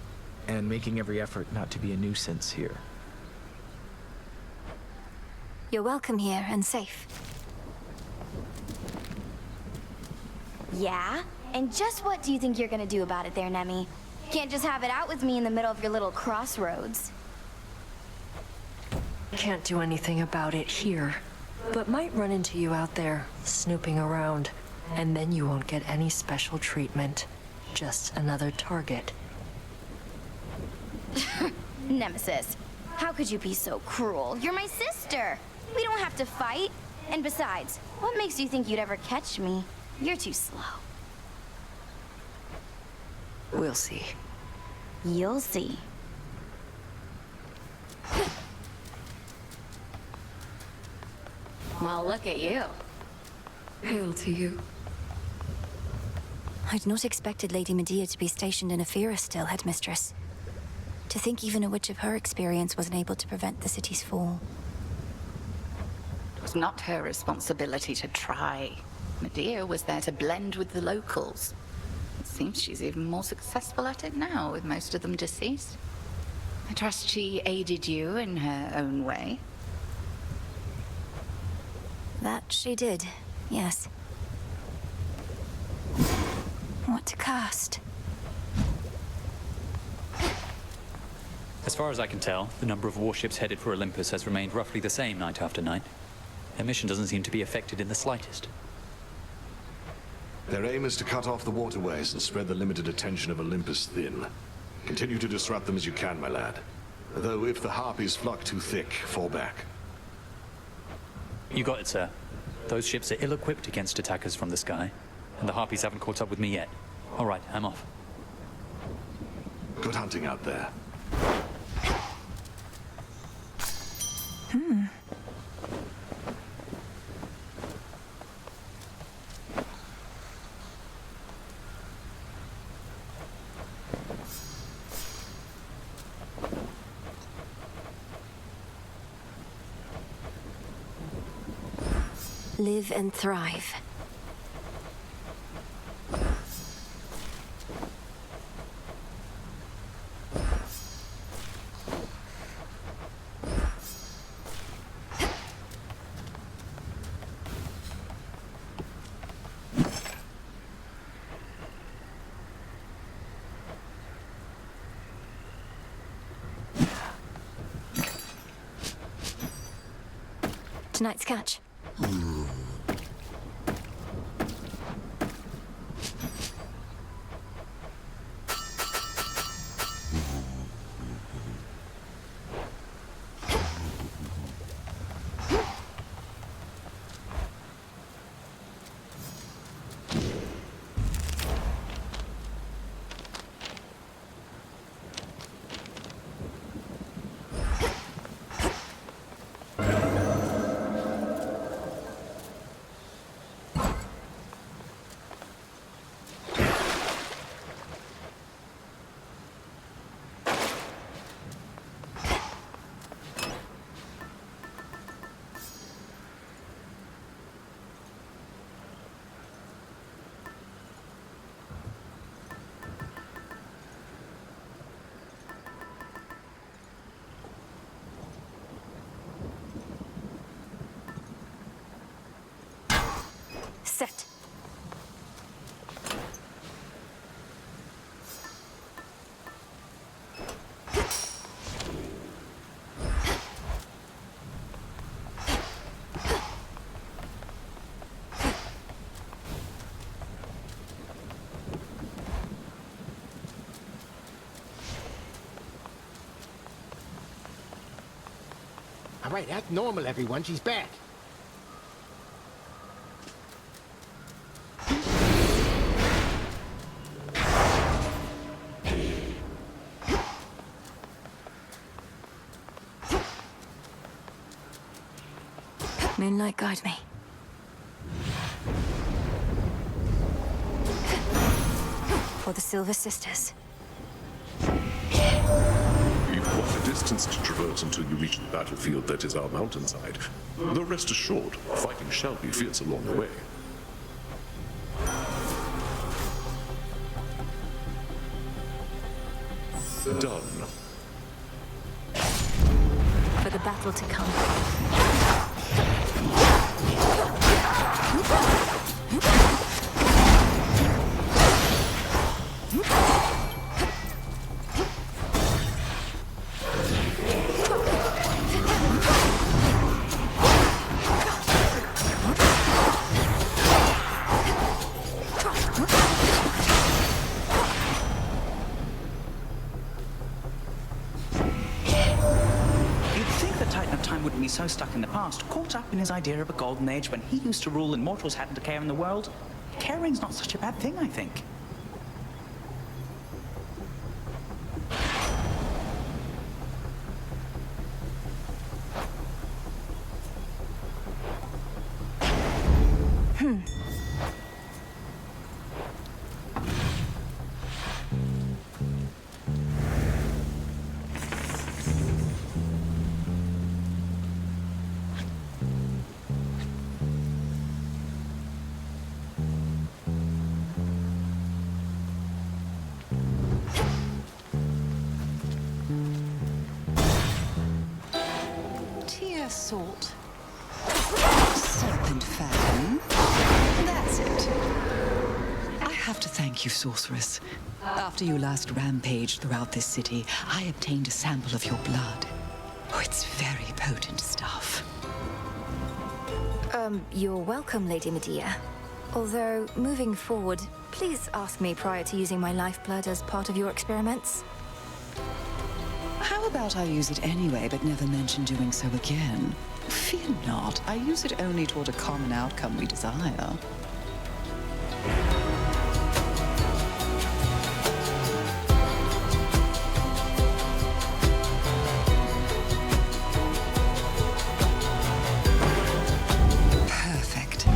and making every effort not to be a nuisance here. You're welcome here and safe. Yeah? And just what do you think you're gonna do about it there, Nemi? Can't just have it out with me in the middle of your little crossroads. Can't do anything about it here, but might run into you out there, snooping around, and then you won't get any special treatment. Just another target. Nemesis, how could you be so cruel? You're my sister! We don't have to fight. And besides, what makes you think you'd ever catch me? You're too slow. We'll see. You'll see. Well, look at you. Hail to you. I'd not expected Lady Medea to be stationed in Ephira still, Headmistress. To think even a witch of her experience wasn't able to prevent the city's fall. It was not her responsibility to try. Medea was there to blend with the locals. It seems she's even more successful at it now, with most of them deceased. I trust she aided you in her own way. That she did, yes. What to cast? As far as I can tell, the number of warships headed for Olympus has remained roughly the same night after night. Their mission doesn't seem to be affected in the slightest. Their aim is to cut off the waterways and spread the limited attention of Olympus thin. Continue to disrupt them as you can, my lad. Though if the harpies flock too thick, fall back. You got it, sir. Those ships are ill-equipped against attackers from the sky, and the Harpies haven't caught up with me yet. All right, I'm off. Good hunting out there. Live and thrive. Tonight's catch. Set. All right, act normal, everyone. She's back. Moonlight, guide me. For the Silver Sisters. You've quite a distance to traverse until you reach the battlefield that is our mountainside. Though rest assured, fighting shall be fierce along the way. Done. For the battle to come. So stuck in the past, caught up in his idea of a golden age when he used to rule and mortals hadn't a care in the world. Caring's not such a bad thing, I think. Salt. Serpent fan. That's it. I have to thank you, sorceress. After you last rampaged throughout this city, I obtained a sample of your blood. Oh, it's very potent stuff. You're welcome, Lady Medea. Although, moving forward, please ask me prior to using my lifeblood as part of your experiments. How about I use it anyway, but never mention doing so again? Fear not. I use it only toward a common outcome we desire. Perfect.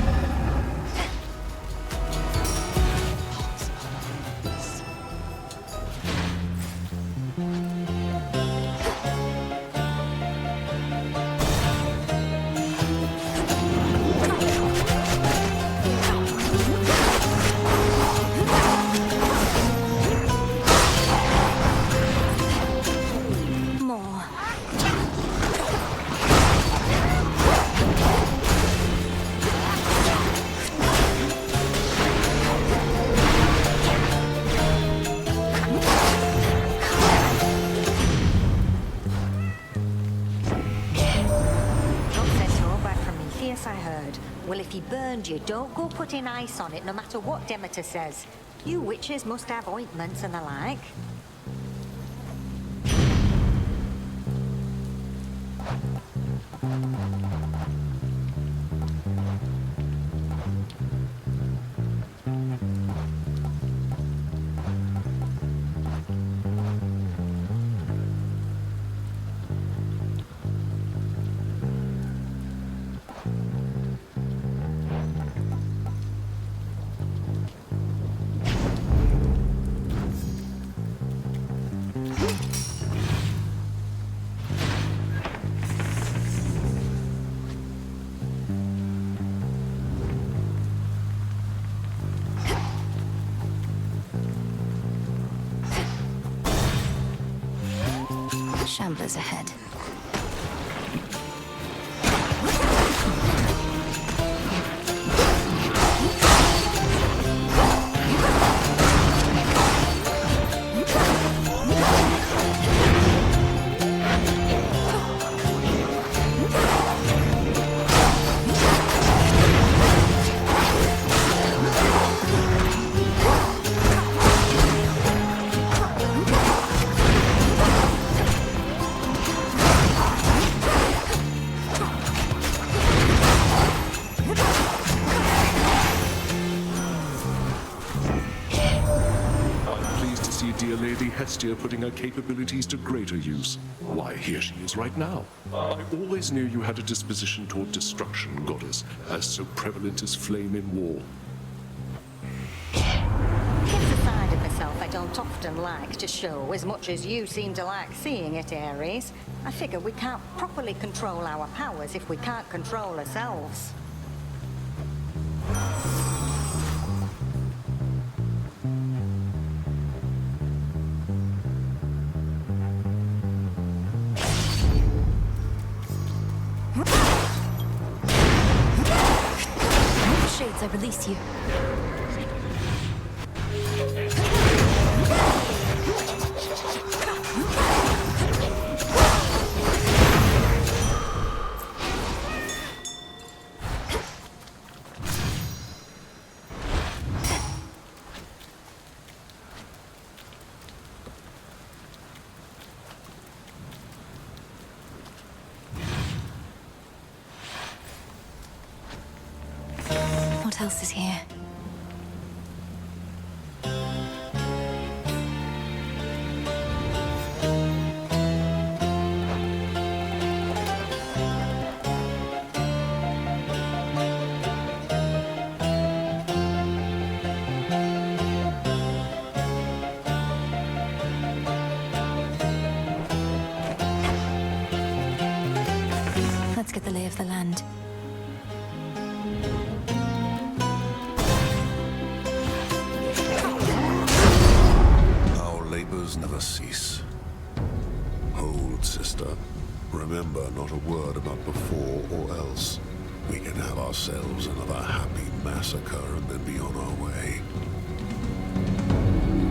More. Not sent all back from Etheus, I heard. Well, if he burned you, don't go putting ice on it, no matter what Demeter says. You witches must have ointments and the like. Shamblers ahead. Dear Lady Hestia putting her capabilities to greater use. Why, here she is right now. I always knew you had a disposition toward destruction, Goddess, as so prevalent as flame in war. It's a side of myself I don't often like to show, as much as you seem to like seeing it, Ares. I figure we can't properly control our powers if we can't control ourselves. Shades, I release you. What else is here? Let's get the lay of the land. Our labors never cease. Hold, sister. Remember not a word about before or else. We can have ourselves another happy massacre and then be on our way.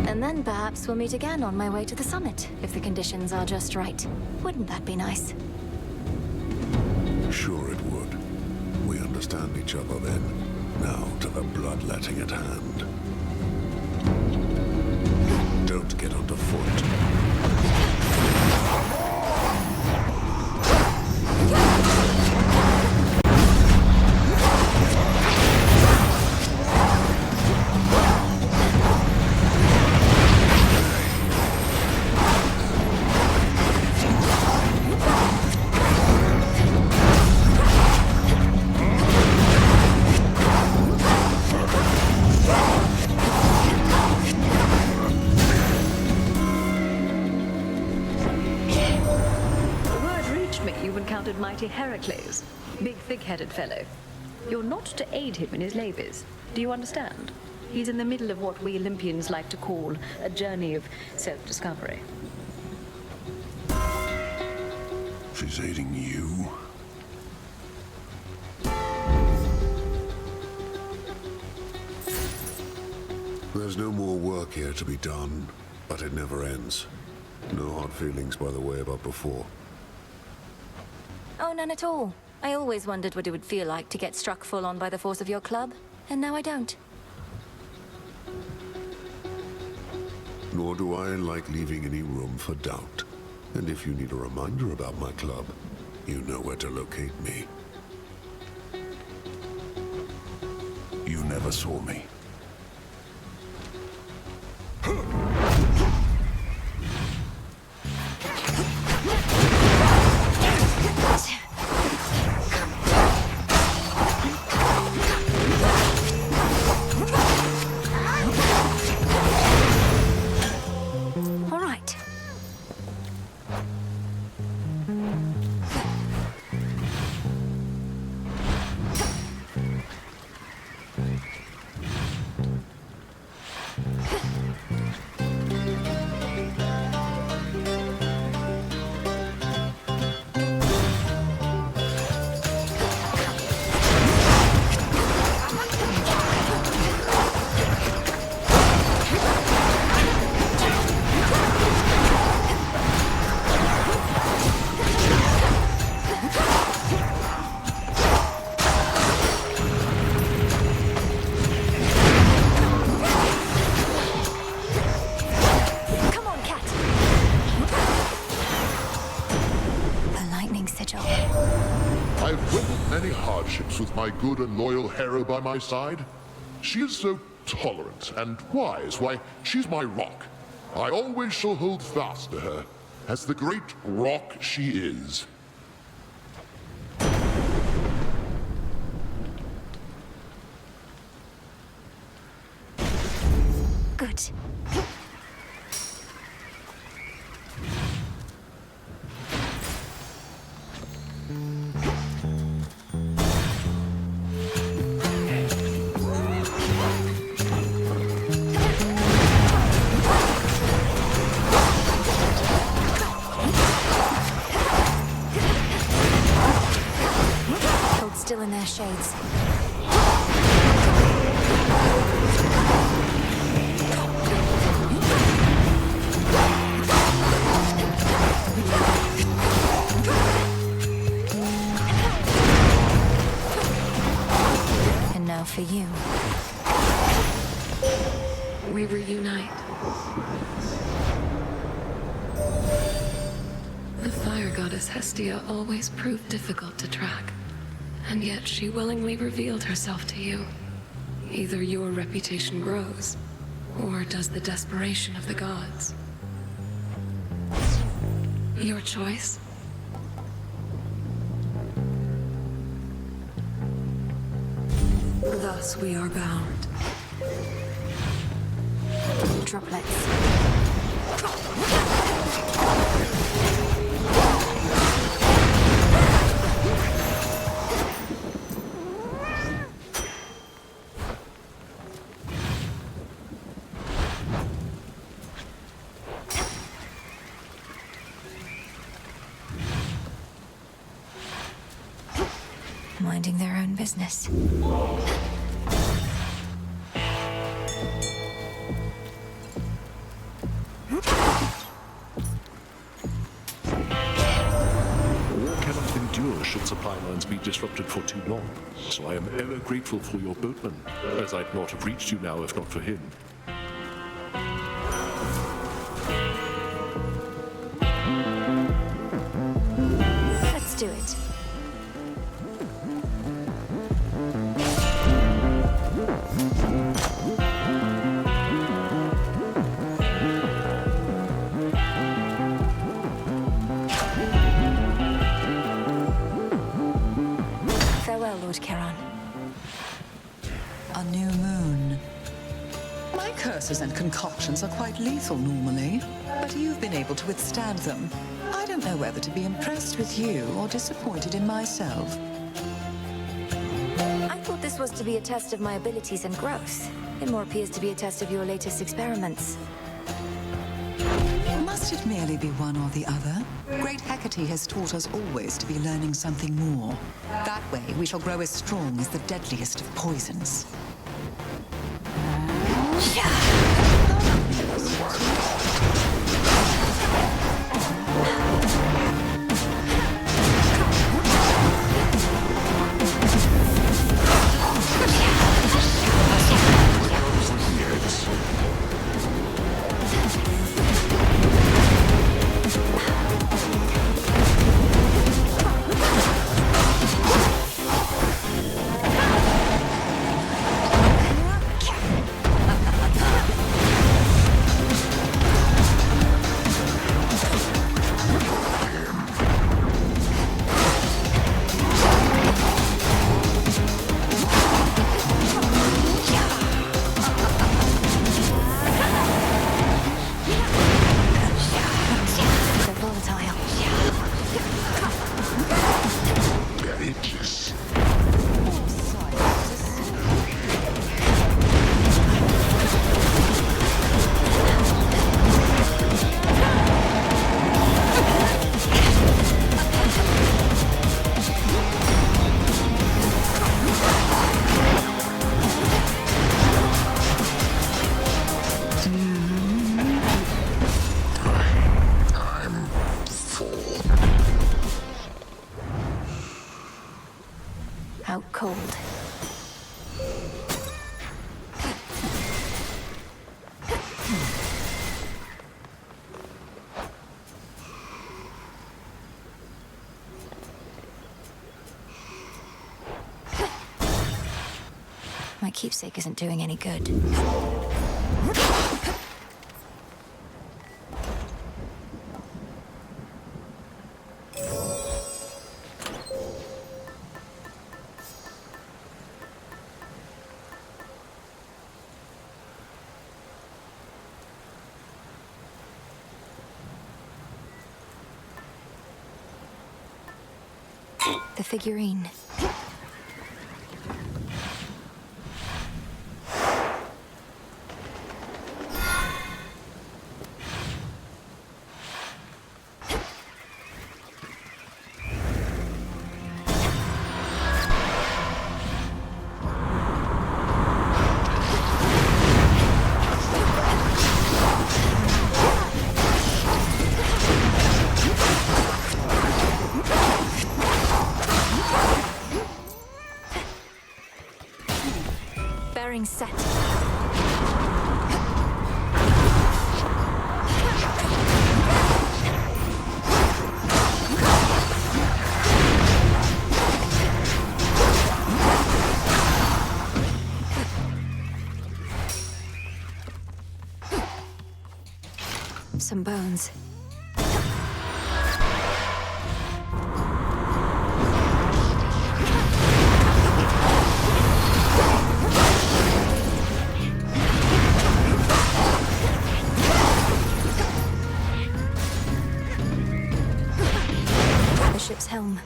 And then perhaps we'll meet again on my way to the summit, if the conditions are just right. Wouldn't that be nice? Sure it would. We understand each other then. Now to the bloodletting at hand. Don't get underfoot. mighty Heracles. Big, thick-headed fellow. You're not to aid him in his labors. Do you understand? He's in the middle of what we Olympians like to call a journey of self-discovery. She's aiding you? There's no more work here to be done, but it never ends. No hard feelings, by the way, about before. Oh, none at all. I always wondered what it would feel like to get struck full on by the force of your club, and now I don't. Nor do I like leaving any room for doubt. And if you need a reminder about my club, you know where to locate me. You never saw me. With my good and loyal Hera by my side. She is so tolerant and wise. Why, she's my rock. I always shall hold fast to her as the great rock she is. Good. Still in their shades. And now for you. We reunite. The fire goddess Hestia always proved difficult to track. And yet she willingly revealed herself to you. Either your reputation grows, or does the desperation of the gods. Your choice? Thus we are bound. Droplets. Minding their own business. Should supply lines be disrupted for too long. So I am ever grateful for your boatman, as I'd not have reached you now if not for him. Let's do it. A new moon. My curses and concoctions are quite lethal normally, but you've been able to withstand them. I don't know whether to be impressed with you or disappointed in myself. I thought this was to be a test of my abilities and growth. It more appears to be a test of your latest experiments. Must it merely be one or the other? Great Hecate has taught us always to be learning something more. That way, we shall grow as strong as the deadliest of poisons. Out cold. My keepsake isn't doing any good. The figurine. Bearing set. Some bones. Ship's helm.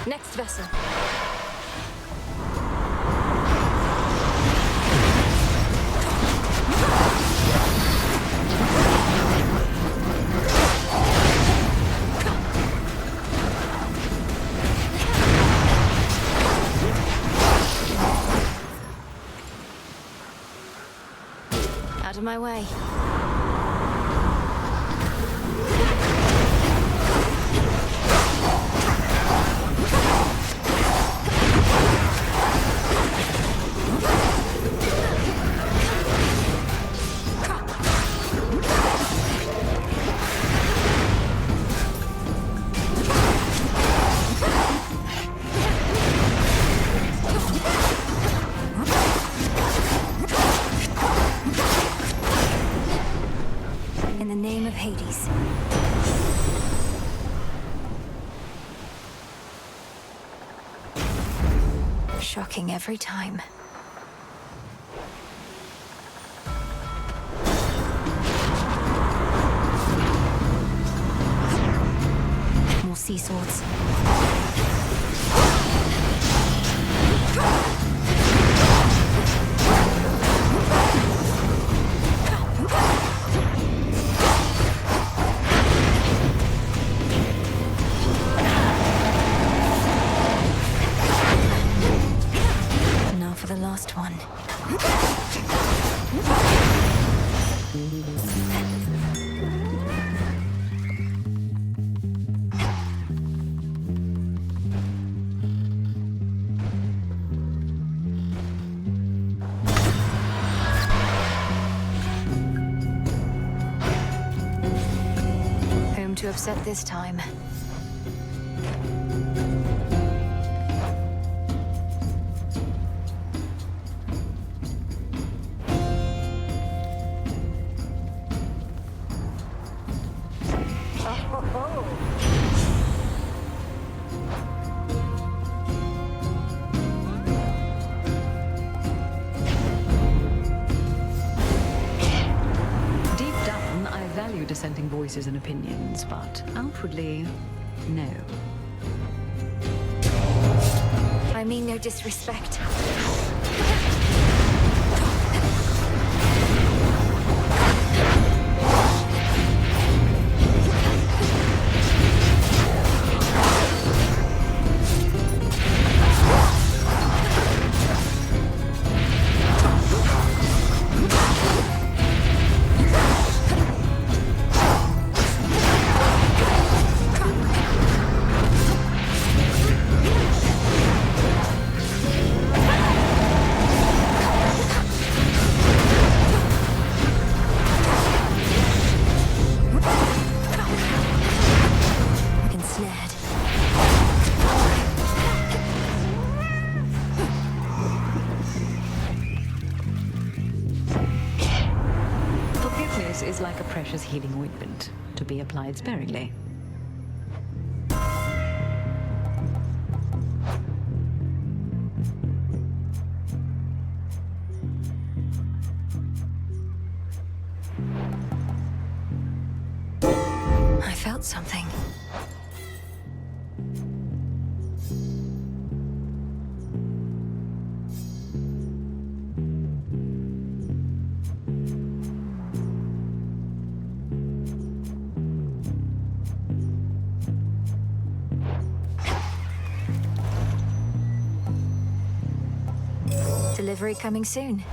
Next vessel. Out of my way. In the name of Hades. Shocking every time. More sea swords. Now for the last one. Whom to upset this time? Deep down, I value dissenting voices and opinions, but outwardly, no. I mean no disrespect. Ensnared. Forgiveness is like a precious healing ointment, to be applied sparingly. I felt something. Delivery coming soon.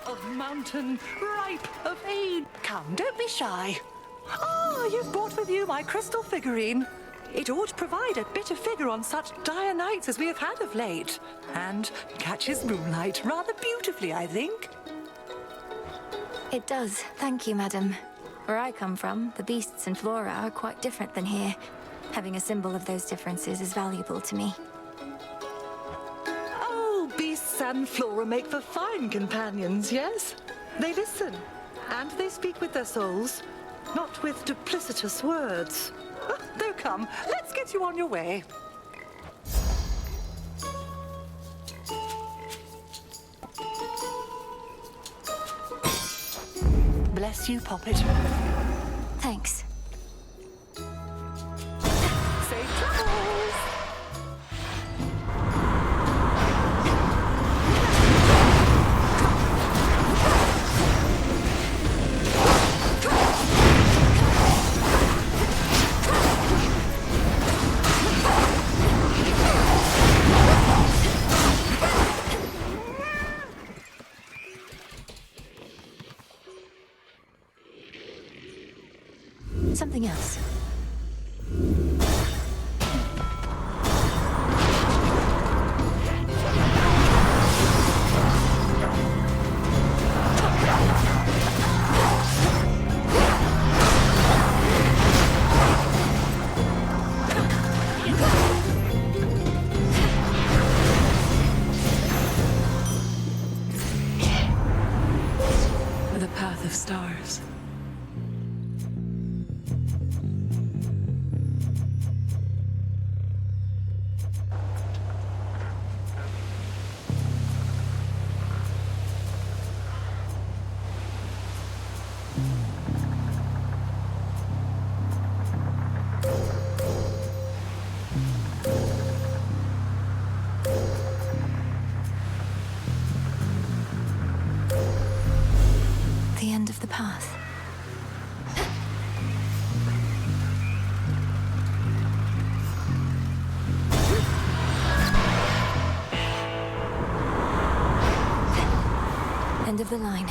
A mountain ripe of aid. Come, don't be shy. Ah, you've brought with you my crystal figurine. It ought to provide a bit of figure on such dire nights as we have had of late. And catches moonlight rather beautifully, I think. It does, thank you, madam. Where I come from, the beasts and flora are quite different than here. Having a symbol of those differences is valuable to me. Oh, beasts and flora make for fine companions, yes? They listen, and they speak with their souls, not with duplicitous words. Though come, let's get you on your way. Bless Bless you, Poppet. Thanks. Safe travels! Something else. The path of stars. The end of the path. End of the line.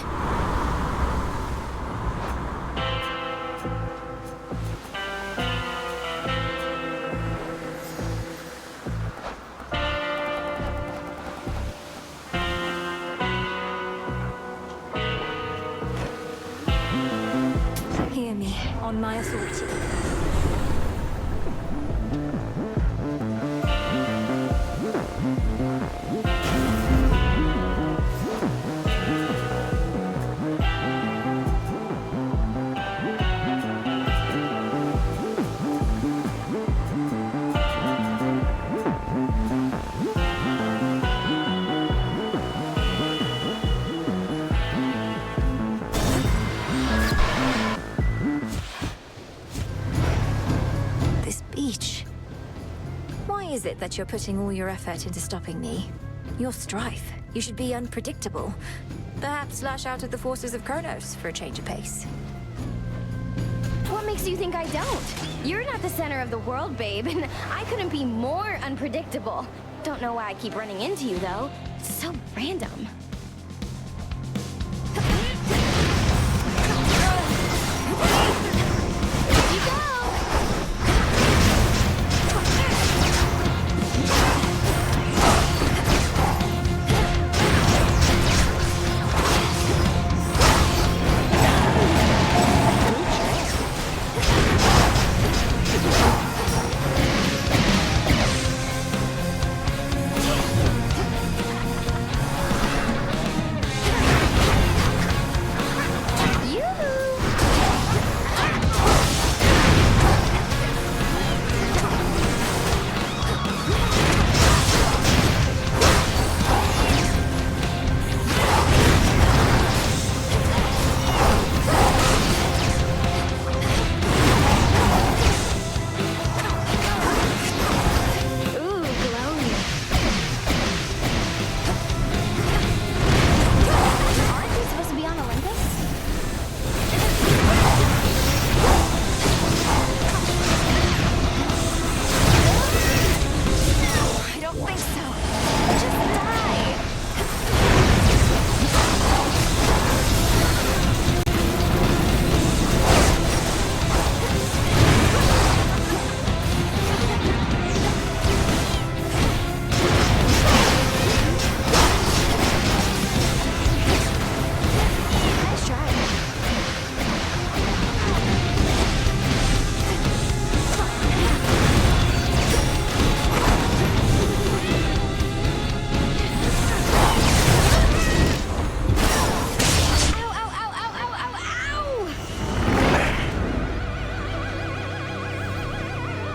Hear me, on my authority. This beach. Why is it that you're putting all your effort into stopping me? You're Strife. You should be unpredictable. Perhaps lash out at the forces of Kronos for a change of pace. What makes you think I don't? You're not the center of the world, babe, and I couldn't be more unpredictable. Don't know why I keep running into you, though. It's so random. You go!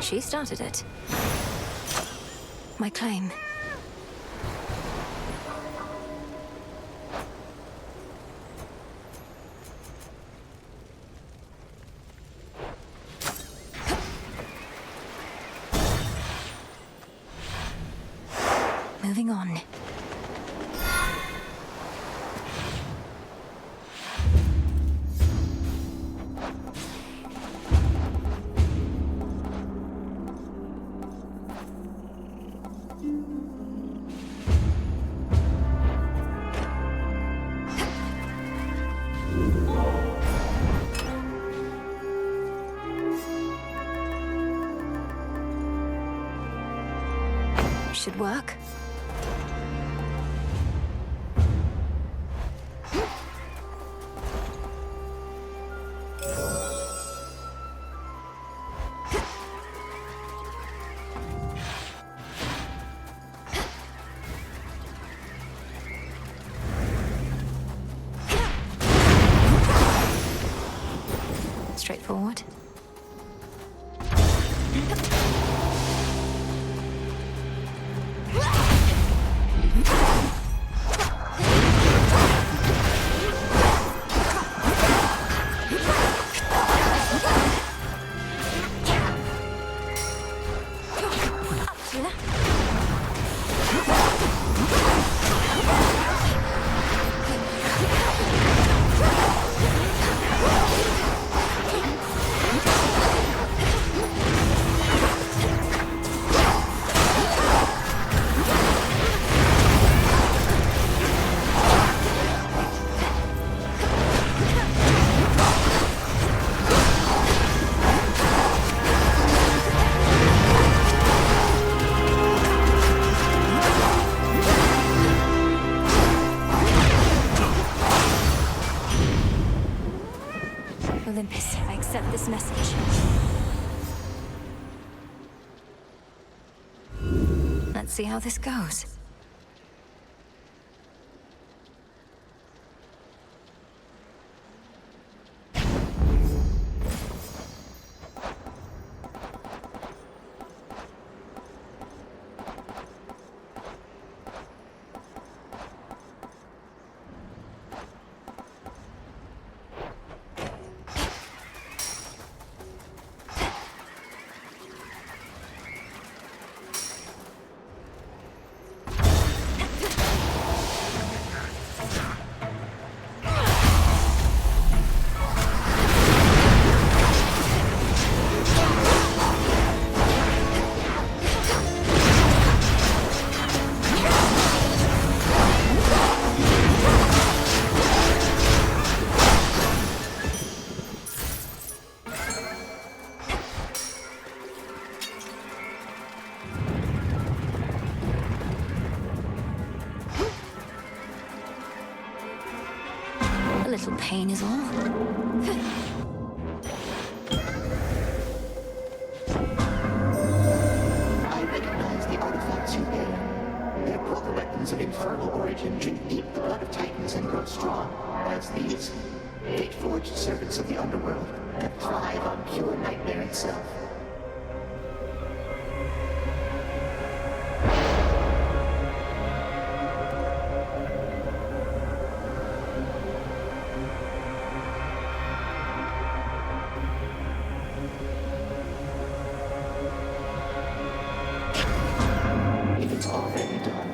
She started it. My claim. moving on. Should work. Straightforward. Olympus, I accept this message. Let's see how this goes. A little pain is all. I recognize the artifacts you bear. Their proto weapons of infernal origin drink deep the blood of titans and grow strong, as these fate-forged servants of the underworld that thrive on pure nightmare itself. It's already done.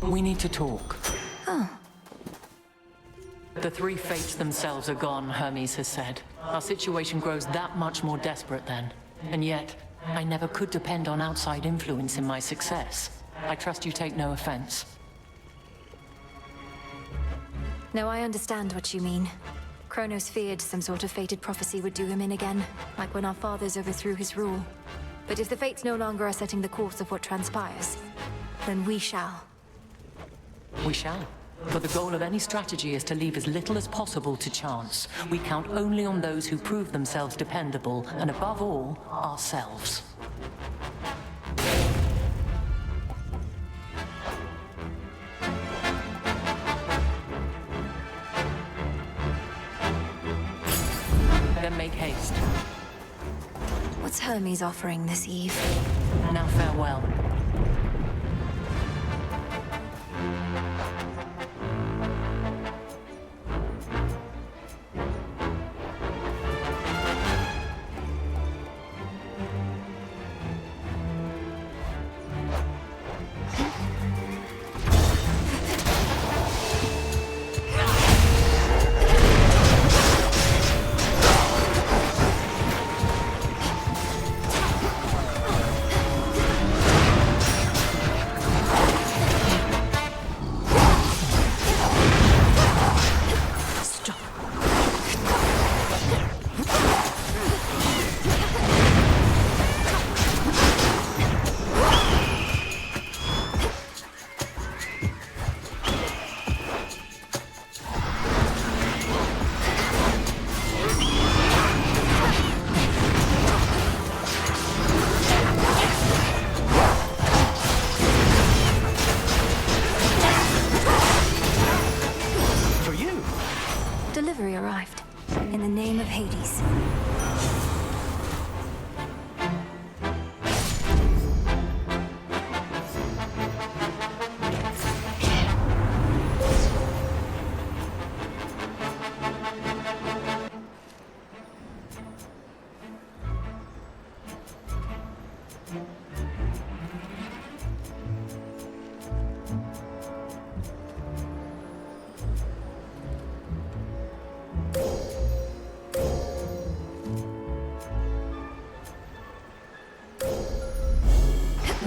We need to talk. Oh. The three fates themselves are gone, Hermes has said. Our situation grows that much more desperate then. And yet, I never could depend on outside influence in my success. I trust you take no offense. No, I understand what you mean. Kronos feared some sort of fated prophecy would do him in again, like when our fathers overthrew his rule. But if the fates no longer are setting the course of what transpires, then we shall. We shall. For the goal of any strategy is to leave as little as possible to chance. We count only on those who prove themselves dependable, and above all, ourselves. Then make haste. What's Hermes offering this eve? Now farewell. Delivery arrived. In the name of Hades.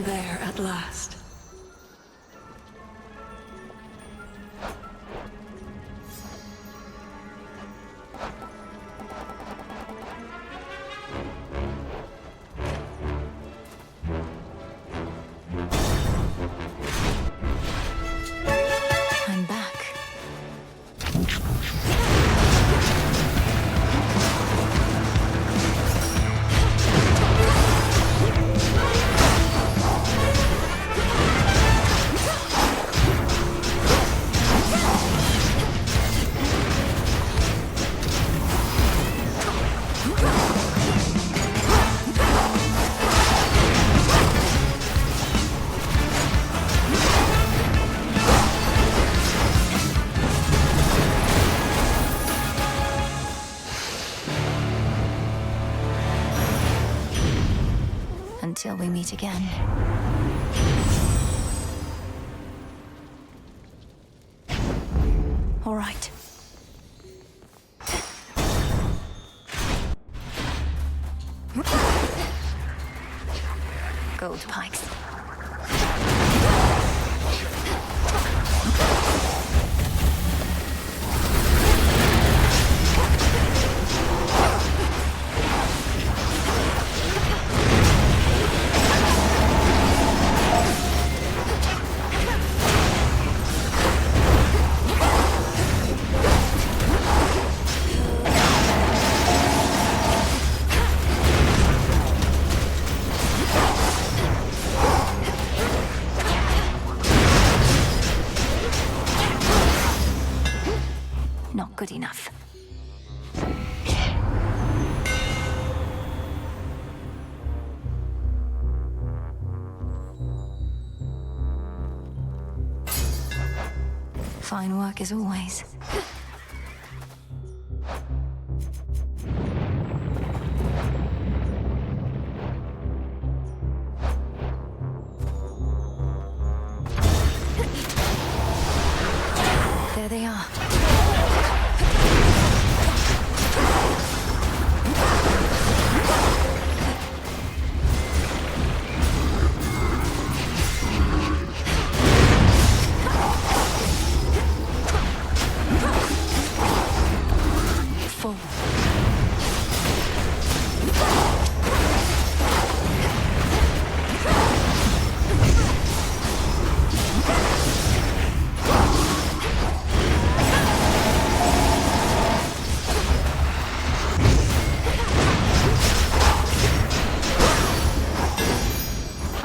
There at last. I'm back. Until we meet again. All right. Gold pikes. Not good enough. Fine work as always. There they are.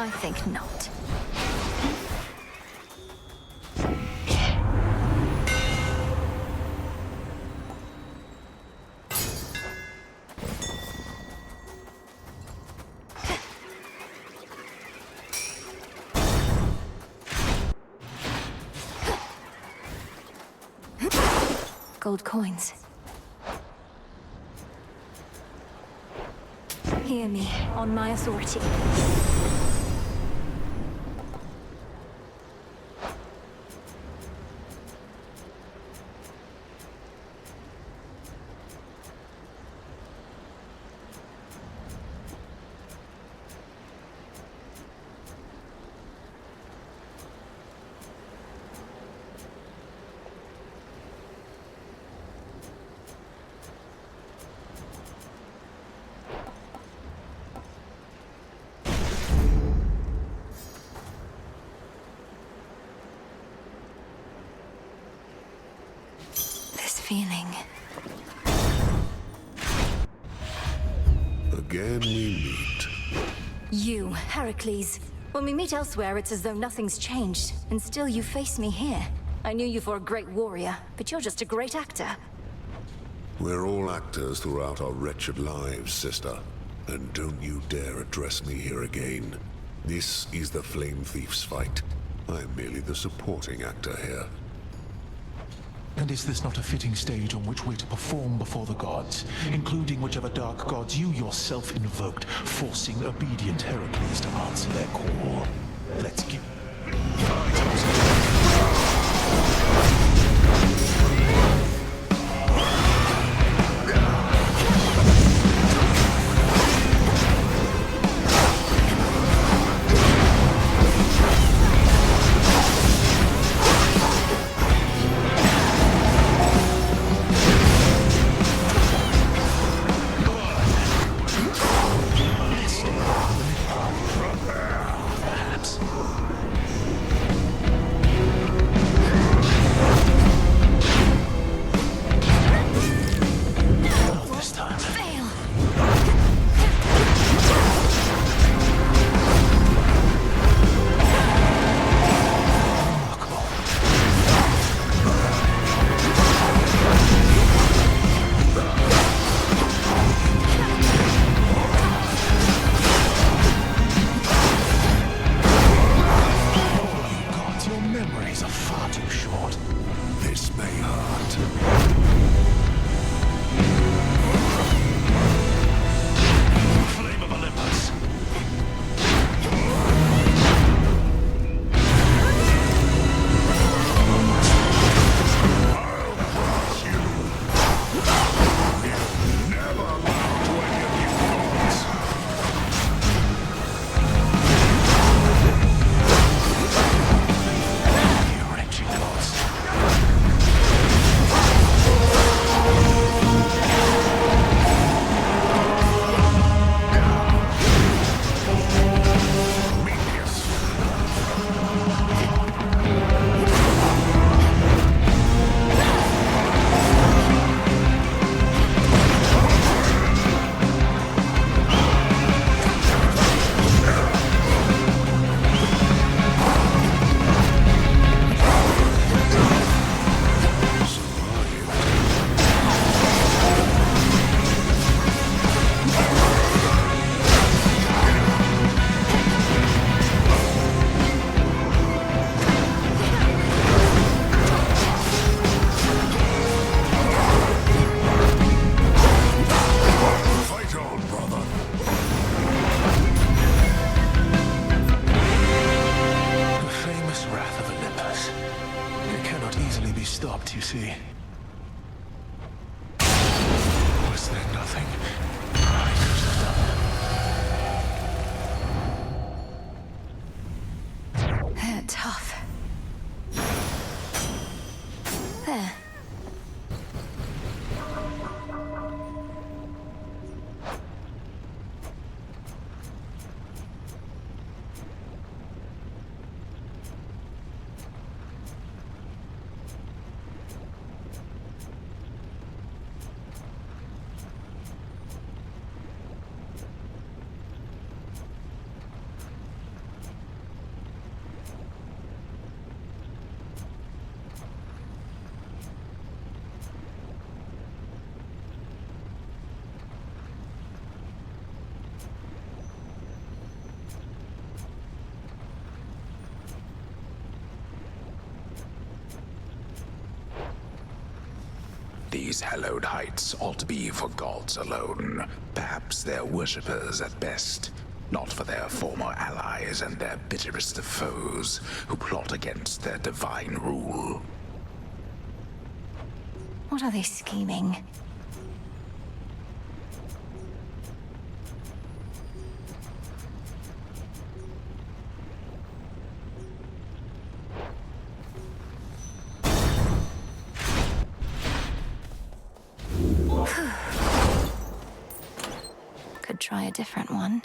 I think not. Gold coins. Hear me, on my authority. Feeling. Again we meet. You, Heracles. When we meet elsewhere, it's as though nothing's changed, and still you face me here. I knew you for a great warrior, but you're just a great actor. We're all actors throughout our wretched lives, sister. And don't you dare address me here again. This is the Flame Thief's fight. I'm merely the supporting actor here. And is this not a fitting stage on which we're to perform before the gods, including whichever dark gods you yourself invoked, forcing obedient Heracles to answer their call? Let's give... stopped, you see. Was there nothing I could have done? They're tough. There. These hallowed heights ought to be for gods alone. Perhaps their worshippers at best. Not for their former allies and their bitterest of foes, who plot against their divine rule. What are they scheming? Could try a different one.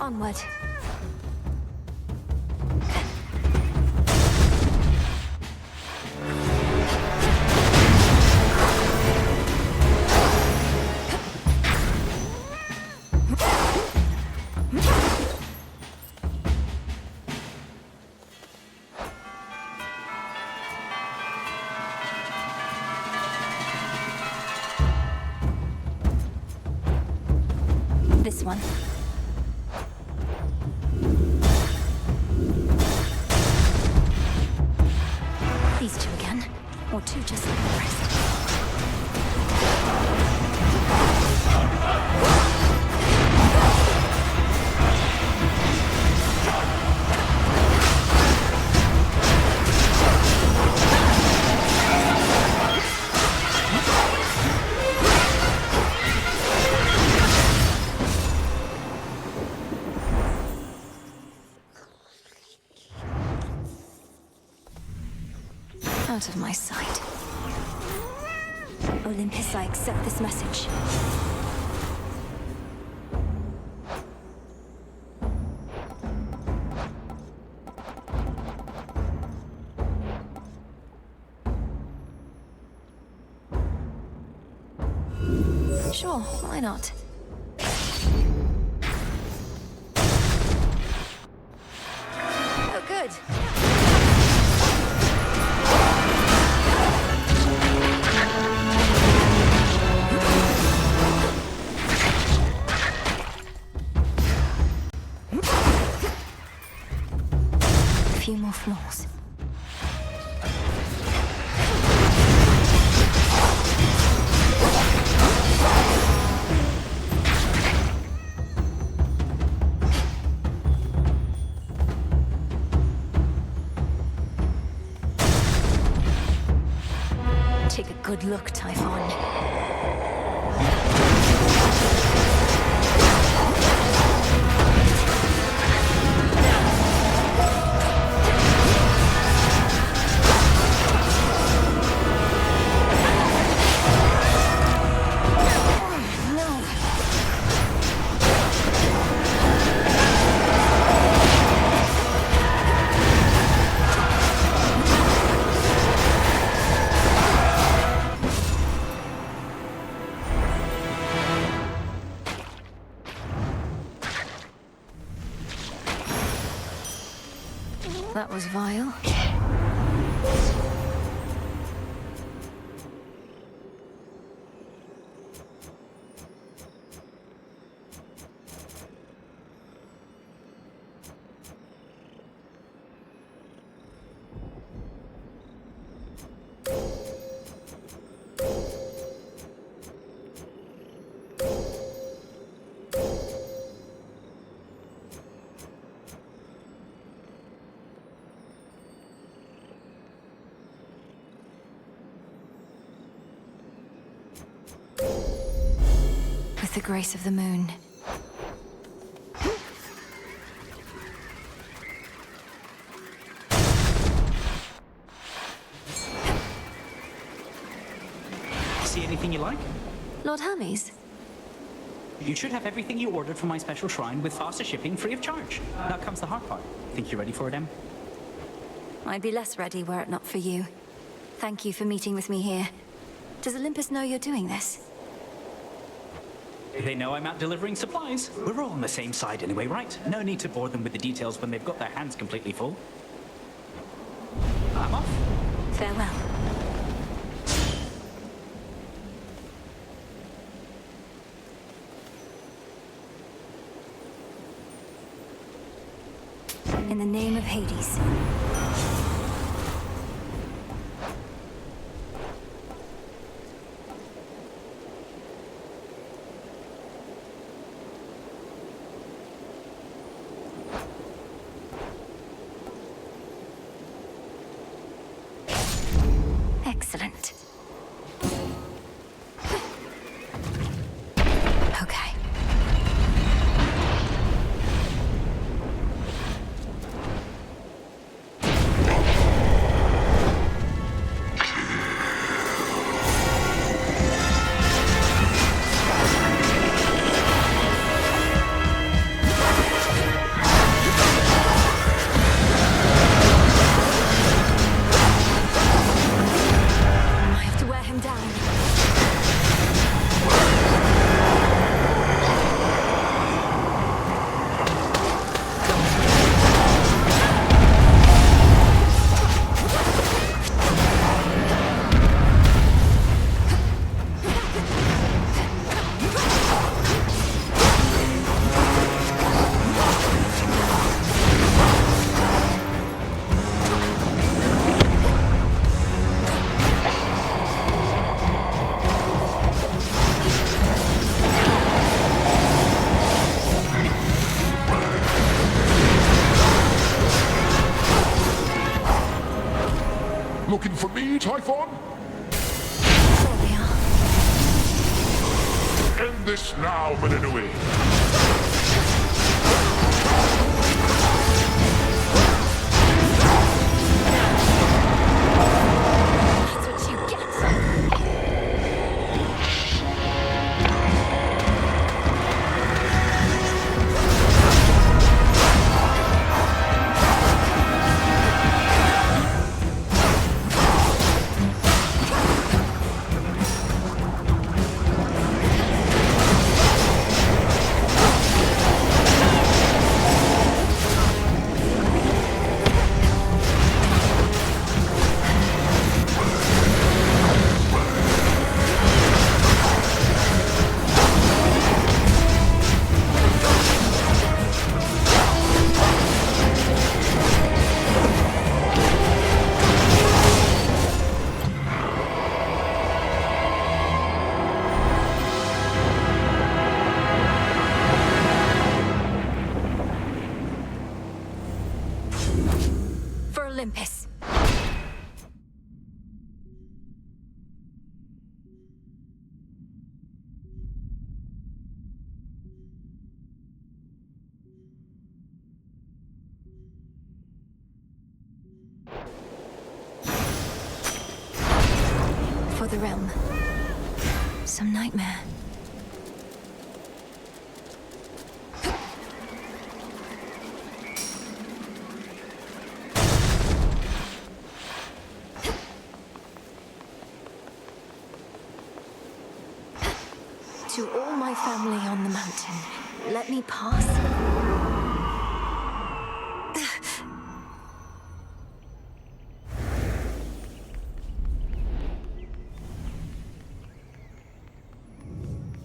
Onward. This one. These two again, or two just like the rest. Out of my sight. Olympus, I accept this message. Sure, why not? Oh, good. A few more floors. Take a good look, Typhon. That was vile. With the grace of the moon. Lord Hermes? You should have everything you ordered from my special shrine with faster shipping free of charge. Now comes the hard part. Think you're ready for it, Em? I'd be less ready were it not for you. Thank you for meeting with me here. Does Olympus know you're doing this? They know I'm out delivering supplies. We're all on the same side anyway, right? No need to bore them with the details when they've got their hands completely full. I'm off. Farewell. In the name of Hades. Excellent. Okay. I have to wear him down. Looking for me, Typhon? End this now, Melinui. That's what you get. For Olympus. For the realm. Some nightmare. To all my family on the mountain, let me pass.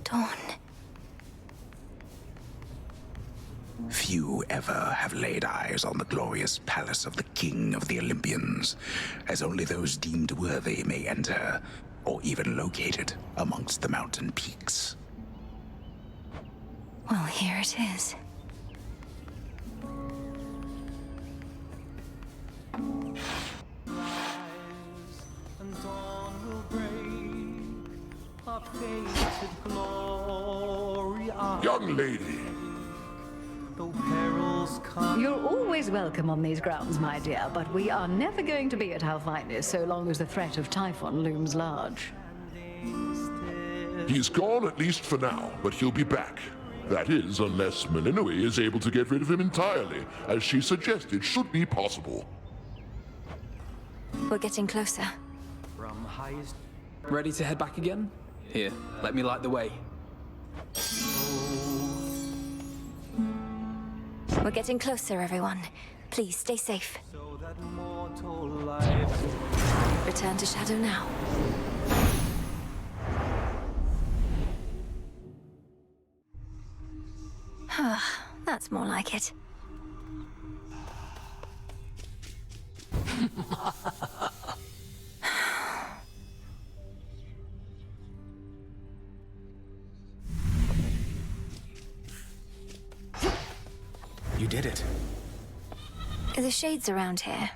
Dawn. Few ever have laid eyes on the glorious palace of the King of the Olympians, as only those deemed worthy may enter, or even locate it amongst the mountain peaks. Well, here it is. Young lady. You're always welcome on these grounds, my dear, but we are never going to be at our finest so long as the threat of Typhon looms large. He's gone, at least for now, but he'll be back. That is, unless Melinoi is able to get rid of him entirely, as she suggested should be possible. We're getting closer. From highest... Ready to head back again? Here, let me light the way. We're getting closer, everyone. Please, stay safe. Return to Shadow now. That's more like it. You did it. The shades around here.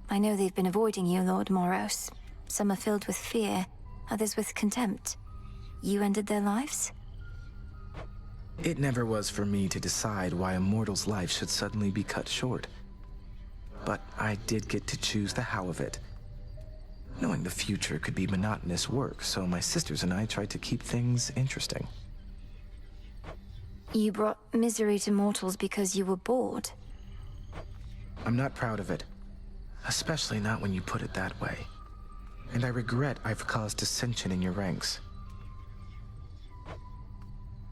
I know they've been avoiding you, Lord Moros. Some are filled with fear, others with contempt. You ended their lives? It never was for me to decide why a mortal's life should suddenly be cut short. But I did get to choose the how of it. Knowing the future could be monotonous work, so my sisters and I tried to keep things interesting. You brought misery to mortals because you were bored. I'm not proud of it. Especially not when you put it that way. And I regret I've caused dissension in your ranks.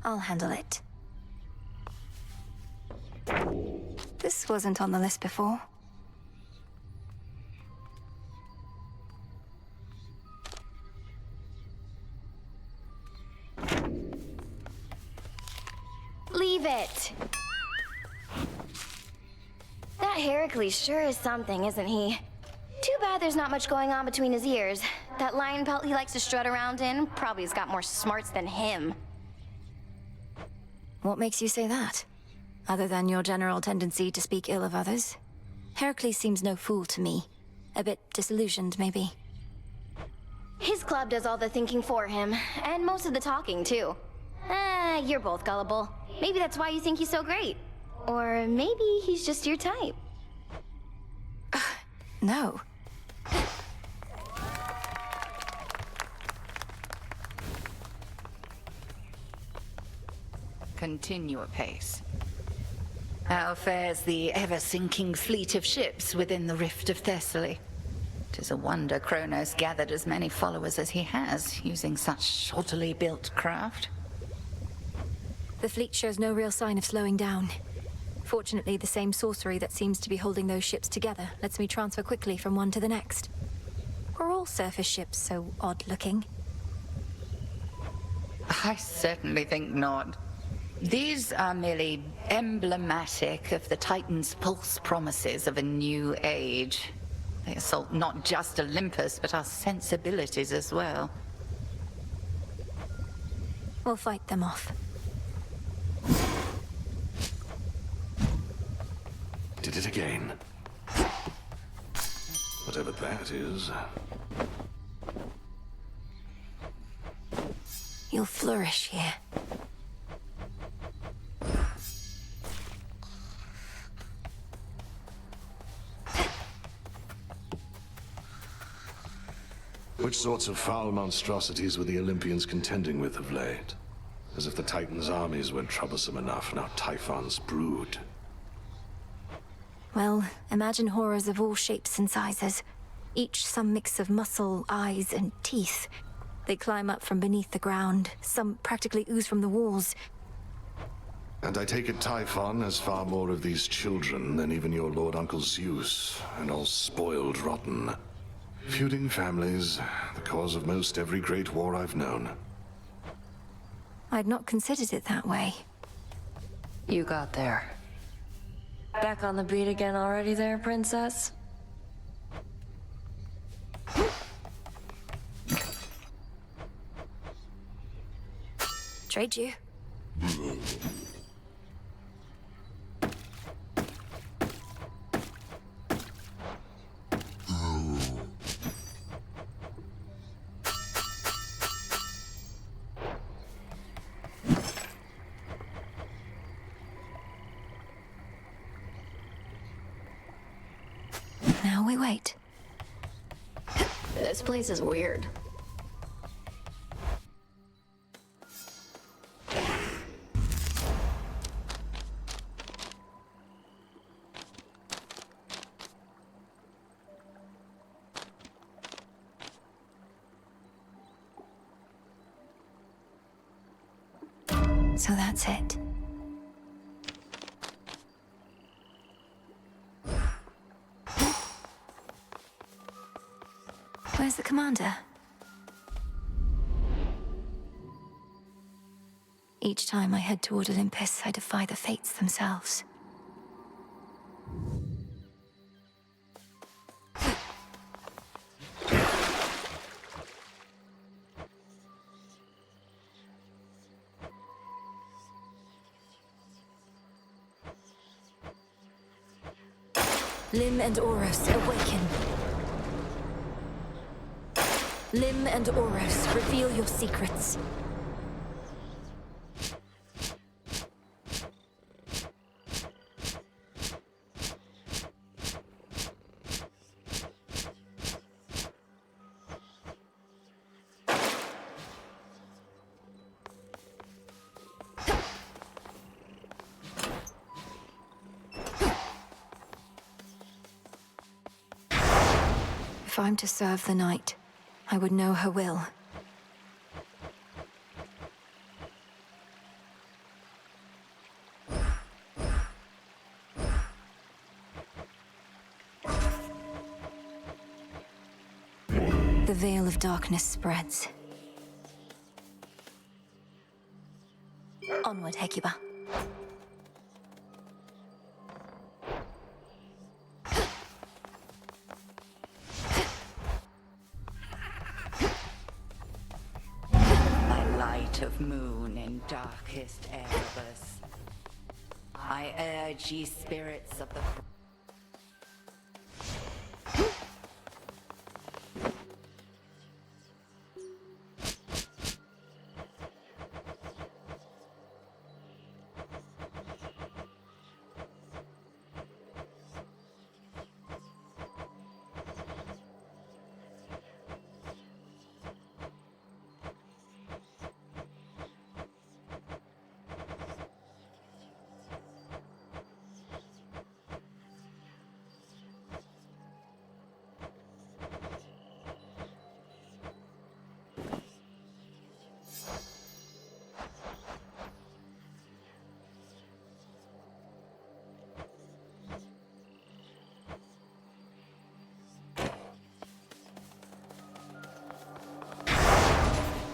I'll handle it. This wasn't on the list before. Leave it! That Heracles sure is something, isn't he? Too bad there's not much going on between his ears. That lion pelt he likes to strut around in probably has got more smarts than him. What makes you say that? Other than your general tendency to speak ill of others? Heracles seems no fool to me. A bit disillusioned, maybe. His club does all the thinking for him, and most of the talking, too. You're both gullible. Maybe that's why you think he's so great. Or maybe he's just your type. No. Continue apace. How fares the ever-sinking fleet of ships within the Rift of Thessaly? 'Tis a wonder Kronos gathered as many followers as he has, using such shoddily built craft. The fleet shows no real sign of slowing down. Fortunately, the same sorcery that seems to be holding those ships together lets me transfer quickly from one to the next. Are all surface ships so odd-looking? I certainly think not. These are merely emblematic of the Titan's false promises of a new age. They assault not just Olympus, but our sensibilities as well. We'll fight them off. Did it again. Whatever that is. You'll flourish here. Which sorts of foul monstrosities were the Olympians contending with of late? As if the Titans' armies weren't troublesome enough, now Typhon's brood. Well, imagine horrors of all shapes and sizes. Each some mix of muscle, eyes, and teeth. They climb up from beneath the ground. Some practically ooze from the walls. And I take it Typhon has far more of these children than even your Lord Uncle Zeus, and all spoiled rotten. Feuding families, the cause of most every great war I've known. I'd not considered it that way. You got there. Back on the beat again already there, Princess? Trade you. Now we wait. This place is weird. So that's it. Where's the commander? Each time I head toward Olympus, I defy the fates themselves. Lim and Oros, awaken. Lim and Oros, reveal your secrets. If I'm to serve the night, I would know her will. The veil of darkness spreads. Onward, Hecuba. Of moon in darkest Erebus, I urge ye spirits of the...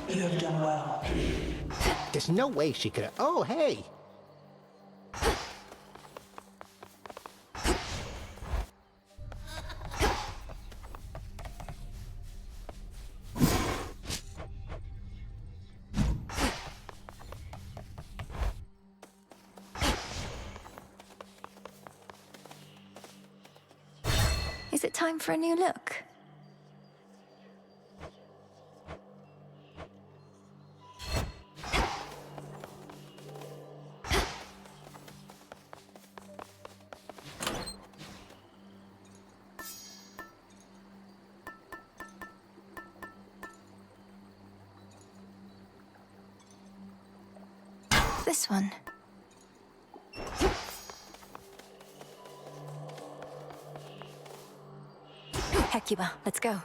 You have done well. There's no way she could have... Oh, hey! Is it time for a new look? This one. Hecuba, let's go.